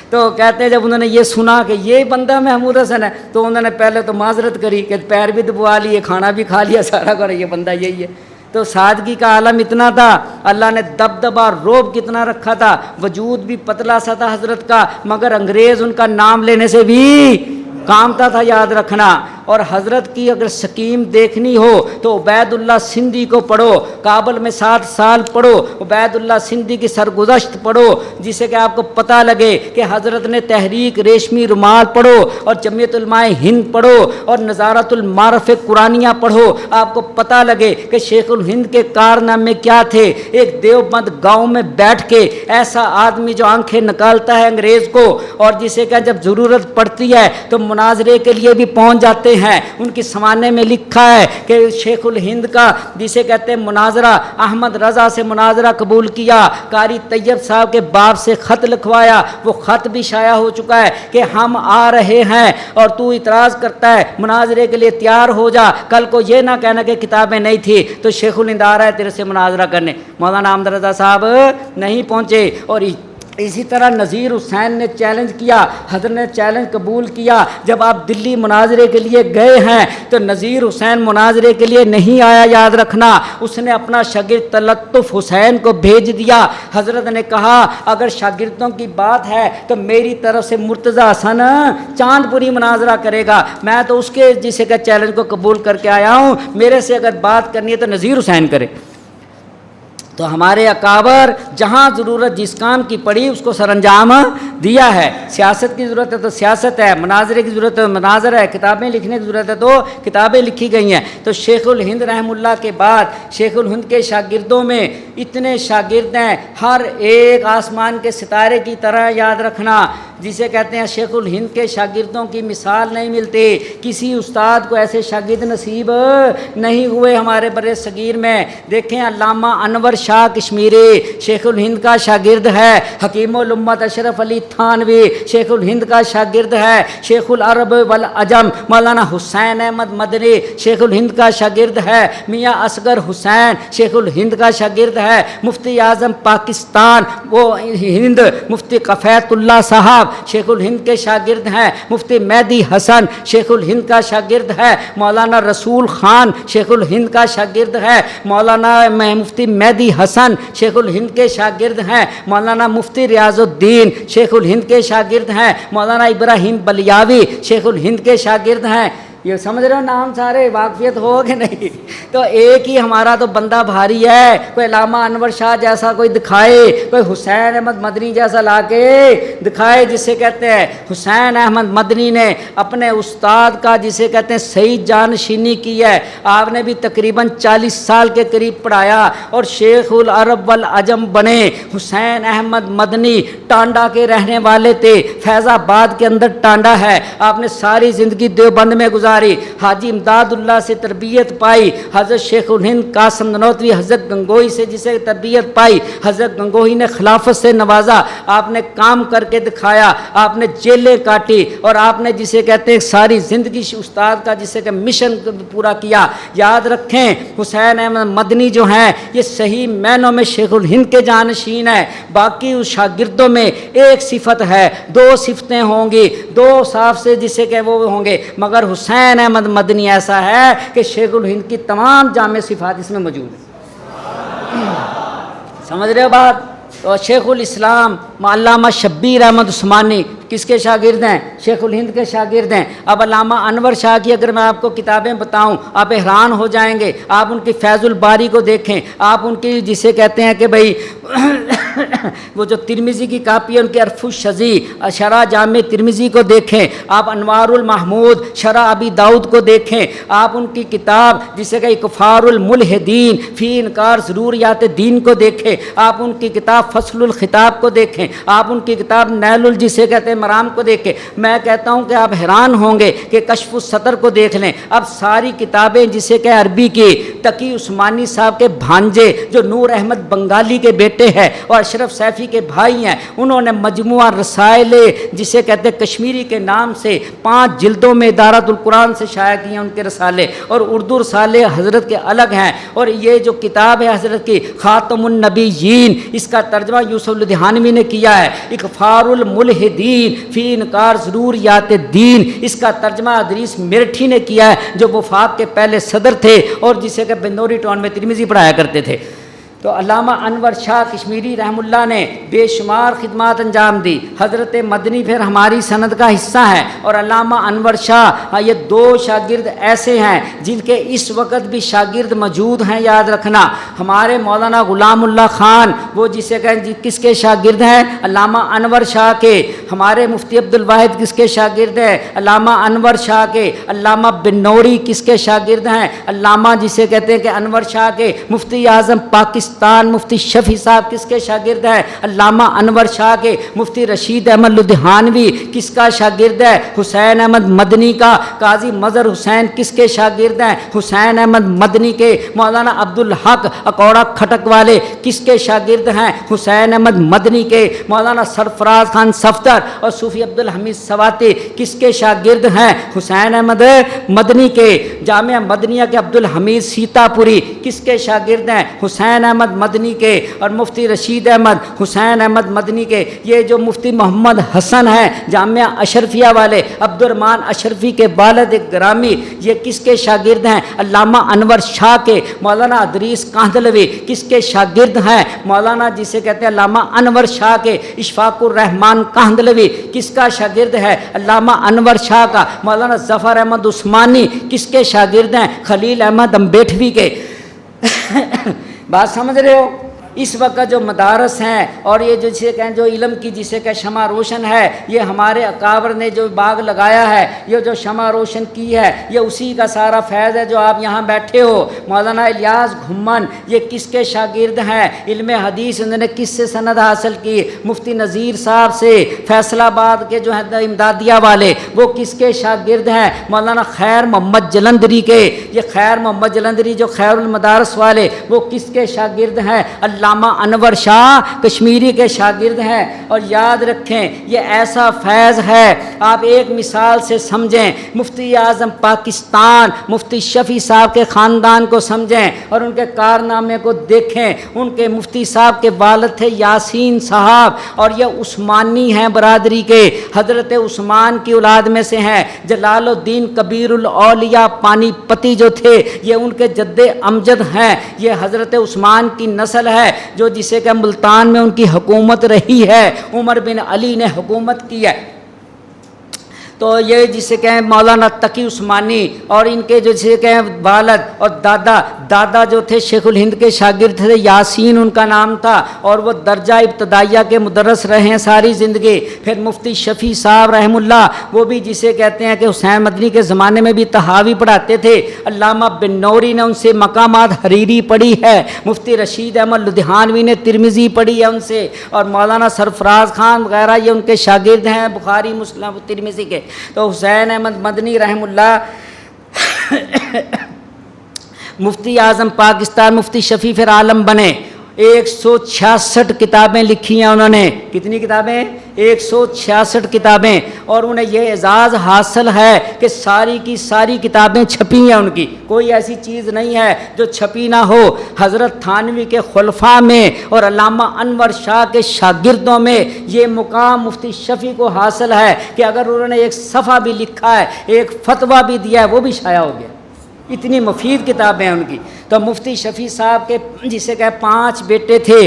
تو کہتے ہیں جب انہوں نے یہ سنا کہ یہ بندہ محمود حسن ہے تو انہوں نے پہلے تو معذرت کری کہ پیر بھی دبوا لیے، کھانا بھی کھا لیا، سارا کرے یہ بندہ یہی ہے۔ تو سادگی کا عالم اتنا تھا، اللہ نے دبدبہ روب کتنا رکھا تھا، وجود بھی پتلا سا تھا حضرت کا، مگر انگریز ان کا نام لینے سے بھی کامتا تھا، یاد رکھنا۔ اور حضرت کی اگر سکیم دیکھنی ہو تو عبید اللہ سندھی کو پڑھو، کابل میں 7 سال پڑھو، عبید اللہ سندھی کی سرگزشت پڑھو، جسے کہ آپ کو پتہ لگے کہ حضرت نے تحریک ریشمی رومال پڑھو، اور جمعیت علماء ہند پڑھو، اور نظارت المعارف قرآنیہ پڑھو، آپ کو پتہ لگے کہ شیخ الہند کے کارنامے کیا تھے۔ ایک دیوبند گاؤں میں بیٹھ کے ایسا آدمی جو آنکھیں نکالتا ہے انگریز کو، اور جسے کہ جب ضرورت پڑتی ہے تو مناظرے کے لیے بھی پہنچ جاتے ہیں۔ ان کی سمانے میں لکھا ہے کہ شیخ الہند کا جسے کہتے ہیں مناظرہ، احمد رضا سے مناظرہ قبول کیا، قاری طیب صاحب کے باپ سے خط لکھوایا، وہ خط بھی شائع ہو چکا ہے کہ ہم آ رہے ہیں اور تو اعتراض کرتا ہے، مناظرے کے لیے تیار ہو جا، کل کو یہ نہ کہنا کہ کتابیں نہیں تھی، تو شیخ الہند آ رہا ہے تیرے سے مناظرہ کرنے۔ مولانا احمد رضا صاحب نہیں پہنچے، اور اسی طرح نذیر حسین نے چیلنج کیا، حضرت نے چیلنج قبول کیا۔ جب آپ دلی مناظرے کے لیے گئے ہیں تو نذیر حسین مناظرے کے لیے نہیں آیا، یاد رکھنا، اس نے اپنا شاگرد تلطف حسین کو بھیج دیا۔ حضرت نے کہا اگر شاگردوں کی بات ہے تو میری طرف سے مرتضی حسن چاند پوری مناظرہ کرے گا، میں تو اس کے جسے کا چیلنج کو قبول کر کے آیا ہوں، میرے سے اگر بات کرنی ہے تو نذیر حسین کرے۔ تو ہمارے اکابر جہاں ضرورت جس کام کی پڑی اس کو سر انجام دیا ہے۔ سیاست کی ضرورت ہے تو سیاست ہے، مناظرے کی ضرورت ہے تو مناظر ہے، کتابیں لکھنے کی ضرورت ہے تو کتابیں لکھی گئی ہیں۔ تو شیخ الہند رحم اللہ کے بعد شیخ الہند کے شاگردوں میں اتنے شاگرد ہیں، ہر ایک آسمان کے ستارے کی طرح، یاد رکھنا، جسے کہتے ہیں شیخ الہند کے شاگردوں کی مثال نہیں ملتی، کسی استاد کو ایسے شاگرد نصیب نہیں ہوئے ہمارے بر صغیر میں۔ دیکھیں علامہ انور شاہ کشمیری شیخ الہند کا شاگرد ہے، حکیم الامت اشرف علی تھانوی شیخ الہند کا شاگرد ہے، شیخ العرب والعجم مولانا حسین احمد مدنی شیخ الہند کا شاگرد ہے، میاں اصغر حسین شیخ الہند کا شاگرد ہے، مفتی اعظم پاکستان وہ ہند مفتی قفیت اللہ صاحب شیخ الہند کے شاگرد ہیں، مفتی مہدی حسن شیخ الہند کا شاگرد ہے، مولانا رسول خان شیخ الہند کا شاگرد ہے، مولانا مفتی مہدی حسن شیخ الہند کے شاگرد ہیں، مولانا مفتی ریاض الدین شیخ الہند کے شاگرد ہیں، مولانا ابراہیم بلیاوی شیخ الہند کے شاگرد ہیں۔ یہ سمجھ رہے ہو نام سارے واقفیت ہو کہ نہیں؟ تو ایک ہی ہمارا تو بندہ بھاری ہے، کوئی علامہ انور شاہ جیسا کوئی دکھائے، کوئی حسین احمد مدنی جیسا لا کے دکھائے، جسے کہتے ہیں حسین احمد مدنی نے اپنے استاد کا جسے کہتے ہیں صحیح جانشینی کی ہے، آپ نے بھی تقریباً 40 سال کے قریب پڑھایا اور شیخ العرب والعجم بنے۔ حسین احمد مدنی ٹانڈا کے رہنے والے تھے، فیض آباد کے اندر ٹانڈا ہے، آپ نے ساری زندگی دیوبند میں گزاری، حاجی امداد اللہ سے تربیت پائی، حضرت شیخ الہند قاسم نانوتوی حضرت گنگوئی سے جسے تربیت پائی، حضرت گنگوئی نے خلافت سے نوازا، آپ نے کام کر کے دکھایا، آپ نے جیلیں کاٹی اور آپ نے جسے کہتے ہیں ساری زندگی استاد کا جسے کہ مشن پورا کیا۔ یاد رکھیں حسین احمد مدنی جو ہیں یہ صحیح معنوں میں شیخ الہند کے جانشین ہے، باقی اس شاگردوں میں ایک صفت ہے، دو صفتیں ہوں گی، دو صاف سے جسے کہ وہ ہوں گے، مگر حسین احمد مدنی ایسا ہے کہ شیخ الہند کی تمام جامع صفات اس میں موجود ہیں۔ سمجھ رہے ہو بات؟ تو شیخ الاسلام علامہ شبیر احمد عثمانی کس کے شاگرد ہیں؟ شیخ الہند کے شاگرد ہیں۔ اب علامہ انور شاہ کی اگر میں آپ کو کتابیں بتاؤں آپ حیران ہو جائیں گے، آپ ان کی فیض الباری کو دیکھیں، آپ ان کی جسے کہتے ہیں کہ بھائی وہ جو ترمذی کی کاپی ہے ان کی عرف الشذی شرح جامع ترمذی کو دیکھیں، آپ انوار المحمود شرح ابی داؤد کو دیکھیں، آپ ان کی کتاب جسے کہ اکفار الملحدین فی انکار ضروریات دین کو دیکھیں، آپ ان کی کتاب فصل الخطاب کو دیکھیں، آپ ان کی کتاب نیل جسے کہتے ہیں مرام کو دیکھیں۔ میں کہتا ہوں کہ آپ حیران ہوں گے کہ کشف الصدر کو دیکھ لیں۔ اب ساری کتابیں جسے کہ عربی کی تقی عثمانی صاحب کے بھانجے جو نور احمد بنگالی کے بیٹے ہیں اور اشرف سیفی کے بھائی ہیں، انہوں نے مجموعہ رسائل جسے کہتے ہیں کشمیری کے نام سے 5 جلدوں میں ادارۃ القرآن سے شائع کیے ہیں ان کے رسالے، اور اردو رسالے حضرت کے الگ ہیں، اور یہ جو کتاب ہے حضرت کی خاتم النبیین اس کا ترجمہ یوسف لدھیانوی نے کیا ہے، اکفار الملحدین فی انکار ضروریات دین اس کا ترجمہ ادریس میرٹھی نے کیا ہے جو وفاق کے پہلے صدر تھے اور جسے کہ بندوری ٹاؤن میں ترمذی پڑھایا کرتے تھے۔ تو علامہ انور شاہ کشمیری رحم اللہ نے بے شمار خدمات انجام دی، حضرت مدنی پھر ہماری سند کا حصہ ہے، اور علامہ انور شاہ یہ 2 شاگرد ایسے ہیں جن کے اس وقت بھی شاگرد موجود ہیں۔ یاد رکھنا ہمارے مولانا غلام اللہ خان وہ جسے کہیں کس کے شاگرد ہیں؟ علامہ انور شاہ کے۔ ہمارے مفتی عبد الواحد کس کے شاگرد ہیں؟ علامہ انور شاہ کے۔ علامہ بن نوری کس کے شاگرد ہیں؟ علامہ جسے کہتے ہیں کہ انور شاہ کے۔ مفتی اعظم پاکستان مفتی شفیع صاحب کس کے شاگرد ہیں؟ علامہ انور شاہ کے۔ مفتی رشید احمد لدھیانوی کس کا شاگرد ہے؟ حسین احمد مدنی کا۔ قاضی مظہر حسین کس کے شاگرد ہیں؟ حسین احمد مدنی کے۔ مولانا عبدالحق اکوڑا کھٹک والے کس کے شاگرد ہیں؟ حسین احمد مدنی کے۔ مولانا سرفراز خان صفدر اور صوفی عبدالحمید سواتی کس کے شاگرد ہیں؟ حسین احمد مدنی کے۔ جامعہ مدنیہ کے عبدالحمید سیتا پوری کس کے شاگرد ہیں؟ حسین احمد مدنی کے۔ اور مفتی رشید احمد حسین احمد مدنی کے۔ یہ جو مفتی محمد حسن ہیں جامعہ اشرفیہ والے عبد الرحمن اشرفی کے والد گرامی یہ کس کے شاگرد ہیں؟ علامہ انور شاہ کے۔ مولانا ادریس کاندھلوی کس کے شاگرد ہیں؟ مولانا جسے کہتے ہیں علامہ انور شاہ کے۔ اشفاق الرحمان کاندھلوی کس کا شاگرد ہے؟ علامہ انور شاہ کا۔ مولانا ظفر احمد عثمانی کس کے شاگرد ہیں؟ خلیل احمد امبیٹھوی کے۔ بات سمجھ رہے ہو؟ اس وقت جو مدارس ہیں اور یہ جو جسے کہیں جو علم کی جسے کہ شمع روشن ہے یہ ہمارے اکابر نے جو باغ لگایا ہے یہ جو شمع روشن کی ہے یہ اسی کا سارا فیض ہے جو آپ یہاں بیٹھے ہو۔ مولانا الیاس گھمن یہ کس کے شاگرد ہیں؟ علم حدیث انہوں نے کس سے سند حاصل کی؟ مفتی نذیر صاحب سے۔ فیصل آباد کے جو ہیں امدادیہ والے وہ کس کے شاگرد ہیں؟ مولانا خیر محمد جلندری کے۔ یہ خیر محمد جلندری جو خیر المدارس والے وہ کس کے شاگرد ہیں؟ علامہ انور شاہ کشمیری کے شاگرد ہیں۔ اور یاد رکھیں یہ ایسا فیض ہے آپ ایک مثال سے سمجھیں، مفتی اعظم پاکستان مفتی شفیع صاحب کے خاندان کو سمجھیں اور ان کے کارنامے کو دیکھیں۔ ان کے مفتی صاحب کے والد تھے یاسین صاحب اور یہ عثمانی ہیں برادری کے، حضرت عثمان کی اولاد میں سے ہیں۔ جلال الدین کبیر الاولیاء پانی پتی جو تھے یہ ان کے جد امجد ہیں، یہ حضرت عثمان کی نسل ہے جو جسے کہ ملتان میں ان کی حکومت رہی ہے، عمر بن علی نے حکومت کی ہے۔ تو یہ جسے کہیں مولانا تقی عثمانی اور ان کے جو جسے کہیں والد اور دادا جو تھے شیخ الہند کے شاگرد تھے، یاسین ان کا نام تھا، اور وہ درجہ ابتدائیہ کے مدرس رہے ہیں ساری زندگی۔ پھر مفتی شفیع صاحب رحم اللہ، وہ بھی جسے کہتے ہیں کہ حسین مدنی کے زمانے میں بھی تحاوی پڑھاتے تھے۔ علامہ بن نوری نے ان سے مقامات حریری پڑھی ہے، مفتی رشید احمد لدھیانوی نے ترمذی پڑھی ہے ان سے، اور مولانا سرفراز خان وغیرہ یہ ان کے شاگرد ہیں بخاری مسلم ترمذی کے۔ تو حسین احمد مدنی رحم اللہ مفتی اعظم پاکستان، مفتی شفیع پھر عالم بنے۔ 166 کتابیں لکھی ہیں انہوں نے۔ کتنی کتابیں؟ 166 کتابیں، اور انہیں یہ اعزاز حاصل ہے کہ ساری کی ساری کتابیں چھپی ہیں ان کی، کوئی ایسی چیز نہیں ہے جو چھپی نہ ہو۔ حضرت تھانوی کے خلفاء میں اور علامہ انور شاہ کے شاگردوں میں یہ مقام مفتی شفیع کو حاصل ہے کہ اگر انہوں نے ایک صفحہ بھی لکھا ہے، ایک فتویٰ بھی دیا ہے، وہ بھی شائع ہو گیا۔ اتنی مفید کتابیں ہیں ان کی۔ تو مفتی شفیع صاحب کے جسے کہ 5 بیٹے تھے،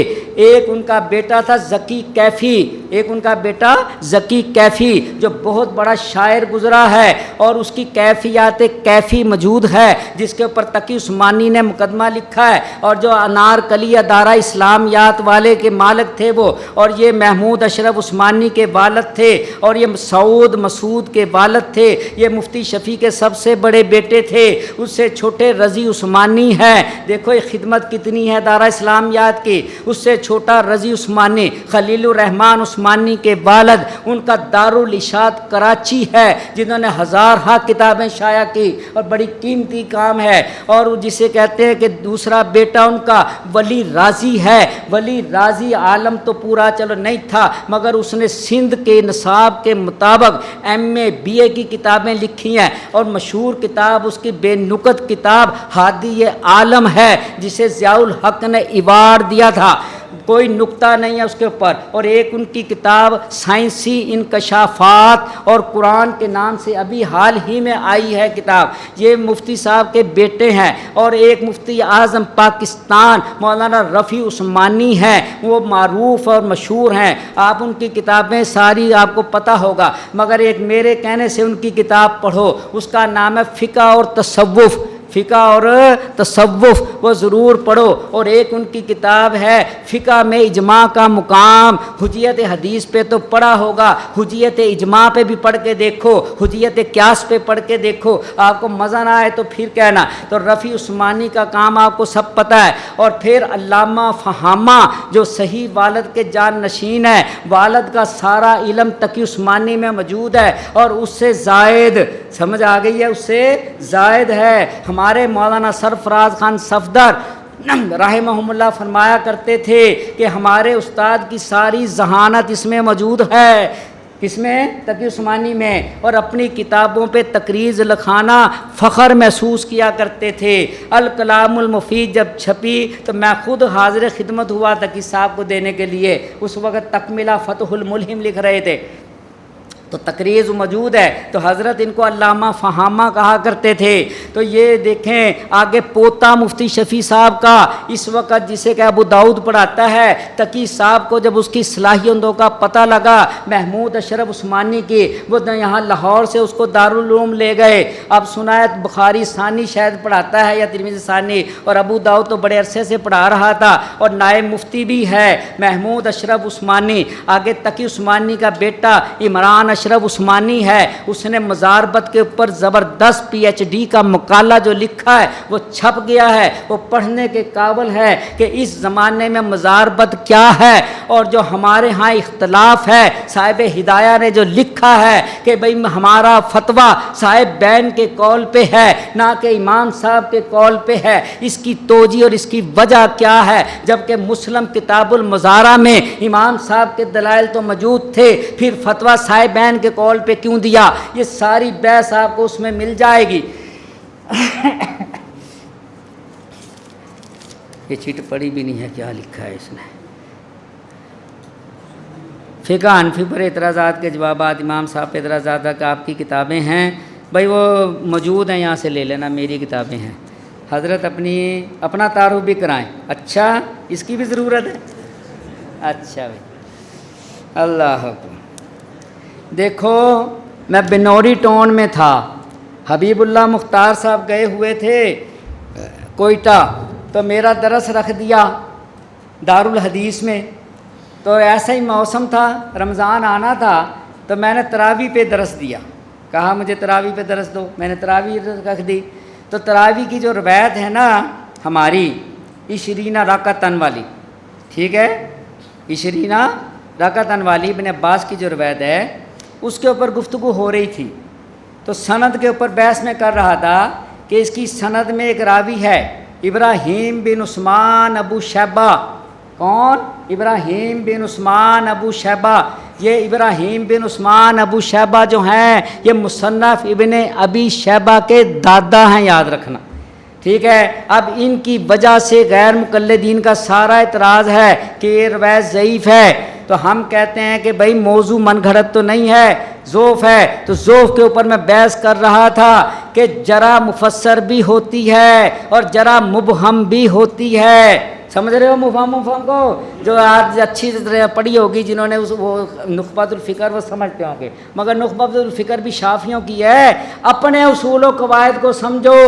ایک ان کا بیٹا تھا ذکی کیفی، ایک ان کا بیٹا ذکی کیفی جو بہت بڑا شاعر گزرا ہے، اور اس کی کیفیات کیفی موجود ہے جس کے اوپر تقی عثمانی نے مقدمہ لکھا ہے، اور جو انارکلی دارہ اسلامیات والے کے مالک تھے وہ، اور یہ محمود اشرف عثمانی کے والد تھے، اور یہ سعود مسعود کے والد تھے۔ یہ مفتی شفیع کے سب سے بڑے بیٹے تھے، اس سے چھوٹے رضی عثمانی ہے۔ دیکھو یہ خدمت کتنی ہے دارہ اسلامیات کی۔ اس سے چھوٹا رضی عثمانی خلیل الرحمن عثمانی کے والد، ان کا دارالاشاعت کراچی ہے جنہوں نے ہزارہ کتابیں شائع کی، اور بڑی قیمتی کام ہے۔ اور جسے کہتے ہیں کہ دوسرا بیٹا ان کا ولی راضی ہے۔ ولی راضی عالم تو پورا چلو نہیں تھا، مگر اس نے سندھ کے نصاب کے مطابق MA BA کی کتابیں لکھی ہیں، اور مشہور کتاب اس کی بے نقط کتاب ہادی عالم ہے جسے ضیاء الحق نے ایوارڈ دیا تھا، کوئی نقطہ نہیں ہے اس کے اوپر۔ اور ایک ان کی کتاب سائنسی انکشافات اور قرآن کے نام سے ابھی حال ہی میں آئی ہے کتاب، یہ مفتی صاحب کے بیٹے ہیں۔ اور ایک مفتی اعظم پاکستان مولانا رفیع عثمانی ہیں، وہ معروف اور مشہور ہیں، آپ ان کی کتابیں ساری آپ کو پتہ ہوگا، مگر ایک میرے کہنے سے ان کی کتاب پڑھو، اس کا نام ہے فقہ اور تصوف، فقہ اور تصوف، وہ ضرور پڑھو۔ اور ایک ان کی کتاب ہے فقہ میں اجماع کا مقام، حجیت حدیث پہ تو پڑھا ہوگا، حجیت اجماع پہ بھی پڑھ کے دیکھو، حجیت قیاس پہ پڑھ کے دیکھو، آپ کو مزہ نہ آئے تو پھر کہنا۔ تو رفیع عثمانی کا کام آپ کو سب پتہ ہے۔ اور پھر علامہ فہامہ جو صحیح والد کے جان نشین ہے، والد کا سارا علم تقی عثمانی میں موجود ہے، اور اس سے زائد، سمجھ آ گئی ہے، اس سے زائد ہے۔ ہمارے مولانا سرفراز خان صفدر رحمہم اللہ فرمایا کرتے تھے کہ ہمارے استاد کی ساری ذہانت اس میں موجود ہے، کس میں؟ تقی عثمانی میں، اور اپنی کتابوں پہ تقریض لکھانا فخر محسوس کیا کرتے تھے۔ الکلام المفید جب چھپی تو میں خود حاضر خدمت ہوا تقی صاحب کو دینے کے لیے، اس وقت تکملہ فتح الملہم لکھ رہے تھے، تو تقریض موجود ہے۔ تو حضرت ان کو علامہ فہامہ کہا کرتے تھے۔ تو یہ دیکھیں آگے پوتا مفتی شفیع صاحب کا اس وقت جسے کہ ابو داؤد پڑھاتا ہے، تقی صاحب کو جب اس کی صلاحیتوں کا پتہ لگا محمود اشرف عثمانی کی، وہ یہاں لاہور سے اس کو دارالعلوم لے گئے۔ اب سنایت بخاری ثانی شاید پڑھاتا ہے یا ترمذی ثانی، اور ابو داؤد تو بڑے عرصے سے پڑھا رہا تھا، اور نائب مفتی بھی ہے محمود اشرف عثمانی۔ آگے تقی عثمانی کا بیٹا عمران اشرف عثمانی ہے، اس نے مزاربت کے اوپر زبردست PhD کا مقالہ جو لکھا ہے وہ چھپ گیا ہے، وہ پڑھنے کے قابل ہے کہ اس زمانے میں مزاربت کیا ہے، اور جو ہمارے ہاں اختلاف ہے صاحب ہدایہ نے جو لکھا ہے کہ بھئی ہمارا فتویٰ صاحب بین کے قول پہ ہے نہ کہ امام صاحب کے قول پہ ہے، اس کی توجیہ اور اس کی وجہ کیا ہے، جبکہ مسلم کتاب المزارہ میں امام صاحب کے دلائل تو موجود تھے، پھر فتویٰ صاحب بین کے قول پہ کیوں دیا؟ یہ ساری بحث آپ کو اس میں مل جائے گی۔ یہ چیٹ پڑھی بھی نہیں ہے، کیا لکھا ہے اس نے؟ فقہ حنفی پر اعتراضات کے جوابات، امام صاحب پہ اعتراضات کا آپ کی کتابیں ہیں بھائی وہ موجود ہیں، یہاں سے لے لینا، میری کتابیں ہیں۔ حضرت اپنا تعارف بھی کرائیں۔ اچھا اس کی بھی ضرورت ہے؟ اچھا بھائی، اللہ حکم۔ دیکھو میں بنوری ٹاؤن میں تھا، حبیب اللہ مختار صاحب گئے ہوئے تھے کوئٹہ، تو میرا درس رکھ دیا دارالحدیث میں، تو ایسا ہی موسم تھا، رمضان آنا تھا، تو میں نے تراویح پہ درس دیا، کہا مجھے تراویح پہ درس دو، میں نے تراویح رکھ دی۔ تو تراویح کی جو روایت ہے نا ہماری 20 رکعتن والی، ٹھیک ہے، 20 رکعتن والی ابن عباس کی جو روایت ہے اس کے اوپر گفتگو ہو رہی تھی، تو سند کے اوپر بحث میں کر رہا تھا کہ اس کی سند میں ایک راوی ہے ابراہیم بن عثمان ابو شیبہ۔ کون؟ ابراہیم بن عثمان ابو شیبہ۔ یہ ابراہیم بن عثمان ابو شیبہ جو ہیں یہ مصنف ابن ابی شیبہ کے دادا ہیں، یاد رکھنا، ٹھیک ہے۔ اب ان کی وجہ سے غیر مقلدین کا سارا اعتراض ہے کہ یہ روایت ضعیف ہے، تو ہم کہتے ہیں کہ بھائی موضوع من گھڑت تو نہیں ہے، ذوف ہے، تو ذوف کے اوپر میں بحث کر رہا تھا کہ جرح مفسر بھی ہوتی ہے اور جرح مبہم بھی ہوتی ہے، سمجھ رہے ہو مفہوم کو؟ جو آج اچھی طرح پڑھی ہوگی جنہوں نے وہ نخبۃ الفکر وہ سمجھتے ہوں گے، مگر نخبۃ الفکر بھی شافیوں کی ہے۔ اپنے اصول و قواعد کو سمجھو،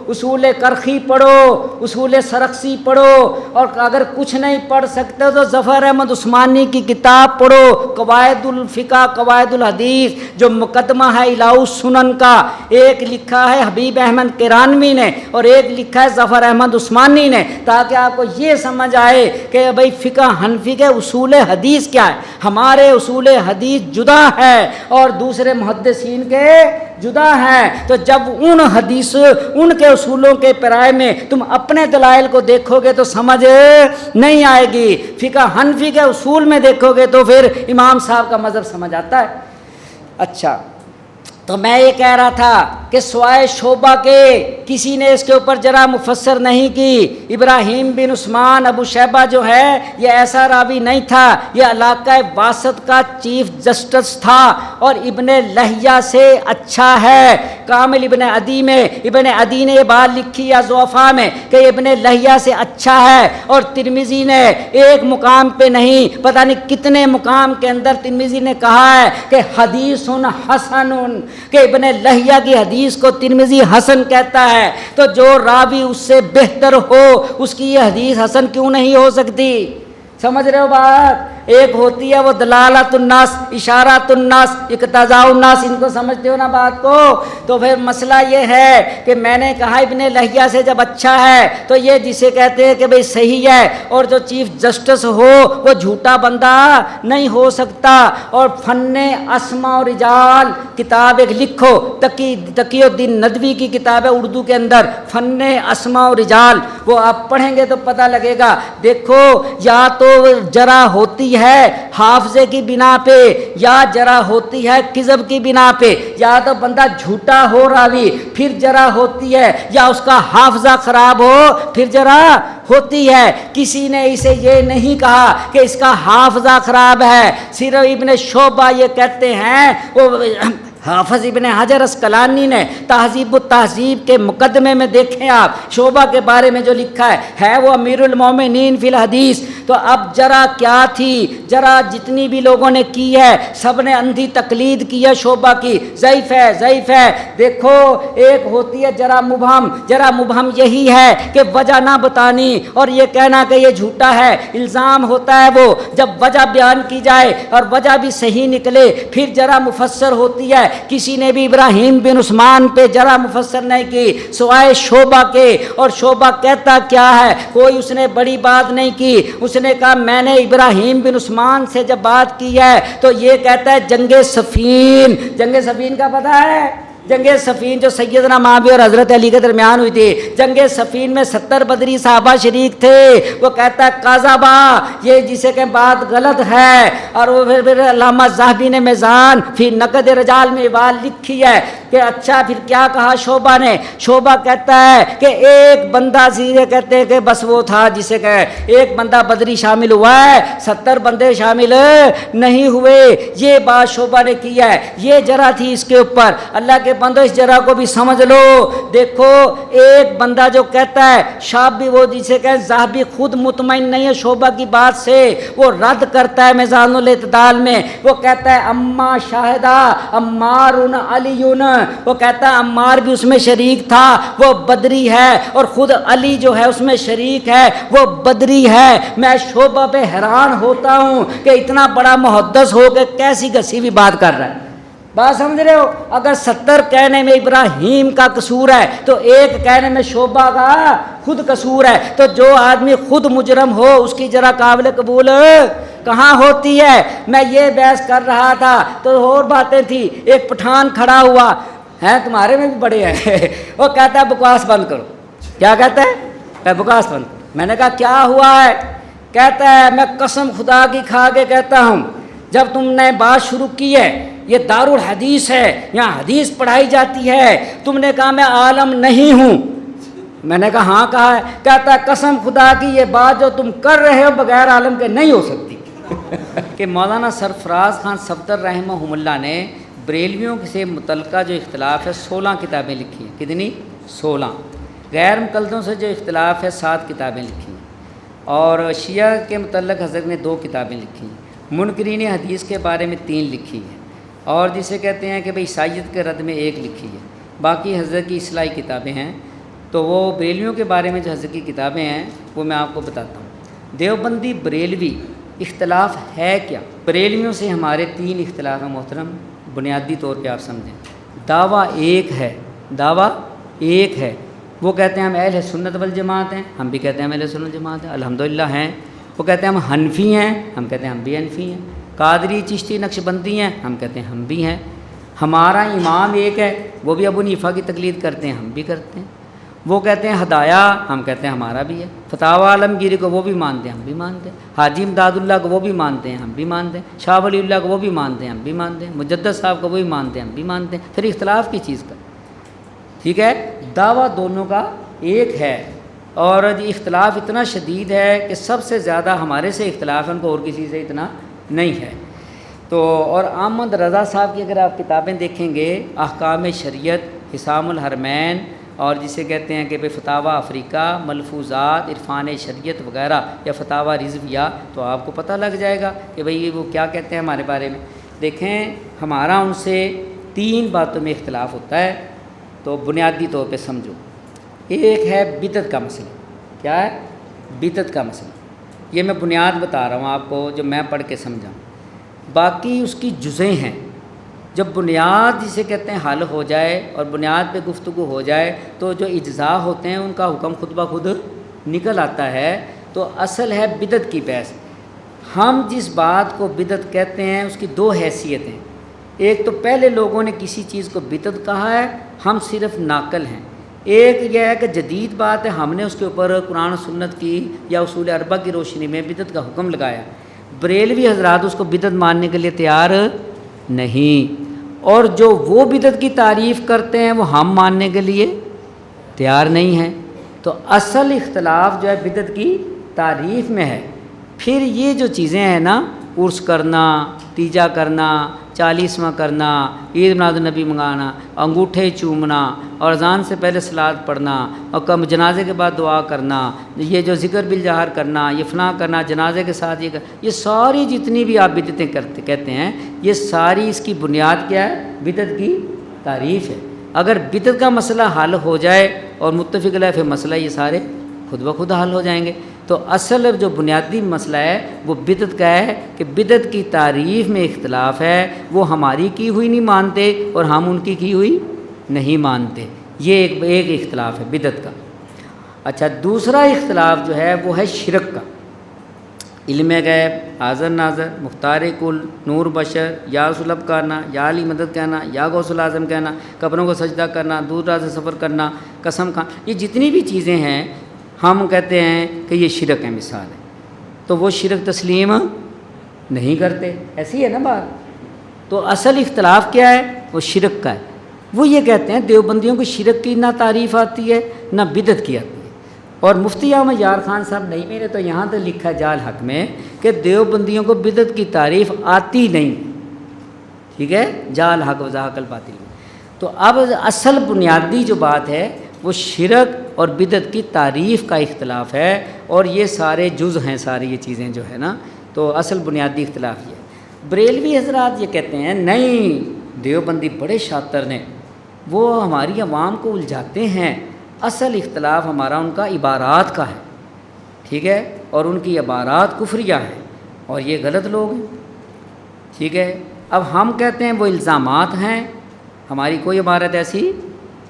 اصول کرخی پڑھو، اصول سرخسی پڑھو، اور اگر کچھ نہیں پڑھ سکتے تو ظفر احمد عثمانی کی کتاب پڑھو، قواعد الفقہ قواعد الحدیث، جو مقدمہ ہے الہٰ السنن کا، ایک لکھا ہے حبیب احمد کرانوی نے اور ایک لکھا ہے ظفر احمد عثمانی نے، تاکہ آپ کو یہ سمجھ آئے کہ بھئی فقہ حنفی کے اصول حدیث کیا ہے۔ ہمارے اصول حدیث جدا ہے اور دوسرے محدثین کے جدا ہیں، تو جب ان کے اصولوں کے پیرائے میں تم اپنے دلائل کو دیکھو گے تو سمجھ نہیں آئے گی، فقہ حنفی کے اصول میں دیکھو گے تو پھر امام صاحب کا مذہب سمجھ آتا ہے۔ اچھا، تو میں یہ کہہ رہا تھا کہ سوائے شعبہ کے کسی نے اس کے اوپر جرح مفسر نہیں کی۔ ابراہیم بن عثمان ابو شیبہ جو ہے یہ ایسا راوی نہیں تھا، یہ علاقہ واسط کا چیف جسٹس تھا اور ابن لہیہ سے اچھا ہے۔ کامل ابن عدی میں ابن عدی نے یہ بات لکھی یا ضعفاء میں کہ ابن لہیہ سے اچھا ہے، اور ترمذی نے ایک مقام پہ نہیں پتہ نہیں کتنے مقام کے اندر ترمذی نے کہا ہے کہ حدیث حسن، کہ ابن لہیہ کی حدیث کو ترمذی حسن کہتا ہے، تو جو راوی اس سے بہتر ہو اس کی یہ حدیث حسن کیوں نہیں ہو سکتی؟ سمجھ رہے ہو بات؟ ایک ہوتی ہے وہ دلالت الناس، اشارات الناس، اقتضاء الناس، ان کو سمجھتے ہو نا بات کو؟ تو پھر مسئلہ یہ ہے کہ میں نے کہا ابن لہیہ سے جب اچھا ہے تو یہ جسے کہتے ہیں کہ بھئی صحیح ہے، اور جو چیف جسٹس ہو وہ جھوٹا بندہ نہیں ہو سکتا۔ اور فن اسماء و رجال کتاب ایک لکھو، تقی الدین ندوی کی کتاب ہے اردو کے اندر، فن اسماء و رجال، وہ آپ پڑھیں گے تو پتہ لگے گا۔ دیکھو، یا تو جرح ہوتی ہے حافظے کی بنا پہ، یا جرح ہوتی ہے کذب کی بنا پہ، یا تو بندہ جھوٹا ہو راوی پھر جرح ہوتی ہے، یا اس کا حافظہ خراب ہو پھر جرح ہوتی ہے۔ کسی نے اسے یہ نہیں کہا کہ اس کا حافظہ خراب ہے، صرف ابن شعبہ یہ کہتے ہیں، وہ حافظ ابن حجر اسقلانی نے تہذیب التہذیب کے مقدمے میں دیکھیں آپ، شعبہ کے بارے میں جو لکھا ہے وہ امیر المومنین فی الحدیث۔ تو اب جرح کیا تھی؟ جرح جتنی بھی لوگوں نے کی ہے سب نے اندھی تقلید کی ہے شعبہ کی، ضعیف ہے ضعیف ہے۔ دیکھو، ایک ہوتی ہے جرح مبہم، جرح مبہم یہی ہے کہ وجہ نہ بتانی اور یہ کہنا کہ یہ جھوٹا ہے، الزام ہوتا ہے وہ جب وجہ بیان کی جائے اور وجہ بھی صحیح نکلے، پھر جرح مفسر ہوتی ہے۔ کسی نے بھی ابراہیم بن عثمان پہ جرح مفسر نہیں کی سوائے شعبہ کے، اور شعبہ کہتا کیا ہے؟ کوئی اس نے بڑی بات نہیں کی، اس نے کہا میں نے ابراہیم بن عثمان سے جب بات کی ہے تو یہ کہتا ہے جنگ صفین۔ جنگ صفین کا پتہ ہے؟ جنگ صفین جو سیدنا معاویہ اور حضرت علی کے درمیان ہوئی تھی، جنگ صفین میں 70 بدری صحابہ شریک تھے۔ وہ کہتا ہے قاذبہ، یہ جسے کہ بات غلط ہے، اور وہ پھر علامہ ذہبی نے میزان فی نقد رجال میں بات لکھی ہے کہ اچھا پھر کیا کہا شعبہ نے؟ شعبہ کہتا ہے کہ ایک بندہ سیدھے کہتے ہیں کہ بس وہ تھا جسے کہ ایک بندہ بدری شامل ہوا ہے، 70 بندے شامل نہیں ہوئے، یہ بات شعبہ نے کی ہے۔ یہ جرح تھی اس کے اوپر۔ اللہ کے کے بندو اس جرا کو بھی سمجھ لو. دیکھو ایک بندہ جو کہتا ہے شابی، وہ جسے کہ ذہبی خود مطمئن نہیں ہے شعبہ کی بات سے، وہ رد کرتا ہے میزان الاعتدال میں. وہ کہتا ہے اما شاہدہ عمار علی، وہ کہتا ہے عمار بھی اس میں شریک تھا، وہ بدری ہے، اور خود علی جو ہے اس میں شریک ہے، وہ بدری ہے. میں شعبہ پہ حیران ہوتا ہوں کہ اتنا بڑا محدث ہو کے کیسی گسی بھی بات کر رہا ہے. بات سمجھ رہے ہو؟ اگر 70 کہنے میں ابراہیم کا قصور ہے تو ایک کہنے میں شعبہ کا خود قصور ہے. تو جو آدمی خود مجرم ہو اس کی ذرا قابل قبول کہاں ہوتی ہے؟ میں یہ بحث کر رہا تھا تو اور باتیں تھی. ایک پٹھان کھڑا ہوا ہے، تمہارے میں بھی بڑے ہیں، وہ کہتا ہے بکواس بند کرو. کیا کہتا ہے؟ بکواس بند کرو. میں نے کہا کیا ہوا ہے؟ کہتا ہے میں قسم خدا کی کھا کے کہتا ہوں جب تم نے بات شروع کی ہے یہ دارالحدیث ہے، یہاں حدیث پڑھائی جاتی ہے، تم نے کہا میں عالم نہیں ہوں. میں نے کہا ہاں کہا ہے. کہتا ہے قسم خدا کی یہ بات جو تم کر رہے ہو بغیر عالم کے نہیں ہو سکتی. کہ مولانا سرفراز خان صفدر رحمہ اللہ نے بریلویوں سے متعلقہ جو اختلاف ہے 16 کتابیں لکھی ہیں. کتنی؟ 16. غیر مقلدوں سے جو اختلاف ہے 7 کتابیں لکھی ہیں. اور شیعہ کے متعلق حضرت نے 2 کتابیں لکھی ہیں. منکرین حدیث کے بارے میں 3 لکھی ہیں، اور جسے کہتے ہیں کہ بھئی عیسائیت کے رد میں 1 لکھی ہے. باقی حضرت کی اصلاحی کتابیں ہیں. تو وہ بریلویوں کے بارے میں جو حضرت کی کتابیں ہیں وہ میں آپ کو بتاتا ہوں. دیوبندی بریلوی اختلاف ہے کیا؟ بریلویوں سے ہمارے 3 اختلاف ہیں محترم، بنیادی طور پہ آپ سمجھیں. دعویٰ ایک ہے، دعویٰ ایک ہے. وہ کہتے ہیں ہم اہل سنت والجماعت ہیں، ہم بھی کہتے ہیں ہم اہل سنت والجماعت ہیں، الحمدللہ ہیں. وہ کہتے ہیں ہم حنفی ہیں، ہم کہتے ہیں ہم بھی حنفی ہیں. قادری چشتی نقشبندی ہیں، ہم کہتے ہیں ہم بھی ہیں. ہمارا امام ایک ہے، وہ بھی ابو حنیفہ کی تقلید کرتے ہیں، ہم بھی کرتے ہیں. وہ کہتے ہیں ہدایہ، ہم کہتے ہیں ہمارا بھی ہے. فتاوی عالمگیری کو وہ بھی مانتے ہیں، ہم بھی مانتے ہیں. حاجی امداد اللہ کو وہ بھی مانتے ہیں، ہم بھی مانتے ہیں. شاہ ولی اللہ کو وہ بھی مانتے ہیں، ہم بھی مانتے ہیں. مجدد صاحب کو وہ بھی مانتے ہیں، ہم بھی مانتے ہیں. پھر اختلاف کی چیز کا ٹھیک ہے. دعویٰ دونوں کا ایک ہے، اور اختلاف اتنا شدید ہے کہ سب سے زیادہ ہمارے سے اختلاف ہے، ان کو اور کسی سے اتنا نہیں ہے. تو اور احمد رضا صاحب کی اگر آپ کتابیں دیکھیں گے، احکام شریعت، حسام الحرمین، اور جسے کہتے ہیں کہ بے فتاوی افریقہ، ملفوظات، عرفان شریعت وغیرہ، یا فتاوی رضویہ، تو آپ کو پتہ لگ جائے گا کہ بھئی وہ کیا کہتے ہیں ہمارے بارے میں. دیکھیں ہمارا ان سے 3 باتوں میں اختلاف ہوتا ہے. تو بنیادی طور پہ سمجھو. ایک ہے بدعت کا مسئلہ. کیا ہے؟ بدعت کا مسئلہ. یہ میں بنیاد بتا رہا ہوں آپ کو جو میں پڑھ کے سمجھا. باقی اس کی جزیں ہیں. جب بنیاد جسے کہتے ہیں حل ہو جائے اور بنیاد پہ گفتگو ہو جائے تو جو اجزاء ہوتے ہیں ان کا حکم خود بخود نکل آتا ہے. تو اصل ہے بدعت کی بحث. ہم جس بات کو بدعت کہتے ہیں اس کی 2 حیثیتیں. ایک تو پہلے لوگوں نے کسی چیز کو بدعت کہا ہے، ہم صرف ناقل ہیں. ایک یہ ہے کہ جدید بات ہے، ہم نے اس کے اوپر قرآن و سنت کی یا اصول اربعہ کی روشنی میں بدعت کا حکم لگایا. بریلوی حضرات اس کو بدعت ماننے کے لیے تیار نہیں، اور جو وہ بدعت کی تعریف کرتے ہیں وہ ہم ماننے کے لیے تیار نہیں ہیں. تو اصل اختلاف جو ہے بدعت کی تعریف میں ہے. پھر یہ جو چیزیں ہیں نا، عرس کرنا، تیجا کرنا، 40واں کرنا، عید میلاد النبی منگانا، انگوٹھے چومنا، اور اذان سے پہلے صلوات پڑھنا، اور جنازے کے بعد دعا کرنا، یہ جو ذکر بالجہر کرنا، یہ فلاں کرنا، جنازے کے ساتھ یہ ساری جتنی بھی آپ بدعتیں کہتے ہیں، یہ ساری اس کی بنیاد کیا ہے؟ بدعت کی تعریف ہے. اگر بدعت کا مسئلہ حل ہو جائے اور متفق علیہ پھر مسئلہ یہ سارے خود بخود حل ہو جائیں گے. تو اصل جو بنیادی مسئلہ ہے وہ بدعت کا ہے کہ بدعت کی تعریف میں اختلاف ہے. وہ ہماری کی ہوئی نہیں مانتے اور ہم ان کی ہوئی نہیں مانتے. یہ ایک اختلاف ہے بدعت کا. اچھا، دوسرا اختلاف جو ہے وہ ہے شرک کا. علم غیب، حاضر ناظر، مختار کل، نور بشر، یا سلب کرنا، یا علی مدد کہنا، یا غوث الاعظم کہنا، قبروں کو سجدہ کرنا، دور راہ سے سفر کرنا، قسم کھانا، یہ جتنی بھی چیزیں ہیں ہم کہتے ہیں کہ یہ شرک ہے. مثال ہے تو وہ شرک تسلیم نہیں کرتے. ایسی ہے نا بات. تو اصل اختلاف کیا ہے؟ وہ شرک کا ہے. وہ یہ کہتے ہیں دیوبندیوں کو شرک کی نہ تعریف آتی ہے نہ بدعت کی آتی ہے. اور مفتی احمد یار خان صاحب نہیں، میں نے تو یہاں تک لکھا ہے جال حق میں کہ دیوبندیوں کو بدعت کی تعریف آتی نہیں. ٹھیک ہے، جال حق وضاحق الباطل میں. تو اب اصل بنیادی جو بات ہے وہ شرک اور بدعت کی تعریف کا اختلاف ہے، اور یہ سارے جز ہیں، ساری یہ چیزیں جو ہے نا، تو اصل بنیادی اختلاف یہ ہے۔ بریلوی حضرات یہ کہتے ہیں نہیں، دیوبندی بڑے شاطر نے، وہ ہماری عوام کو الجھاتے ہیں، اصل اختلاف ہمارا ان کا عبارات کا ہے، ٹھیک ہے، اور ان کی عبارات کفریہ ہیں، اور یہ غلط لوگ ہیں، ٹھیک ہے۔ اب ہم کہتے ہیں وہ الزامات ہیں، ہماری کوئی عبارت ایسی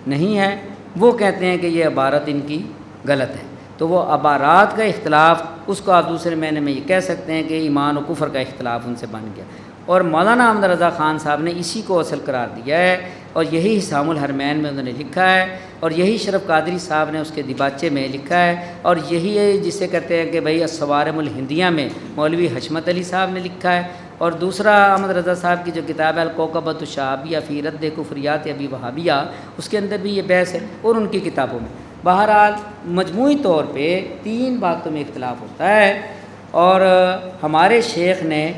نہیں ہے، وہ کہتے ہیں کہ یہ عبارت ان کی غلط ہے، تو وہ عبارات کا اختلاف، اس کو آپ دوسرے معنی میں یہ کہہ سکتے ہیں کہ ایمان و کفر کا اختلاف ان سے بن گیا، اور مولانا احمد رضا خان صاحب نے اسی کو اصل قرار دیا ہے، اور یہی حسام الحرمین میں انہوں نے لکھا ہے، اور یہی شرف قادری صاحب نے اس کے دیباچے میں لکھا ہے، اور یہی ہے جسے کہتے ہیں کہ بھئی الصوارم الہندیہ میں مولوی حشمت علی صاحب نے لکھا ہے، اور دوسرا احمد رضا صاحب کی جو کتاب ہے الکوکبۃ الشہابیہ فی رد کفریات ابی وہابیہ، اس کے اندر بھی یہ بحث ہے، اور ان کی کتابوں میں۔ بہرحال مجموعی طور پہ 3 باتوں میں اختلاف ہوتا ہے، اور ہمارے شیخ نے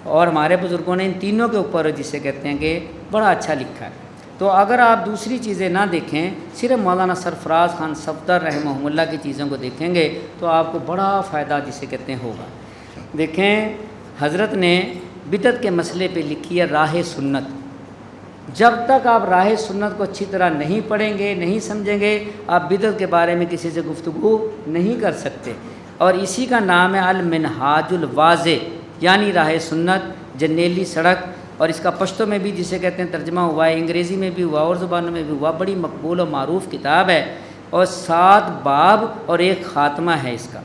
اور ہمارے بزرگوں نے ان تینوں کے اوپر جسے کہتے ہیں کہ بڑا اچھا لکھا ہے۔ تو اگر آپ دوسری چیزیں نہ دیکھیں، صرف مولانا سرفراز خان صفدر رحمہ اللہ کی چیزوں کو دیکھیں گے تو آپ کو بڑا فائدہ جسے کہتے ہیں ہوگا۔ دیکھیں، حضرت نے بدعت کے مسئلے پہ لکھی ہے راہ سنت۔ جب تک آپ راہ سنت کو اچھی طرح نہیں پڑھیں گے، نہیں سمجھیں گے، آپ بدعت کے بارے میں کسی سے گفتگو نہیں کر سکتے، اور اسی کا نام ہے المنہاج الواضح، یعنی راہ سنت، جنیلی سڑک، اور اس کا پشتو میں بھی جسے کہتے ہیں ترجمہ ہوا ہے، انگریزی میں بھی ہوا اور زبانوں میں بھی ہوا، بڑی مقبول و معروف کتاب ہے، اور 7 باب اور 1 خاتمہ ہے اس کا۔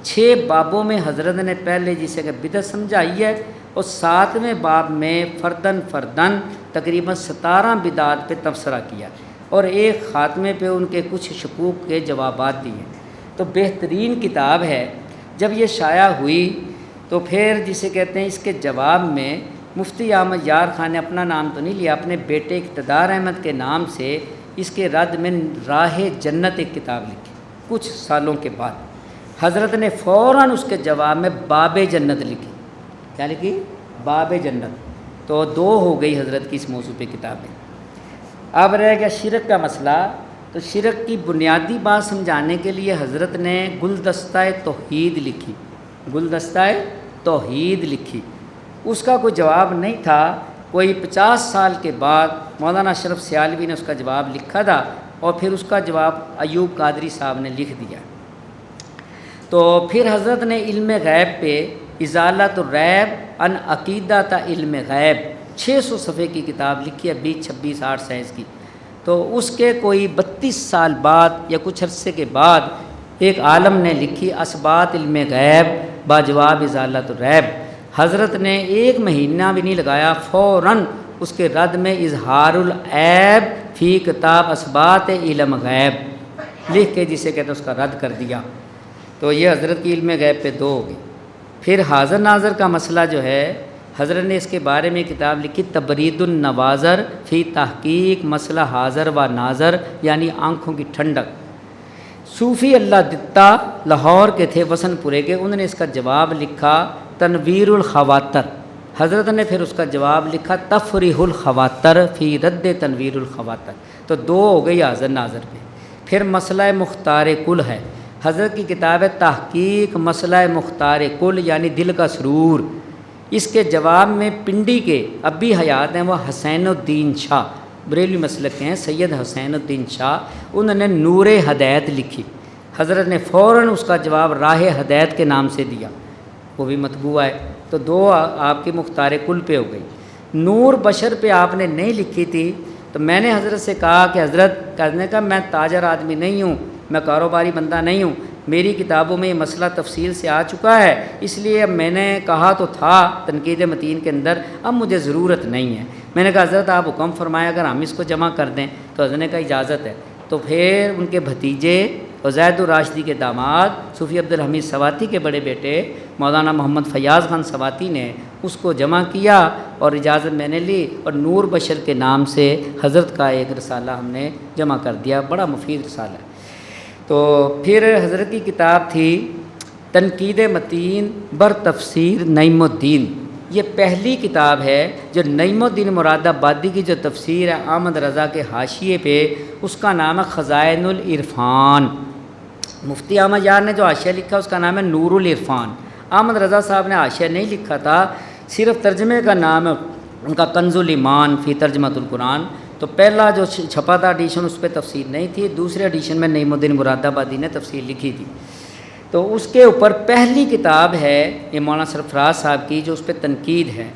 6 بابوں میں حضرت نے پہلے جسے کہ بدعت سمجھائی ہے، اور 7ویں باب میں فردن تقریباً 17 بدعات پہ تبصرہ کیا، اور 1 خاتمے پہ ان کے کچھ شکوک کے جوابات دیے۔ تو بہترین کتاب ہے۔ جب یہ شائع ہوئی تو پھر جسے کہتے ہیں اس کے جواب میں مفتی احمد یار خان نے اپنا نام تو نہیں لیا، اپنے بیٹے اقتدار احمد کے نام سے اس کے رد میں راہ جنت ایک کتاب لکھی۔ کچھ سالوں کے بعد حضرت نے فوراً اس کے جواب میں باب جنت لکھی۔ کیا لکھی؟ باب جنت۔ تو 2 ہو گئی حضرت کی اس موضوع پہ کتابیں۔ اب رہ گیا شرک کا مسئلہ، تو شرک کی بنیادی بات سمجھانے کے لیے حضرت نے گلدستہ توحید لکھی، گلدستہ توحید لکھی۔ اس کا کوئی جواب نہیں تھا، کوئی 50 سال کے بعد مولانا اشرف سیالوی نے اس کا جواب لکھا تھا، اور پھر اس کا جواب ایوب قادری صاحب نے لکھ دیا۔ تو پھر حضرت نے علم غیب پہ ازالۃ الریب ان عقیدۃ علم غیب 600 صفحے کی کتاب لکھی ہے، 26-8 سائز کی۔ تو اس کے کوئی 32 سال بعد یا کچھ عرصے کے بعد ایک عالم نے لکھی اثبات علم غیب باجواب ازالۃ الریب۔ حضرت نے 1 مہینہ بھی نہیں لگایا، فوراً اس کے رد میں اظہار العیب فی کتاب اثبات علم غیب لکھ کے جسے کہتے ہیں اس کا رد کر دیا۔ تو یہ حضرت کی علم غیب پہ 2 ہو گئی۔ پھر حاضر ناظر کا مسئلہ جو ہے، حضرت نے اس کے بارے میں کتاب لکھی تبرید النواظر فی تحقیق مسئلہ حاضر و ناظر، یعنی آنکھوں کی ٹھنڈک۔ صوفی اللہ دتا لاہور کے تھے، وسن پورے کے، انہوں نے اس کا جواب لکھا تنویر الخواطر۔ حضرت نے پھر اس کا جواب لکھا تفریح الخواطر فی رد تنویر الخواطر۔ تو 2 ہو گئی حاضر ناظر میں۔ پھر مسئلہ مختار کل ہے، حضرت کی کتاب ہے تحقیق مسئلہ مختار کل، یعنی دل کا سرور۔ اس کے جواب میں پنڈی کے اب بھی حیات ہیں وہ حسین الدین شاہ، بریلوی مسلک کے ہیں، سید حسین الدین شاہ، انہوں نے نور ہدایت لکھی۔ حضرت نے فوراً اس کا جواب راہ ہدایت کے نام سے دیا، وہ بھی مطبوع ہے۔ تو 2 آپ کی مختار کل پہ ہو گئی۔ نور بشر پہ آپ نے نہیں لکھی تھی، تو میں نے حضرت سے کہا کہ حضرت، کہنے کا میں تاجر آدمی نہیں ہوں، میں کاروباری بندہ نہیں ہوں، میری کتابوں میں یہ مسئلہ تفصیل سے آ چکا ہے، اس لیے اب میں نے کہا تو تھا تنقید متین کے اندر، اب مجھے ضرورت نہیں ہے۔ میں نے کہا حضرت آپ حکم فرمائے اگر ہم اس کو جمع کر دیں، تو حضرت نے کہا اجازت ہے۔ تو پھر ان کے بھتیجے عزید الراشدی کے داماد صوفی عبدالحمید سواتی کے بڑے بیٹے مولانا محمد فیاض خان سواتی نے اس کو جمع کیا، اور اجازت میں نے لی، اور نور بشر کے نام سے حضرت کا ایک رسالہ ہم نے جمع کر دیا، بڑا مفید رسالہ ہے۔ تو پھر حضرت کی کتاب تھی تنقید متین بر تفسیر نعیم الدین، یہ پہلی کتاب ہے جو نعیم الدین مراد آبادی کی جو تفسیر ہے احمد رضا کے حاشیے پہ، اس کا نام ہے خزائن العرفان۔ مفتی احمد یار نے جو حاشیہ لکھا اس کا نام ہے نور العرفان۔ احمد رضا صاحب نے حاشیہ نہیں لکھا تھا، صرف ترجمے کا نام ہے ان کا کنز الایمان فی ترجمۃ القرآن۔ تو پہلا جو چھپا تھا ایڈیشن اس پہ تفسیر نہیں تھی، دوسرے ایڈیشن میں نعیم الدین مراد آبادی نے تفسیر لکھی تھی۔ تو اس کے اوپر پہلی کتاب ہے یہ مولانا سرفراز صاحب کی جو اس پہ تنقید ہے،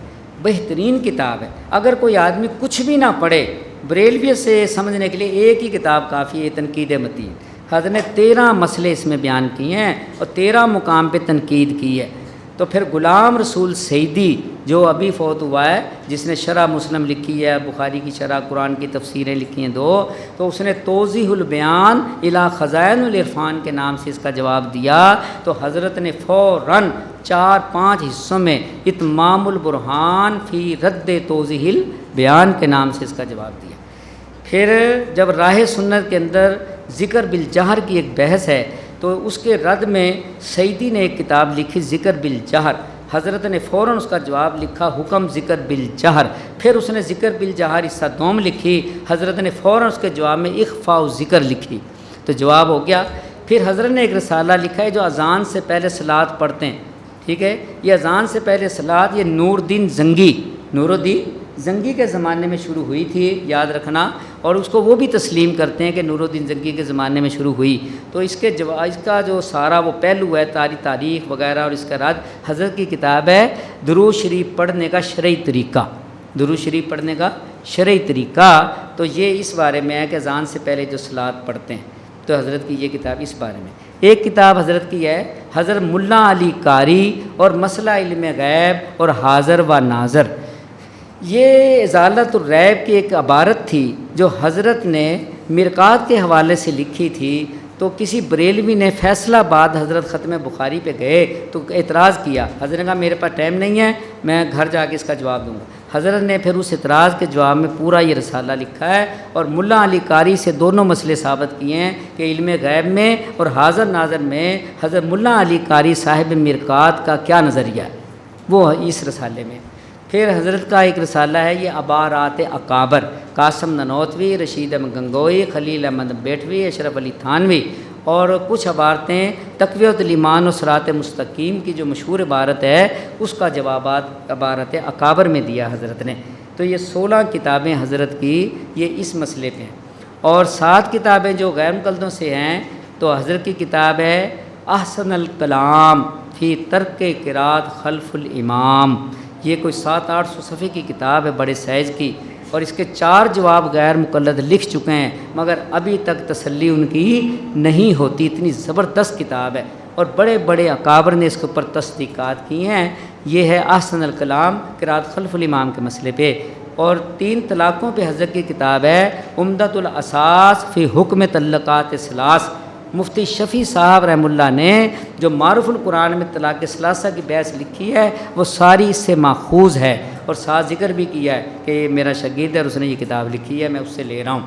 بہترین کتاب ہے۔ اگر کوئی آدمی کچھ بھی نہ پڑھے، بریلویت سے سمجھنے کے لیے ایک ہی کتاب کافی ہے، تنقید متین۔ حضرت نے 13 مسئلے اس میں بیان کیے ہیں اور 13 مقام پہ تنقید کی ہے۔ تو پھر غلام رسول سعیدی جو ابھی فوت ہوا ہے، جس نے شرح مسلم لکھی ہے، بخاری کی شرح، قرآن کی تفسیریں لکھی ہیں 2، تو اس نے توضیح البیان الی خزائن العرفان کے نام سے اس کا جواب دیا۔ تو حضرت نے فوراً 4-5 حصوں میں اتمام البرہان فی رد توضیح البیان کے نام سے اس کا جواب دیا۔ پھر جب راہ سنت کے اندر ذکر بالجہر کی ایک بحث ہے، تو اس کے رد میں سعیدی نے ایک کتاب لکھی ذکر بالجہر، حضرت نے فوراً اس کا جواب لکھا حکم ذکر بالجہر۔ پھر اس نے ذکر بالجہر حصہ دوم لکھی، حضرت نے فوراً اس کے جواب میں اخفاء ذکر لکھی، تو جواب ہو گیا۔ پھر حضرت نے ایک رسالہ لکھا ہے جو اذان سے پہلے صلوات پڑھتے ہیں، ٹھیک ہے، یہ اذان سے پہلے صلوات، یہ نور الدین زنگی کے زمانے میں شروع ہوئی تھی، یاد رکھنا، اور اس کو وہ بھی تسلیم کرتے ہیں کہ نور الدین زنگی کے زمانے میں شروع ہوئی۔ تو اس کا جو سارا وہ پہلو ہے تاریخ وغیرہ اور اس کا رد، حضرت کی کتاب ہے درود شریف پڑھنے کا شرعی طریقہ، درود شریف پڑھنے کا شرعی طریقہ۔ تو یہ اس بارے میں ہے کہ اذان سے پہلے جو صلوات پڑھتے ہیں، تو حضرت کی یہ کتاب اس بارے میں۔ ایک کتاب حضرت کی ہے حضرت ملا علی قاری اور مسئلہ علم غیب اور حاضر و ناظر۔ یہ ازالت الریب کی ایک عبارت تھی جو حضرت نے مرقات کے حوالے سے لکھی تھی۔ تو کسی بریلوی نے فیصلہ آباد حضرت ختم بخاری پہ گئے تو اعتراض کیا، حضرت نے کہا میرے پاس ٹائم نہیں ہے، میں گھر جا کے اس کا جواب دوں گا۔ حضرت نے پھر اس اعتراض کے جواب میں پورا یہ رسالہ لکھا ہے اور ملا علی قاری سے دونوں مسئلے ثابت کیے ہیں کہ علم غیب میں اور حاضر ناظر میں حضرت ملا علی قاری صاحب مرقات کا کیا نظریہ ہے، وہ اس رسالے میں۔ پھر حضرت کا ایک رسالہ ہے یہ عبارات اکابر، قاسم ننوتوی، رشید احمد گنگوئی، خلیل احمد بیٹھوی، اشرف علی تھانوی، اور کچھ عبارتیں تقویۃ الایمان و صراط مستقیم کی جو مشہور عبارت ہے اس کا جوابات عبارت اکابر میں دیا حضرت نے۔ تو یہ 16 کتابیں حضرت کی یہ اس مسئلے پہ ہیں، اور 7 کتابیں جو غیر مقلدوں سے ہیں۔ تو حضرت کی کتاب ہے احسن الکلام فی ترک قرات خلف الامام، یہ کوئی 700-800 صفحے کی کتاب ہے، بڑے سائز کی، اور اس کے 4 جواب غیر مقلد لکھ چکے ہیں، مگر ابھی تک تسلی ان کی نہیں ہوتی، اتنی زبردست کتاب ہے، اور بڑے بڑے اکابر نے اس کے اوپر تصدیقات کی ہیں۔ یہ ہے احسن الکلام قرات خلف الامام کے مسئلے پہ، اور 3 طلاقوں پہ حضرت کی کتاب ہے عمدۃ الاساس فی حکم طلقات ثلاث۔ مفتی شفیع صاحب رحمہ اللہ نے جو معروف القرآن میں طلاق ثلاثہ کی بحث لکھی ہے وہ ساری اس سے ماخوذ ہے، اور ساتھ ذکر بھی کیا ہے کہ یہ میرا شاگرد ہے اور اس نے یہ کتاب لکھی ہے، میں اس سے لے رہا ہوں۔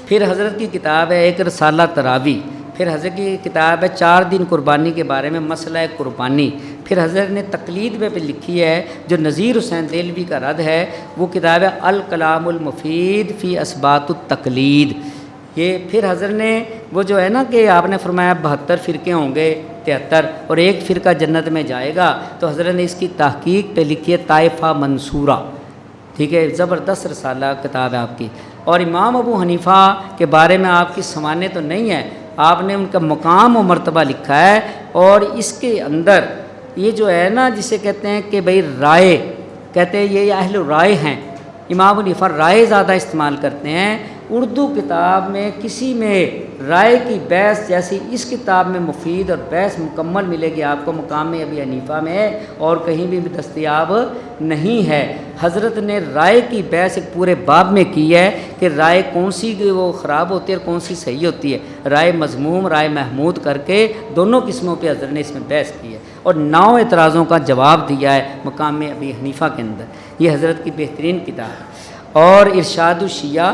پھر حضرت کی کتاب ہے ایک رسالہ تراوی، پھر حضرت کی کتاب ہے 4 دن قربانی کے بارے میں مسئلہ قربانی، پھر حضرت نے تقلید پہ لکھی ہے جو نذیر حسین دہلوی کا رد ہے، وہ کتاب ہے الکلام المفید فی اثبات التقلید۔ یہ پھر حضرت نے وہ جو ہے نا کہ آپ نے فرمایا 72 فرقے ہوں گے 73 اور ایک فرقہ جنت میں جائے گا، تو حضرت نے اس کی تحقیق پہ لکھی ہے طائفہ منصورہ، ٹھیک ہے، زبردست رسالہ کتاب ہے آپ کی۔ اور امام ابو حنیفہ کے بارے میں آپ کی سمانے تو نہیں ہے، آپ نے ان کا مقام و مرتبہ لکھا ہے، اور اس کے اندر یہ جو ہے نا جسے کہتے ہیں کہ بھئی رائے، کہتے ہیں یہ اہل رائے ہیں، امام ابو حنیفہ رائے زیادہ استعمال کرتے ہیں۔ اردو کتاب میں کسی میں رائے کی بحث جیسی اس کتاب میں مفید اور بحث مکمل ملے گی آپ کو مقام ابی حنیفہ میں، اور کہیں بھی دستیاب نہیں ہے۔ حضرت نے رائے کی بحث ایک پورے باب میں کی ہے کہ رائے کون سی وہ خراب ہوتی ہے اور کون سی صحیح ہوتی ہے، رائے مذموم، رائے محمود کر کے دونوں قسموں پہ حضرت نے اس میں بحث کی ہے، اور 9 اعتراضوں کا جواب دیا ہے مقام ابی حنیفہ کے اندر۔ یہ حضرت کی بہترین کتاب ہے۔ اور ارشاد الشیعہ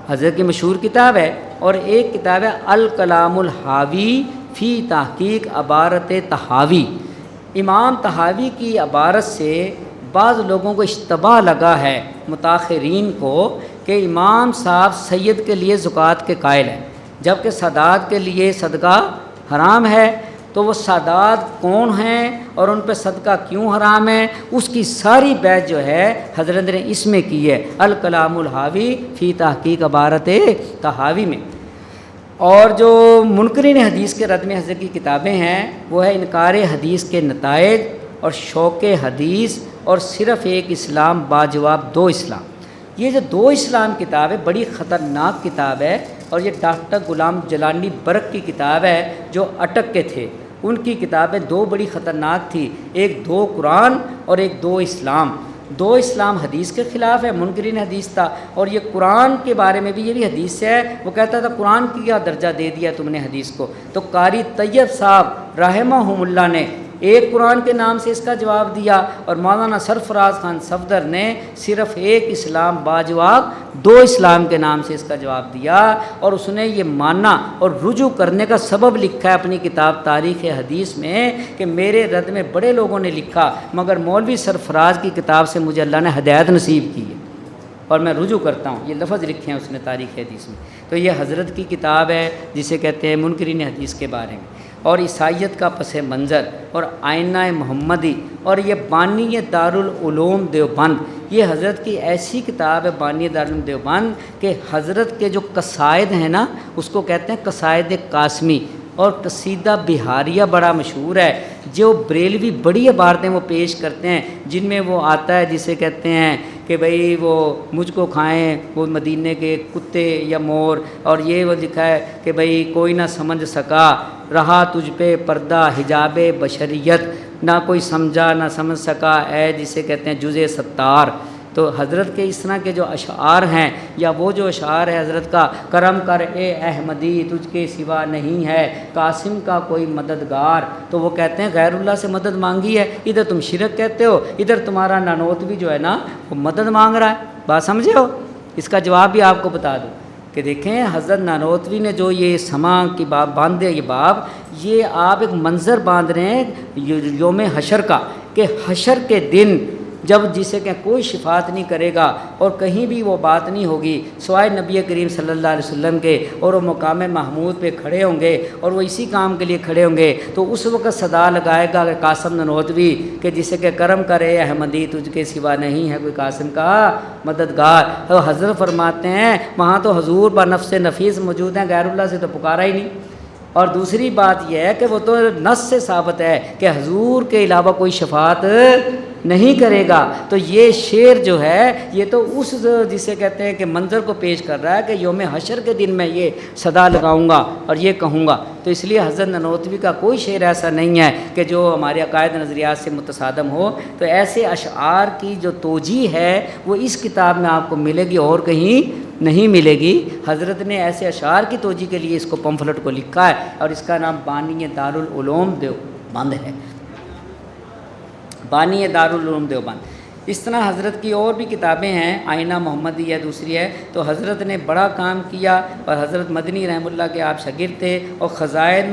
حضرت کی مشہور کتاب ہے، اور ایک کتاب ہے الکلام الحاوی فی تحقیق عبارت تحاوی۔ امام طحاوی کی عبارت سے بعض لوگوں کو اشتباہ لگا ہے متاخرین کو کہ امام صاحب سید کے لیے زکوٰۃ کے قائل ہیں، جبکہ سادات کے لیے صدقہ حرام ہے۔ تو وہ سادات کون ہیں اور ان پہ صدقہ کیوں حرام ہے، اس کی ساری بحث جو ہے حضرت نے اس میں کی ہے، الکلام الحاوی فی تحقیق عبارت طحاوی میں۔ اور جو منکرین حدیث کے رد میں حضرت کی کتابیں ہیں وہ ہے انکار حدیث کے نتائج اور شوق حدیث اور صرف ایک اسلام باجواب دو اسلام۔ یہ جو دو اسلام کتاب ہے بڑی خطرناک کتاب ہے، اور یہ ڈاکٹر غلام جلانی برق کی کتاب ہے جو اٹک کے تھے، ان کی کتابیں دو بڑی خطرناک تھی، ایک دو قرآن اور ایک دو اسلام۔ دو اسلام حدیث کے خلاف ہے، منکرین حدیث تھا، اور یہ قرآن کے بارے میں بھی یہ بھی حدیث سے ہے، وہ کہتا تھا قرآن کی کیا درجہ دے دیا تم نے حدیث کو۔ تو قاری طیب صاحب رحمہم اللہ نے ایک قرآن کے نام سے اس کا جواب دیا، اور مولانا سرفراز خان صفدر نے صرف ایک اسلام باجواب دو اسلام کے نام سے اس کا جواب دیا، اور اس نے یہ ماننا اور رجوع کرنے کا سبب لکھا ہے اپنی کتاب تاریخ حدیث میں کہ میرے رد میں بڑے لوگوں نے لکھا، مگر مولوی سرفراز کی کتاب سے مجھے اللہ نے ہدایت نصیب کی ہے اور میں رجوع کرتا ہوں۔ یہ لفظ لکھے ہیں اس نے تاریخ حدیث میں۔ تو یہ حضرت کی کتاب ہے جسے کہتے ہیں منکرین حدیث کے بارے میں، اور عیسائیت کا پس منظر اور آئینہ محمدی، اور یہ بانی دارالعلوم دیوبند، یہ حضرت کی ایسی کتاب ہے بانی دارالعلوم دیوبند کہ حضرت کے جو قصائد ہیں نا اس کو کہتے ہیں قصائد قاسمی، اور قصیدہ بہاریہ بڑا مشہور ہے، جو بریلوی بڑی عبارتیں وہ پیش کرتے ہیں جن میں وہ آتا ہے جسے کہتے ہیں کہ بھئی وہ مجھ کو کھائیں وہ مدینے کے کتے یا مور، اور یہ وہ لکھا ہے کہ بھئی کوئی نہ سمجھ سکا رہا تجھ پہ پردہ حجاب بشریت، نہ کوئی سمجھا نہ سمجھ سکا اے جسے کہتے ہیں جزء ستار۔ تو حضرت کے اس طرح کے جو اشعار ہیں، یا وہ جو اشعار ہے حضرت کا، کرم کر اے احمدی تجھ کے سوا نہیں ہے قاسم کا کوئی مددگار، تو وہ کہتے ہیں غیر اللہ سے مدد مانگی ہے، ادھر تم شرک کہتے ہو، ادھر تمہارا نانوتوی جو ہے نا وہ مدد مانگ رہا ہے۔ بات سمجھے ہو؟ اس کا جواب بھی آپ کو بتا دوں کہ دیکھیں حضرت نانوتوی نے جو یہ سما کی باب باندھے، یہ باب، یہ آپ ایک منظر باندھ رہے ہیں یوم حشر کا، کہ حشر کے دن جب جسے کہ کوئی شفاعت نہیں کرے گا اور کہیں بھی وہ بات نہیں ہوگی سوائے نبی کریم صلی اللہ علیہ وسلم کے، اور وہ مقام محمود پہ کھڑے ہوں گے اور وہ اسی کام کے لیے کھڑے ہوں گے، تو اس وقت صدا لگائے گا کہ قاسم نانوتوی کہ جسے کہ کرم کرے احمدی تجھ کے سوا نہیں ہے کوئی قاسم کا مددگار۔ تو حضرت فرماتے ہیں وہاں تو حضور بنفس نفیس موجود ہیں، غیر اللہ سے تو پکارا ہی نہیں۔ اور دوسری بات یہ ہے کہ وہ تو نص سے ثابت ہے کہ حضور کے علاوہ کوئی شفاعت نہیں کرے گا۔ تو یہ شعر جو ہے یہ تو اس جسے کہتے ہیں کہ منظر کو پیش کر رہا ہے کہ یوم حشر کے دن میں یہ صدا لگاؤں گا اور یہ کہوں گا۔ تو اس لیے حضرت نانوتوی کا کوئی شعر ایسا نہیں ہے کہ جو ہمارے عقائد نظریات سے متصادم ہو۔ تو ایسے اشعار کی جو توجیہ ہے وہ اس کتاب میں آپ کو ملے گی اور کہیں نہیں ملے گی۔ حضرت نے ایسے اشعار کی توجیہ کے لیے اس کو پمفلٹ کو لکھا ہے، اور اس کا نام بانی دارالعلوم دیوبند ہے، بانی دارالعلوم دیوبند۔ اس طرح حضرت کی اور بھی کتابیں ہیں، آئینہ محمدی ہے دوسری ہے۔ تو حضرت نے بڑا کام کیا، اور حضرت مدنی رحمہ اللہ کے آپ شاگرد تھے، اور خزائن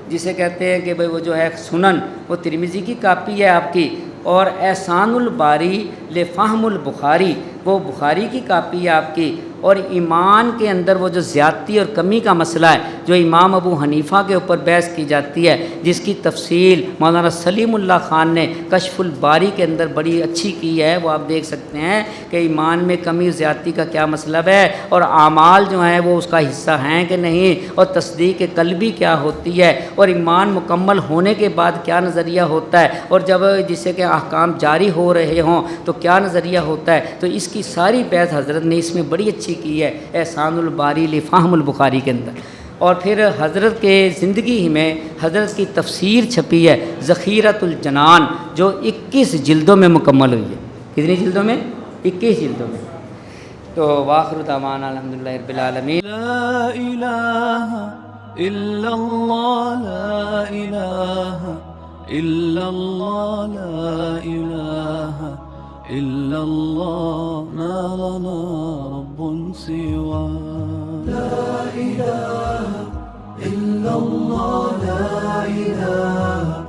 جسے کہتے ہیں کہ بھئی وہ جو ہے سنن، وہ ترمذی کی کاپی ہے آپ کی، اور احسان الباری لفہم البخاری وہ بخاری کی کاپی ہے آپ کی۔ اور ایمان کے اندر وہ جو زیادتی اور کمی کا مسئلہ ہے جو امام ابو حنیفہ کے اوپر بحث کی جاتی ہے، جس کی تفصیل مولانا سلیم اللہ خان نے کشف الباری کے اندر بڑی اچھی کی ہے، وہ آپ دیکھ سکتے ہیں کہ ایمان میں کمی و زیادتی کا کیا مطلب ہے، اور اعمال جو ہیں وہ اس کا حصہ ہیں کہ نہیں، اور تصدیق قلبی کیا ہوتی ہے، اور ایمان مکمل ہونے کے بعد کیا نظریہ ہوتا ہے، اور جب جسے کہ احکام جاری ہو رہے ہوں تو کیا نظریہ ہوتا ہے۔ تو اس کی ساری بحث حضرت نے اس میں بڑی اچھی کی ہے احسان الباری لفہم البخاری کے اندر۔ اور پھر حضرت کے زندگی ہی میں حضرت کی تفسیر چھپی ہے ذخیرۃ الجنان، جو 21 جلدوں میں مکمل ہوئی ہے۔ کتنی جلدوں میں؟ 21 جلدوں میں۔ تو واخر دعوانا الحمدللہ رب العالمین۔ لا الہ الا اللہ، لا الہ الا اللہ، لا الہ الا اللہ، ما لنا رب سوا۔ لا الہ الا اللہ، لا الہ